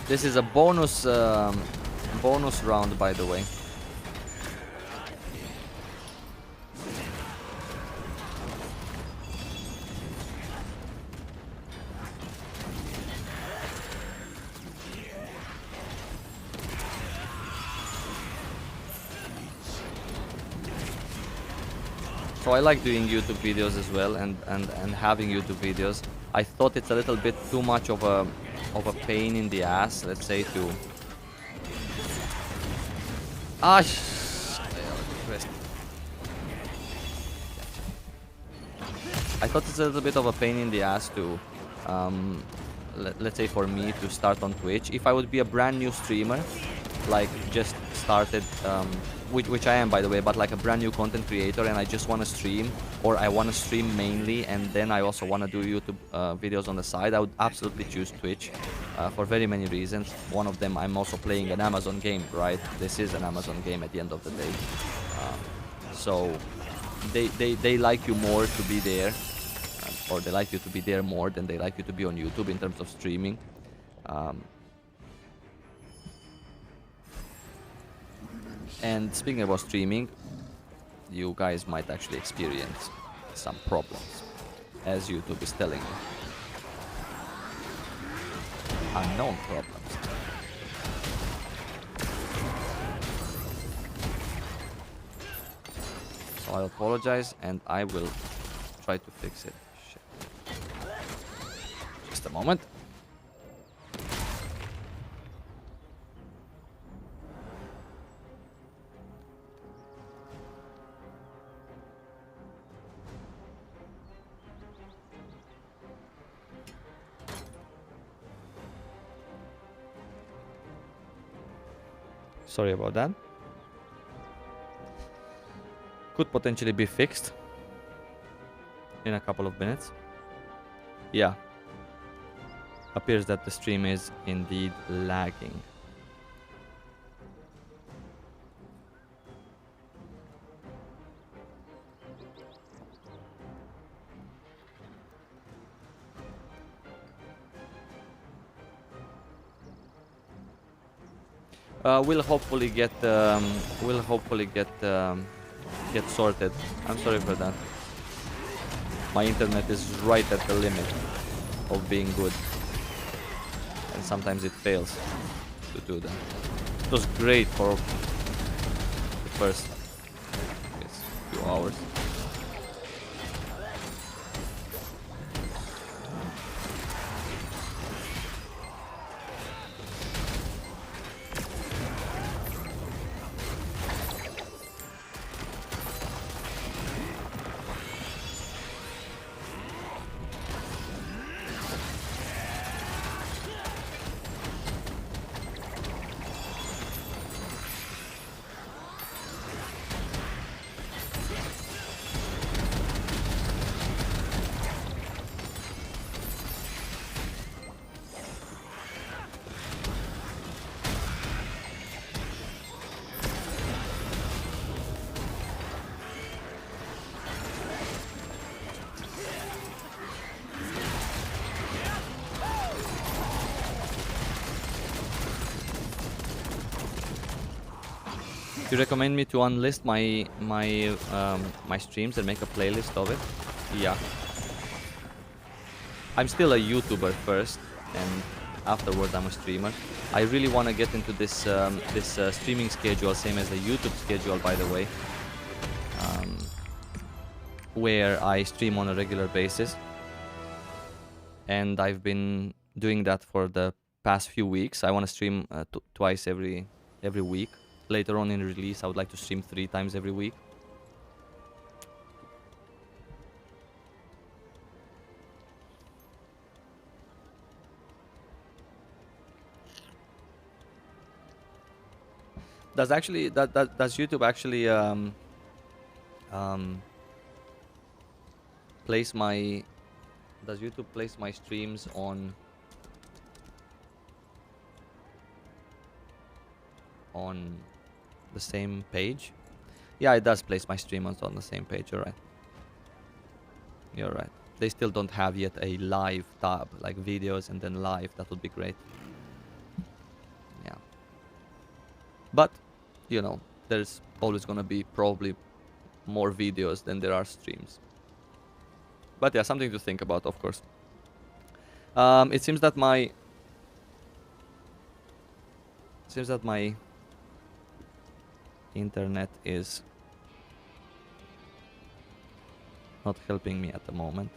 S1: This is a bonus round, by the way. So I like doing YouTube videos as well, and having YouTube videos. I thought it's a little bit too much of a pain in the ass, let's say, to I thought it's a little bit of a pain in the ass to let's say for me to start on Twitch. If I would be a brand new streamer, like just started, which I am, by the way, but like a brand new content creator, and I just want to stream, or I want to stream mainly, and then I also want to do YouTube videos on the side, I would absolutely choose Twitch for very many reasons. One of them, I'm also playing an Amazon game, right? This is an Amazon game at the end of the day. So they like you more to be there, or they like you to be there more than they like you to be on YouTube in terms of streaming. And speaking about streaming, you guys might actually experience some problems, as YouTube is telling you. Unknown problems. So I apologize, and I will try to fix it. Shit. Just a moment. Sorry about that. could potentially be fixed in a couple of minutes. Yeah. Appears that the stream is indeed lagging. We'll hopefully get get sorted. I'm sorry for that. My internet is right at the limit of being good, and sometimes it fails to do that. It was great for the first, I guess, few hours. Do you recommend me to unlist my streams and make a playlist of it? Yeah. I'm still a YouTuber first, and afterwards I'm a streamer. I really want to get into this streaming schedule, same as the YouTube schedule, by the way, where I stream on a regular basis. And I've been doing that for the past few weeks. I want to stream twice every week. Later on in release, I would like to stream 3 times every week. Does YouTube actually place my streams on the same page? Yeah, it does place my streams on the same page. You're right. You're right. They still don't have yet a live tab, like videos and then live. That would be great. Yeah. But, you know, there's always gonna be probably more videos than there are streams. But yeah, something to think about, of course. It seems that my internet is not helping me at the moment.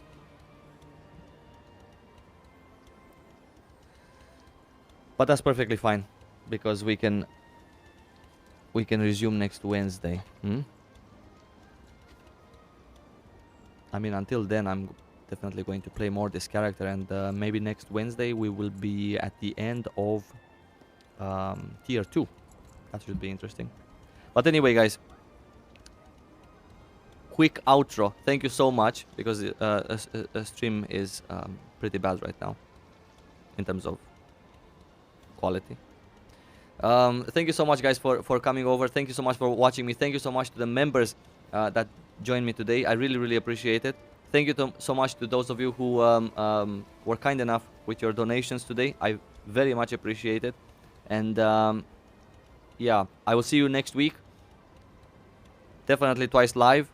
S1: But that's perfectly fine, because we can resume next Wednesday. I mean, until then, I'm definitely going to play more this character, and maybe next Wednesday we will be at the end of tier 2. That should be interesting. But anyway, guys, quick outro. Thank you so much, because a stream is pretty bad right now in terms of quality. Thank you so much, guys, for coming over. Thank you so much for watching me. Thank you so much to the members that joined me today. I really appreciate it. Thank you so much to those of you who were kind enough with your donations today. I very much appreciate it. And yeah, I will see you next week. Definitely twice live.